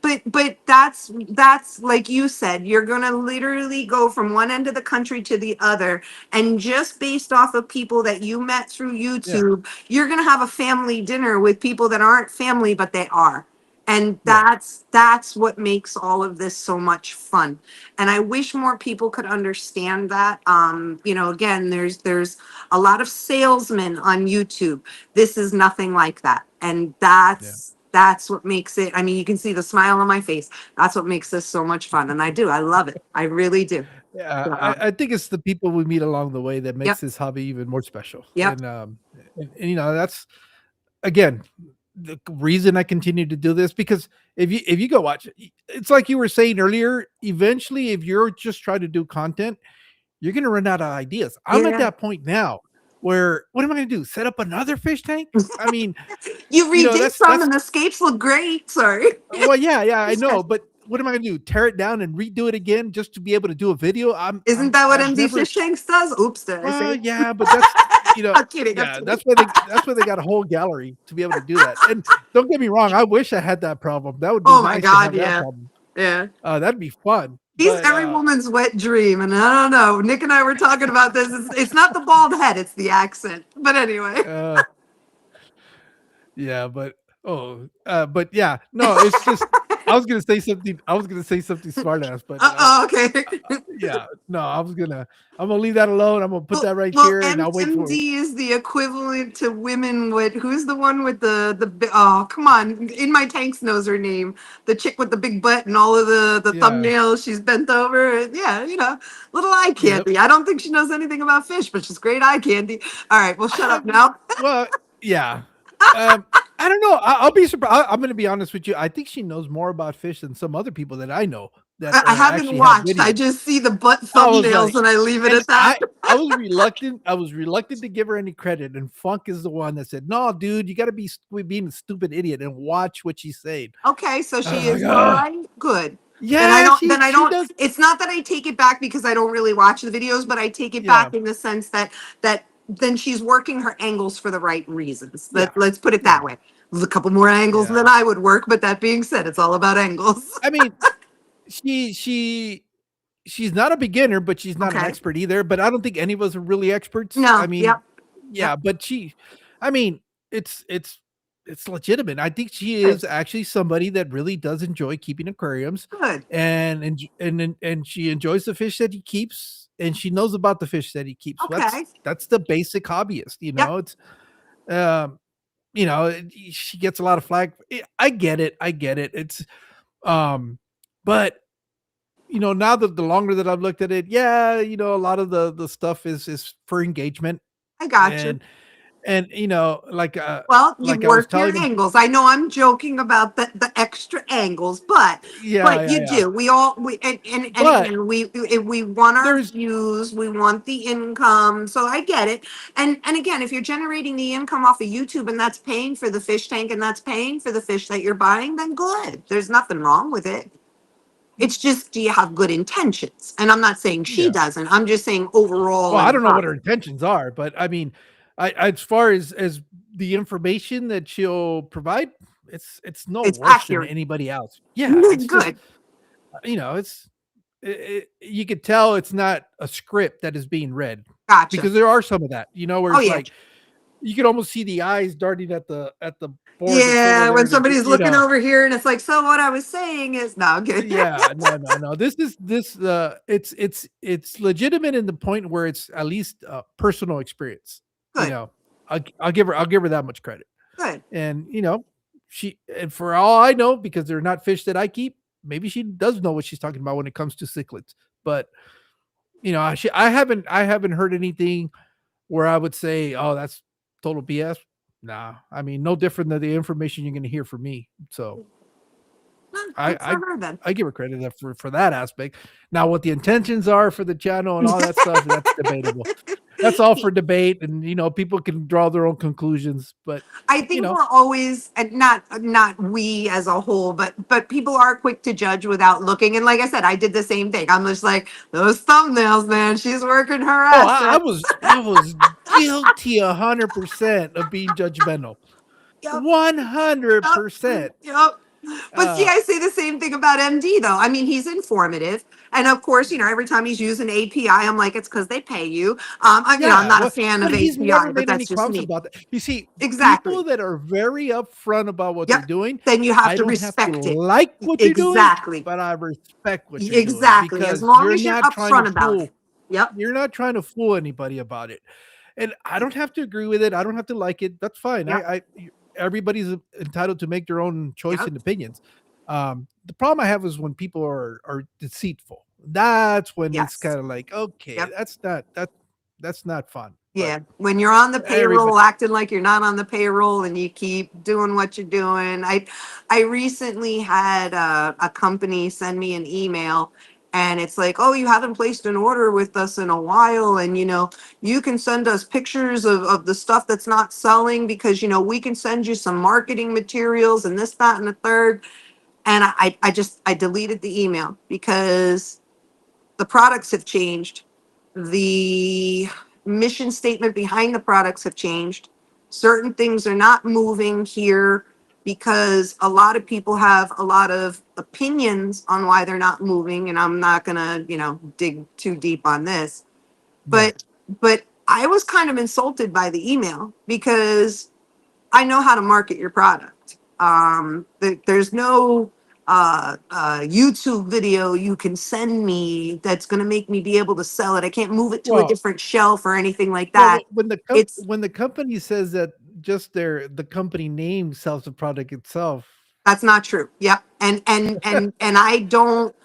[SPEAKER 2] But that's like you said, you're gonna literally go from one end of the country to the other, and just based off of people that you met through
[SPEAKER 1] yeah,
[SPEAKER 2] YouTube, you're gonna have a family dinner with people that aren't family, but they are. And
[SPEAKER 1] yeah,
[SPEAKER 2] that's what makes all of this so much fun. And I wish more people could understand that. You know, again, there's a lot of salesmen on YouTube. This is nothing like that. And
[SPEAKER 1] yeah.
[SPEAKER 2] that's what makes it. I mean, you can see the smile on my face. That's what makes this so much fun. And I love it. I really do.
[SPEAKER 1] Yeah,
[SPEAKER 2] So,
[SPEAKER 1] I think it's the people we meet along the way that
[SPEAKER 2] yep.
[SPEAKER 1] makes this hobby even more special.
[SPEAKER 2] Yep.
[SPEAKER 1] And that's again the reason I continue to do this because if you go watch it, it's like you were saying earlier. Eventually, if you're just trying to do content, you're gonna run out of ideas. I'm at
[SPEAKER 2] Yeah.
[SPEAKER 1] that point now where what am I gonna do? Set up another fish tank? I mean,
[SPEAKER 2] You redid some
[SPEAKER 1] that's
[SPEAKER 2] and the scapes look great. Sorry.
[SPEAKER 1] well, yeah, I know, but what am I gonna do? Tear it down and redo it again just to be able to do a video?
[SPEAKER 2] Isn't that what
[SPEAKER 1] I've
[SPEAKER 2] MD
[SPEAKER 1] never.
[SPEAKER 2] Fish Tanks does? Oops, did I
[SPEAKER 1] Well,
[SPEAKER 2] say?
[SPEAKER 1] yeah, but that's
[SPEAKER 2] I'm kidding. I'm
[SPEAKER 1] yeah,
[SPEAKER 2] kidding.
[SPEAKER 1] that's why they got a whole gallery to be able to do that. And don't get me wrong, I wish I had that problem. That would be
[SPEAKER 2] Oh my
[SPEAKER 1] nice to
[SPEAKER 2] God,
[SPEAKER 1] have that
[SPEAKER 2] yeah.
[SPEAKER 1] problem.
[SPEAKER 2] Yeah.
[SPEAKER 1] That'd be fun.
[SPEAKER 2] He's
[SPEAKER 1] But
[SPEAKER 2] every woman's wet dream. And I don't know. Nick and I were talking about this. It's not the bald head, it's the accent. But anyway.
[SPEAKER 1] yeah, but yeah, no, it's just I was gonna say something smart ass, but
[SPEAKER 2] Okay.
[SPEAKER 1] yeah, no, I'm gonna leave that alone. I'm gonna put that right
[SPEAKER 2] Well,
[SPEAKER 1] here, and I'll wait for it.
[SPEAKER 2] MD is the equivalent to women with who's the one with oh come on, In My Tanks knows her name, the chick with the big butt and all of the
[SPEAKER 1] Yeah,
[SPEAKER 2] thumbnails, she's bent over. Yeah, you know, little eye
[SPEAKER 1] yep.
[SPEAKER 2] candy. I don't think she knows anything about fish, but she's great eye candy. All right, well shut up now.
[SPEAKER 1] Well, yeah. I don't know. I'll be surprised. I'm going to be honest with you. I think she knows more about fish than some other people that I know that
[SPEAKER 2] I haven't
[SPEAKER 1] actually have
[SPEAKER 2] watched. I
[SPEAKER 1] videos.
[SPEAKER 2] just see the butt
[SPEAKER 1] I was
[SPEAKER 2] thumbnails
[SPEAKER 1] like,
[SPEAKER 2] and I leave it
[SPEAKER 1] and
[SPEAKER 2] at that.
[SPEAKER 1] I was reluctant. I was reluctant to give her any credit. And Funk is the one that said, "No, dude, you got to be being a stupid idiot and watch what she's saying."
[SPEAKER 2] Okay, so
[SPEAKER 1] I was
[SPEAKER 2] she
[SPEAKER 1] like,
[SPEAKER 2] is all
[SPEAKER 1] "Ugh."
[SPEAKER 2] right. Good.
[SPEAKER 1] Yeah,
[SPEAKER 2] Then I
[SPEAKER 1] she
[SPEAKER 2] don't
[SPEAKER 1] does.
[SPEAKER 2] it's not that I take it back because I don't really watch the videos, but I take it
[SPEAKER 1] Yeah,
[SPEAKER 2] back in the sense that then she's working her angles for the right reasons.
[SPEAKER 1] yeah,
[SPEAKER 2] Let's put it that
[SPEAKER 1] yeah,
[SPEAKER 2] way. There's a couple more angles
[SPEAKER 1] yeah.
[SPEAKER 2] than I would work, but that being said, it's all about angles.
[SPEAKER 1] I mean, she she's not a beginner, but she's not an
[SPEAKER 2] Okay.
[SPEAKER 1] expert either. But I don't think any of us are really experts. I
[SPEAKER 2] No.
[SPEAKER 1] mean,
[SPEAKER 2] Yep.
[SPEAKER 1] yeah,
[SPEAKER 2] Yep.
[SPEAKER 1] but I mean, it's it's it's legitimate. I think she
[SPEAKER 2] Good.
[SPEAKER 1] is actually somebody that really does enjoy keeping aquariums,
[SPEAKER 2] Good.
[SPEAKER 1] and she enjoys the fish that he keeps, and she knows about the fish that he keeps.
[SPEAKER 2] Okay.
[SPEAKER 1] That's the basic hobbyist,
[SPEAKER 2] Yep.
[SPEAKER 1] It's um, she gets a lot of flack. I get it. I get it. Um, but now that the longer that I've looked at it, yeah, a lot of the stuff is for engagement,
[SPEAKER 2] I got you.
[SPEAKER 1] and like
[SPEAKER 2] Well, you
[SPEAKER 1] like I was
[SPEAKER 2] work your
[SPEAKER 1] telling him,
[SPEAKER 2] angles. I know I'm joking about the extra angles,
[SPEAKER 1] yeah,
[SPEAKER 2] but
[SPEAKER 1] yeah,
[SPEAKER 2] you
[SPEAKER 1] yeah.
[SPEAKER 2] do. We all we and
[SPEAKER 1] But
[SPEAKER 2] again we want our
[SPEAKER 1] there's
[SPEAKER 2] views, we want the income. So I get it. And again, if you're generating the income off of YouTube and that's paying for the fish tank and that's paying for the fish that you're buying, then good. There's nothing wrong with it. It's just, do you have good intentions? And I'm not saying she
[SPEAKER 1] yeah.
[SPEAKER 2] doesn't. I'm just saying overall
[SPEAKER 1] Well, I
[SPEAKER 2] as a
[SPEAKER 1] don't know what
[SPEAKER 2] hobby.
[SPEAKER 1] her intentions are, but I mean, as far as the information that she'll provide, it's no
[SPEAKER 2] It's
[SPEAKER 1] worse than
[SPEAKER 2] accurate.
[SPEAKER 1] anybody else. Yeah, it's just
[SPEAKER 2] Good.
[SPEAKER 1] it's you could tell it's not a script that is being read,
[SPEAKER 2] Gotcha.
[SPEAKER 1] because there are some of that, where
[SPEAKER 2] Oh
[SPEAKER 1] it's
[SPEAKER 2] yeah.
[SPEAKER 1] like you can almost see the eyes darting at the board that's over
[SPEAKER 2] Yeah, when
[SPEAKER 1] there
[SPEAKER 2] somebody's looking over here and it's like, so what I was saying is no good.
[SPEAKER 1] Yeah, no, no, no. It's legitimate in the point where it's at least personal experience. You
[SPEAKER 2] Good.
[SPEAKER 1] know, I'll give her that much credit.
[SPEAKER 2] Good.
[SPEAKER 1] And and for all I know, because they're not fish that I keep, maybe she does know what she's talking about when it comes to cichlids. But I haven't heard anything where I would say, oh, that's total BS. Nah, I mean, no different than the information you're going to hear from me. So I
[SPEAKER 2] Good for
[SPEAKER 1] I
[SPEAKER 2] her then.
[SPEAKER 1] I give her credit for that aspect. Now, what the intentions are for the channel and all that stuff, that's debatable. That's all for debate, and people can draw their own conclusions. But
[SPEAKER 2] I
[SPEAKER 1] you
[SPEAKER 2] think
[SPEAKER 1] know,
[SPEAKER 2] we're always, and not we as a whole, but people are quick to judge without looking. And like I said, I did the same thing. I'm just like, those thumbnails, man. She's working her
[SPEAKER 1] oh,
[SPEAKER 2] ass
[SPEAKER 1] I
[SPEAKER 2] off.
[SPEAKER 1] was guilty 100% of being judgmental.
[SPEAKER 2] Yep.
[SPEAKER 1] One hundred
[SPEAKER 2] Yep.
[SPEAKER 1] percent.
[SPEAKER 2] Yep. But see,
[SPEAKER 1] Uh,
[SPEAKER 2] I say the same thing about MD though. I mean, he's informative. And of course, every time he's using API, I'm like, it's because they pay you. I'm
[SPEAKER 1] yeah,
[SPEAKER 2] not a fan
[SPEAKER 1] but
[SPEAKER 2] of
[SPEAKER 1] he's never
[SPEAKER 2] API, but
[SPEAKER 1] made any
[SPEAKER 2] that's just
[SPEAKER 1] qualms
[SPEAKER 2] me.
[SPEAKER 1] about that. You see, people
[SPEAKER 2] Exactly.
[SPEAKER 1] that are very upfront about what they're
[SPEAKER 2] Yep.
[SPEAKER 1] doing,
[SPEAKER 2] Then you have
[SPEAKER 1] I
[SPEAKER 2] to
[SPEAKER 1] don't have to
[SPEAKER 2] respect it.
[SPEAKER 1] like what you're doing,
[SPEAKER 2] Exactly.
[SPEAKER 1] but I respect what you're doing,
[SPEAKER 2] Exactly. As
[SPEAKER 1] because
[SPEAKER 2] long as you're upfront about it. Yep.
[SPEAKER 1] you're not trying to fool anybody about it. And I don't have to agree with it. I don't have to like it. That's fine.
[SPEAKER 2] Yep.
[SPEAKER 1] Everybody's entitled to make their own choice
[SPEAKER 2] Yep.
[SPEAKER 1] and opinions. The problem I have is when people are deceitful. That's when it's
[SPEAKER 2] Yes.
[SPEAKER 1] kind of like, okay,
[SPEAKER 2] Yep.
[SPEAKER 1] that's not fun. But
[SPEAKER 2] Yeah. When you're on the
[SPEAKER 1] everybody,
[SPEAKER 2] payroll, acting like you're not on the payroll and you keep doing what you're doing. I recently had a company send me an email and it's like, oh, you haven't placed an order with us in a while. And, you can send us pictures of the stuff that's not selling because, we can send you some marketing materials and this, that, and the third. And I deleted the email because the products have changed. The mission statement behind the products have changed. Certain things are not moving here because a lot of people have a lot of opinions on why they're not moving. And I'm not gonna, dig too deep on this.
[SPEAKER 1] yeah.
[SPEAKER 2] But I was kind of insulted by the email because I know how to market your product. There's no YouTube video you can send me that's going to make me be able to sell it. I can't move it to a
[SPEAKER 1] Well,
[SPEAKER 2] different shelf or anything like that. It's
[SPEAKER 1] when the company says that just the company name sells the product itself,
[SPEAKER 2] That's not true. Yep. And I don't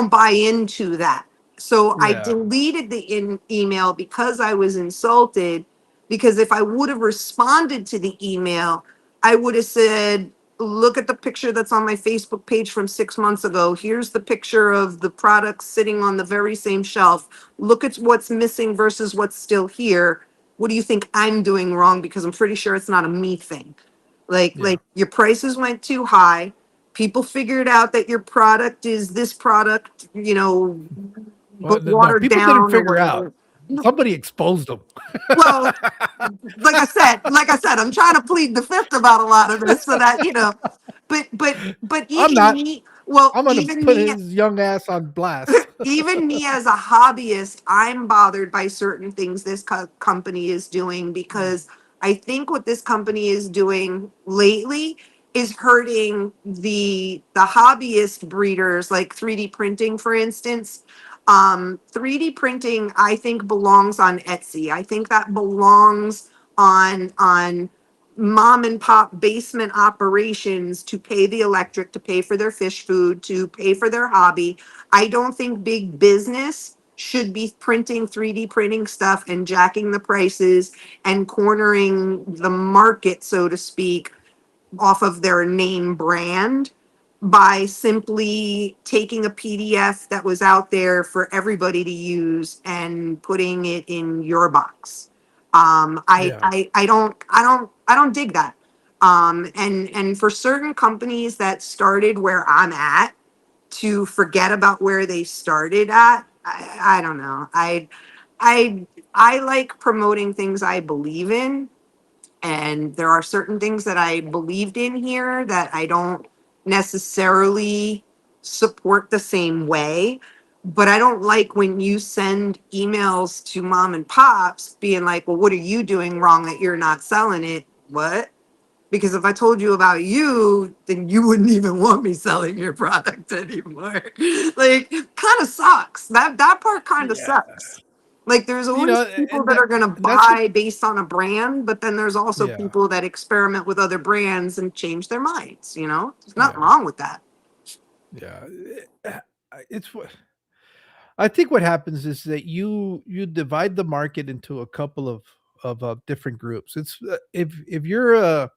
[SPEAKER 2] buy into that. So I
[SPEAKER 1] yeah.
[SPEAKER 2] deleted the email because I was insulted because if I would have responded to the email, I would have said, look at the picture that's on my Facebook page from 6 months ago. Here's the picture of the product sitting on the very same shelf. Look at what's missing versus what's still here. What do you think I'm doing wrong? Because I'm pretty sure it's not a me thing.
[SPEAKER 1] Yeah.
[SPEAKER 2] Like your prices went too high. People figured out that your product is this product,
[SPEAKER 1] Well,
[SPEAKER 2] but
[SPEAKER 1] no,
[SPEAKER 2] watered
[SPEAKER 1] people didn't
[SPEAKER 2] down or
[SPEAKER 1] figure out.
[SPEAKER 2] whatever. No,
[SPEAKER 1] Somebody exposed them.
[SPEAKER 2] well, like I said, I'm trying to plead the fifth about a lot of this so that, but
[SPEAKER 1] I'm
[SPEAKER 2] even
[SPEAKER 1] not.
[SPEAKER 2] me, Well,
[SPEAKER 1] I'm gonna put his young ass on blast.
[SPEAKER 2] even me as a hobbyist, I'm bothered by certain things this company is doing,
[SPEAKER 1] Mm.
[SPEAKER 2] because I think what this company is doing lately is hurting the hobbyist breeders, like 3D printing, for instance. 3D printing, I think, belongs on Etsy. I think that belongs on mom and pop basement operations to pay the electric, to pay for their fish food, to pay for their hobby. I don't think big business should be printing 3D printing stuff and jacking the prices and cornering the market, so to speak, off of their name brand by simply taking a PDF that was out there for everybody to use and putting it in your box.
[SPEAKER 1] Yeah.
[SPEAKER 2] I don't dig that. And for certain companies that started where I'm at, to forget about where they started at, I don't know. I I like promoting things I believe in, and there are certain things that I believed in here that I don't necessarily support the same way. But I don't like when you send emails to mom and pops being like, well, what are you doing wrong that you're not selling it? What? Because if I told you about you, then you wouldn't even want me selling your product anymore. Like, kind of sucks. That part kind of
[SPEAKER 1] Yeah.
[SPEAKER 2] sucks. Like, there's
[SPEAKER 1] You
[SPEAKER 2] always
[SPEAKER 1] know,
[SPEAKER 2] people
[SPEAKER 1] and
[SPEAKER 2] that are gonna
[SPEAKER 1] that's what.
[SPEAKER 2] buy based on a brand, but then there's also
[SPEAKER 1] Yeah.
[SPEAKER 2] people that experiment with other brands and change their minds. There's nothing
[SPEAKER 1] Yeah.
[SPEAKER 2] wrong with that.
[SPEAKER 1] Yeah. It's what I think. What happens is that you divide the market into a couple of different groups. It's if you're a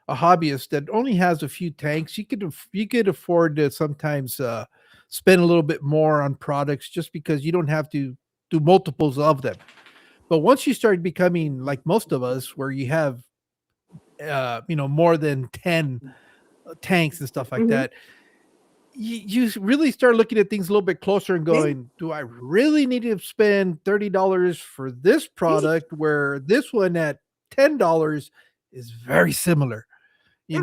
[SPEAKER 1] hobbyist that only has a few tanks, you could afford to sometimes spend a little bit more on products just because you don't have to do multiples of them. But once you start becoming like most of us, where you have more than 10 tanks and stuff like
[SPEAKER 2] Hmm.
[SPEAKER 1] that, you really start looking at things a little bit closer and
[SPEAKER 2] Yeah,
[SPEAKER 1] going, do I really need to spend $30 for this
[SPEAKER 2] yeah,
[SPEAKER 1] product where this one at $10 is very similar?
[SPEAKER 2] yeah.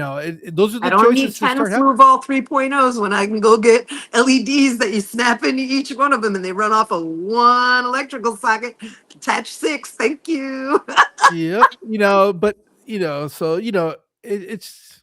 [SPEAKER 1] Those are
[SPEAKER 2] I
[SPEAKER 1] the
[SPEAKER 2] don't need
[SPEAKER 1] choices that
[SPEAKER 2] 10
[SPEAKER 1] start happening.
[SPEAKER 2] Fluval 3.0s when I can go get LEDs that you snap into each one of them and they run off of one electrical socket. Attach six. Thank you.
[SPEAKER 1] Yep. But so it's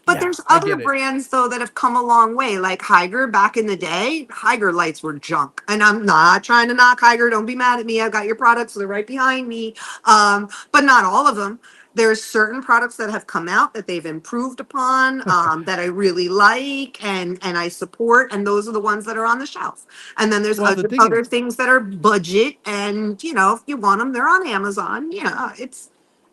[SPEAKER 2] But
[SPEAKER 1] yeah,
[SPEAKER 2] there's
[SPEAKER 1] I
[SPEAKER 2] other
[SPEAKER 1] get it.
[SPEAKER 2] brands though that have come a long way. Like Haiger back in the day, Haiger lights were junk. And I'm not trying to knock Haiger. Don't be mad at me. I've got your products. They're right behind me. But not all of them. There's certain products that have come out that they've improved upon, that I really like and I support, and those are the ones that are on the shelf. And then there's
[SPEAKER 1] Well, the thing is,
[SPEAKER 2] other things that are budget, and if you want them, they're on Amazon. It,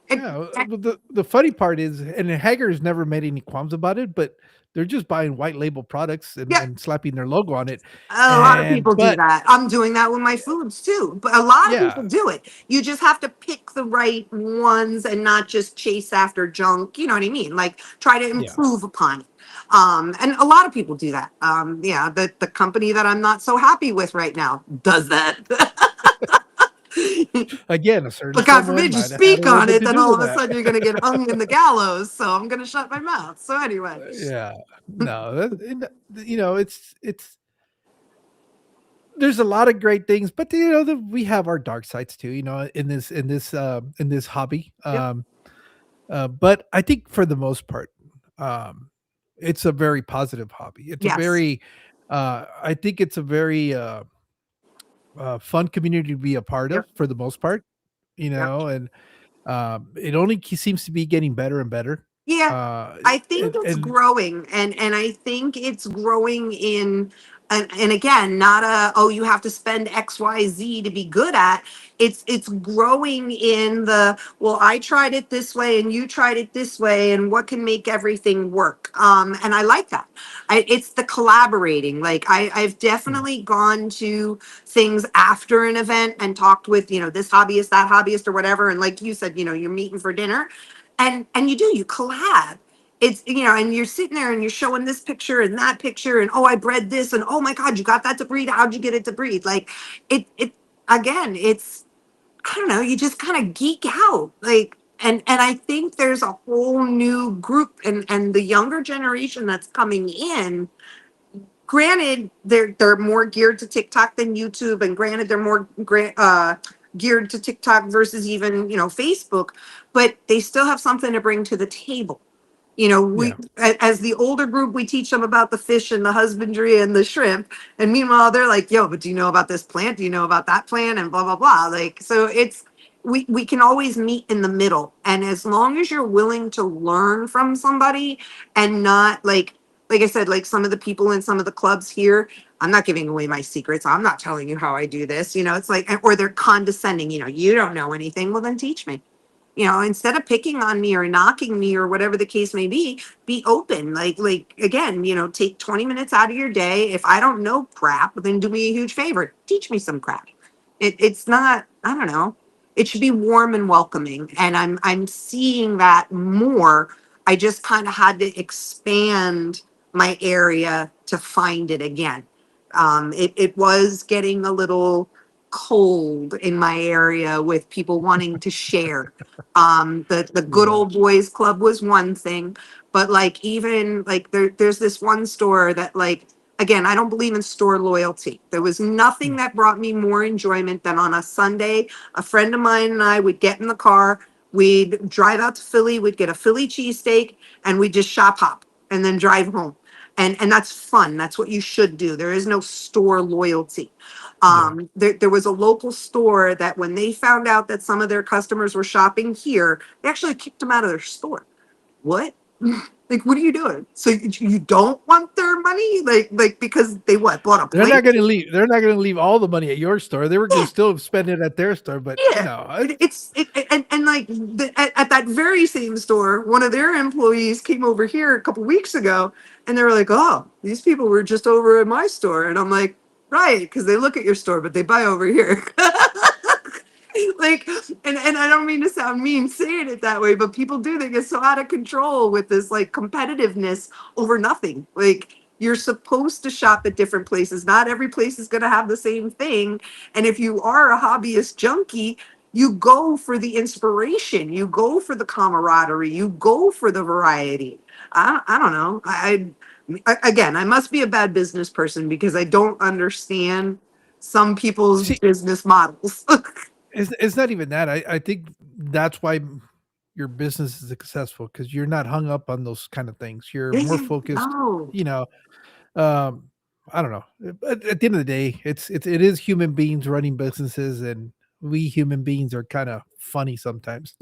[SPEAKER 1] yeah. The funny part is, and Hager's never made any qualms about it, but they're just buying white label products and,
[SPEAKER 2] yeah.
[SPEAKER 1] and slapping their logo on it.
[SPEAKER 2] A lot of
[SPEAKER 1] And
[SPEAKER 2] people do
[SPEAKER 1] but
[SPEAKER 2] that. I'm doing that with my foods too. But a lot of people
[SPEAKER 1] yeah,
[SPEAKER 2] do it. You just have to pick the right ones and not just chase after junk. You know what I mean? Like, try to
[SPEAKER 1] yeah.
[SPEAKER 2] improve upon it. And a lot of people do that. Yeah, the company that I'm not so happy with right now does that.
[SPEAKER 1] Again, a certain
[SPEAKER 2] But God
[SPEAKER 1] someone
[SPEAKER 2] forbid you
[SPEAKER 1] might have had a
[SPEAKER 2] speak
[SPEAKER 1] little
[SPEAKER 2] on
[SPEAKER 1] bit
[SPEAKER 2] it,
[SPEAKER 1] to
[SPEAKER 2] then
[SPEAKER 1] do
[SPEAKER 2] all
[SPEAKER 1] with
[SPEAKER 2] of a
[SPEAKER 1] that.
[SPEAKER 2] sudden you're going to get hung in the gallows. So I'm going to shut my mouth. So anyway.
[SPEAKER 1] Yeah. No, it's there's a lot of great things, but we have our dark sides too, in this hobby.
[SPEAKER 2] Yep.
[SPEAKER 1] But I think for the most part, um, it's a very positive hobby. It's a
[SPEAKER 2] Yes.
[SPEAKER 1] very, I think it's a very fun community to be a part
[SPEAKER 2] Yep.
[SPEAKER 1] of for the most part,
[SPEAKER 2] Yep.
[SPEAKER 1] and it only seems to be getting better and better.
[SPEAKER 2] Yeah,
[SPEAKER 1] Uh,
[SPEAKER 2] I think it's
[SPEAKER 1] and
[SPEAKER 2] growing, and I think it's growing in, and again, not a, oh, you have to spend XYZ to be good at. It's growing in the, well, I tried it this way and you tried it this way, and what can make everything work. And I like that. It's the collaborating. Like, I've
[SPEAKER 1] mm,
[SPEAKER 2] definitely gone to things after an event and talked with, this hobbyist, that hobbyist, or whatever. And like you said, you're meeting for dinner, and you collab. It's, and you're sitting there and you're showing this picture and that picture, and oh, I bred this, and oh my god, you got that to breed. How'd you get it to breed? Like, it again, it's, I don't know, you just kind of geek out. Like, and I think there's a whole new group and the younger generation that's coming in. Granted, they're more geared to TikTok than YouTube, and granted, they're more geared to TikTok versus even Facebook, but they still have something to bring to the table. We
[SPEAKER 1] Yeah.
[SPEAKER 2] as the older group, we teach them about the fish and the husbandry and the shrimp, and meanwhile they're like, yo, but do you know about this plant, do you know about that plant, and blah blah blah. Like, so it's we can always meet in the middle, and as long as you're willing to learn from somebody and not like I said, like some of the people in some of the clubs here, I'm not giving away my secrets, I'm not telling you how I do this, it's like, or they're condescending, you don't know anything, well then teach me. Instead of picking on me or knocking me or whatever the case may be open. Like again, take 20 minutes out of your day. If I don't know crap, then do me a huge favor. Teach me some crap. It's not, I don't know. It should be warm and welcoming. And I'm seeing that more. I just kind of had to expand my area to find it again. It was getting a little cold in my area with people wanting to share. The good
[SPEAKER 1] Yeah.
[SPEAKER 2] old boys club was one thing, but like even like there's this one store that like again, I don't believe in store loyalty. There was nothing
[SPEAKER 1] Mm.
[SPEAKER 2] that brought me more enjoyment than on a Sunday, a friend of mine and I would get in the car, we'd drive out to Philly, we'd get a Philly cheesesteak, and we'd just shop hop and then drive home. And that's fun. That's what you should do. There is no store loyalty.
[SPEAKER 1] Yeah.
[SPEAKER 2] There was a local store that when they found out that some of their customers were shopping here, they actually kicked them out of their store. What? Like, what are you doing? So you don't want their money? Like because they what? Bought a
[SPEAKER 1] They're
[SPEAKER 2] plate?
[SPEAKER 1] not going to leave. They're not going to leave all the money at your store. They were going
[SPEAKER 2] Yeah,
[SPEAKER 1] to still spend it at their store, but
[SPEAKER 2] yeah.
[SPEAKER 1] it's,
[SPEAKER 2] And like at that very same store, one of their employees came over here a couple weeks ago, and they were like, "Oh, these people were just over at my store," and I'm like, "Right, because they look at your store, but they buy over here." Like, and I don't mean to sound mean saying it that way, but people do. They get so out of control with this like competitiveness over nothing. Like, you're supposed to shop at different places. Not every place is going to have the same thing. And if you are a hobbyist junkie, you go for the inspiration, you go for the camaraderie, you go for the variety. I don't know. Again, I must be a bad business person because I don't understand some people's
[SPEAKER 1] see,
[SPEAKER 2] business models.
[SPEAKER 1] it's not even that. I think that's why your business is successful because you're not hung up on those kind of things. You're more
[SPEAKER 2] Yeah,
[SPEAKER 1] focused,
[SPEAKER 2] no.
[SPEAKER 1] you know, um, I don't know. But at the end of the day, it is human beings running businesses, and we human beings are kind of funny sometimes.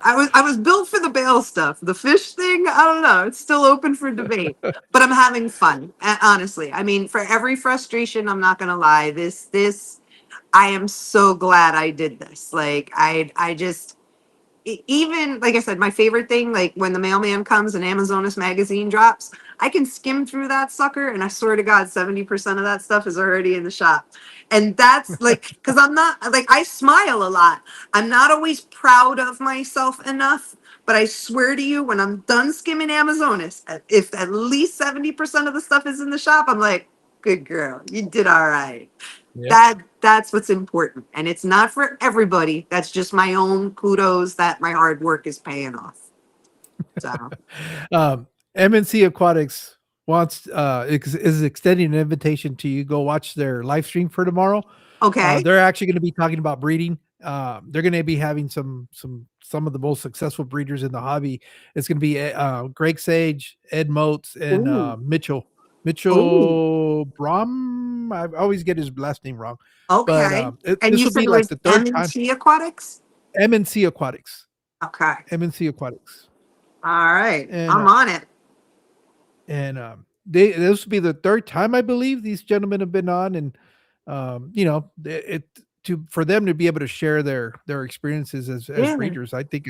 [SPEAKER 2] I was built for the bail stuff. The fish thing, I don't know. It's still open for debate. But I'm having fun. Honestly. I mean, for every frustration, I'm not gonna lie. This I am so glad I did this. Like I just even like I said, my favorite thing, like when the mailman comes and Amazonas magazine drops, I can skim through that sucker, and I swear to God, 70% of that stuff is already in the shop. And that's like, because I'm not like, I smile a lot. I'm not always proud of myself enough, but I swear to you, when I'm done skimming Amazonas, if at least 70% of the stuff is in the shop, I'm like, good girl, you did all right.
[SPEAKER 1] Yep.
[SPEAKER 2] That's what's important, and it's not for everybody. That's just my own kudos that my hard work is paying off. So
[SPEAKER 1] MNC Aquatics is extending an invitation to you. Go watch their live stream for tomorrow.
[SPEAKER 2] okay.
[SPEAKER 1] They're actually going to be talking about breeding. They're going to be having some of the most successful breeders in the hobby. It's going to be Greg Sage, Ed Moats, and
[SPEAKER 2] Ooh, ooh,
[SPEAKER 1] Mitchell Brom. I always get his last name wrong, but
[SPEAKER 2] okay. And
[SPEAKER 1] this
[SPEAKER 2] you
[SPEAKER 1] will
[SPEAKER 2] said
[SPEAKER 1] be
[SPEAKER 2] it
[SPEAKER 1] like
[SPEAKER 2] was
[SPEAKER 1] the third
[SPEAKER 2] M and
[SPEAKER 1] time.
[SPEAKER 2] T Aquatics.
[SPEAKER 1] MNC Aquatics,
[SPEAKER 2] Okay.
[SPEAKER 1] MNC Aquatics,
[SPEAKER 2] All right.
[SPEAKER 1] and
[SPEAKER 2] I'm on it.
[SPEAKER 1] they this will be the third time I believe these gentlemen have been on, and it to for them to be able to share their experiences as
[SPEAKER 2] Yeah.
[SPEAKER 1] breeders, I think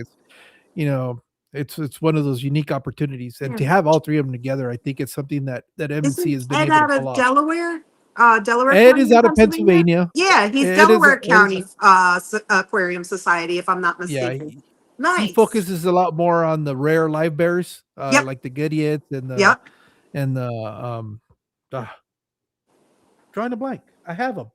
[SPEAKER 1] you know it's one of those unique opportunities, and
[SPEAKER 2] Yeah.
[SPEAKER 1] to have all three of them together, I think it's something that MNC
[SPEAKER 2] Isn't
[SPEAKER 1] has been
[SPEAKER 2] Ed
[SPEAKER 1] able to
[SPEAKER 2] out
[SPEAKER 1] pull
[SPEAKER 2] of
[SPEAKER 1] off.
[SPEAKER 2] Delaware? Delaware
[SPEAKER 1] Ed
[SPEAKER 2] County
[SPEAKER 1] is
[SPEAKER 2] in
[SPEAKER 1] out of
[SPEAKER 2] Pennsylvania?
[SPEAKER 1] Pennsylvania.
[SPEAKER 2] Yeah, he's
[SPEAKER 1] Ed is
[SPEAKER 2] Delaware
[SPEAKER 1] Ed is
[SPEAKER 2] County Aquarium Society, if I'm not
[SPEAKER 1] yeah.
[SPEAKER 2] mistaken.
[SPEAKER 1] He
[SPEAKER 2] Nice.
[SPEAKER 1] focuses a lot more on the rare live bears,
[SPEAKER 2] Yep.
[SPEAKER 1] like the Gideons
[SPEAKER 2] Yep.
[SPEAKER 1] and the uh, drawing a blank. I have them.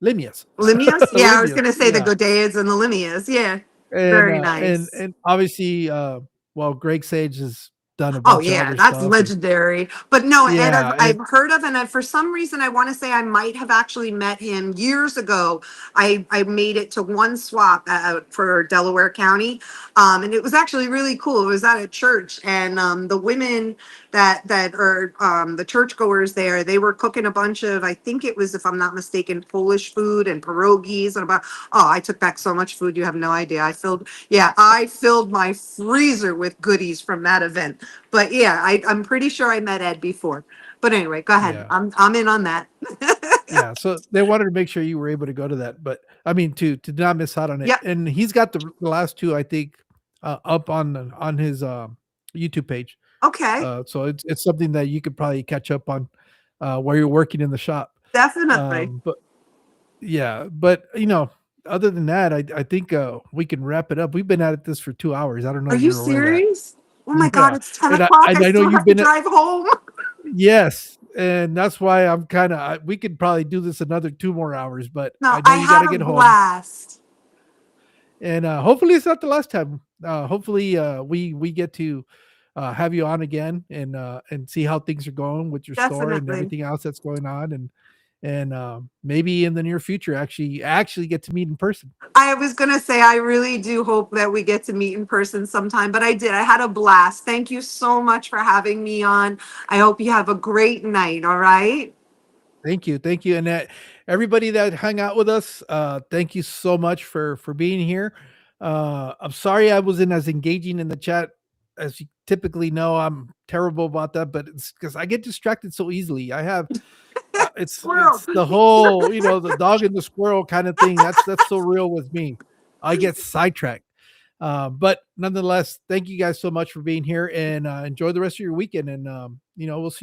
[SPEAKER 1] Limias.
[SPEAKER 2] Limias? Yeah, I was
[SPEAKER 1] Limias.
[SPEAKER 2] gonna say the
[SPEAKER 1] Yeah.
[SPEAKER 2] Godeids and the Limias. Yeah.
[SPEAKER 1] and
[SPEAKER 2] Very nice.
[SPEAKER 1] and obviously, well, Greg Sage has done a
[SPEAKER 2] Oh
[SPEAKER 1] bunch of
[SPEAKER 2] yeah,
[SPEAKER 1] other
[SPEAKER 2] that's
[SPEAKER 1] stuff, and
[SPEAKER 2] legendary. But no, Ed,
[SPEAKER 1] yeah,
[SPEAKER 2] I've
[SPEAKER 1] and
[SPEAKER 2] heard of, and for some reason, I want to say I might have actually met him years ago. I made it to one swap for Delaware County, and it was actually really cool. It was at a church, and the women that are the churchgoers there, they were cooking a bunch of, I think it was, if I'm not mistaken, Polish food and pierogies and about. Oh, I took back so much food, you have no idea. I filled my freezer with goodies from that event. But yeah, I'm pretty sure I met Ed before. But anyway, go ahead.
[SPEAKER 1] yeah,
[SPEAKER 2] I'm in on that.
[SPEAKER 1] yeah. So they wanted to make sure you were able to go to that, but I mean to not miss out on it.
[SPEAKER 2] Yep.
[SPEAKER 1] And he's got the last two, I think, up on his YouTube page.
[SPEAKER 2] Okay.
[SPEAKER 1] So it's something that you could probably catch up on while you're working in the shop.
[SPEAKER 2] Definitely.
[SPEAKER 1] But yeah, but other than that, I think we can wrap it up. We've been at it this for 2 hours. I don't know
[SPEAKER 2] Are
[SPEAKER 1] if
[SPEAKER 2] you
[SPEAKER 1] you're aware of that.
[SPEAKER 2] serious? Oh my God,
[SPEAKER 1] Yeah,
[SPEAKER 2] it's 10
[SPEAKER 1] and
[SPEAKER 2] o'clock. I
[SPEAKER 1] I know
[SPEAKER 2] still
[SPEAKER 1] you've
[SPEAKER 2] have to
[SPEAKER 1] been at.
[SPEAKER 2] drive home.
[SPEAKER 1] Yes, and that's why I'm kind of. We could probably do this another 2 more hours, but
[SPEAKER 2] No,
[SPEAKER 1] I know
[SPEAKER 2] I
[SPEAKER 1] you got
[SPEAKER 2] had
[SPEAKER 1] to
[SPEAKER 2] a
[SPEAKER 1] get home,
[SPEAKER 2] blast.
[SPEAKER 1] and hopefully it's not the last time. Hopefully we get to have you on again and see how things are going with your store and
[SPEAKER 2] Definitely.
[SPEAKER 1] everything else that's going on, and maybe in the near future actually get to meet in person.
[SPEAKER 2] I was going to say, I really do hope that we get to meet in person sometime, but I did. I had a blast. Thank you so much for having me on. I hope you have a great night. All right.
[SPEAKER 1] Thank you, and everybody that hung out with us. Thank you so much for being here. I'm sorry I wasn't as engaging in the chat as you typically know. I'm terrible about that, but it's because I get distracted so easily. I have
[SPEAKER 2] Squirrel.
[SPEAKER 1] it's the whole the dog and the squirrel kind of thing. That's so real with me. I get sidetracked. But nonetheless, thank you guys so much for being here, and enjoy the rest of your weekend. And we'll see.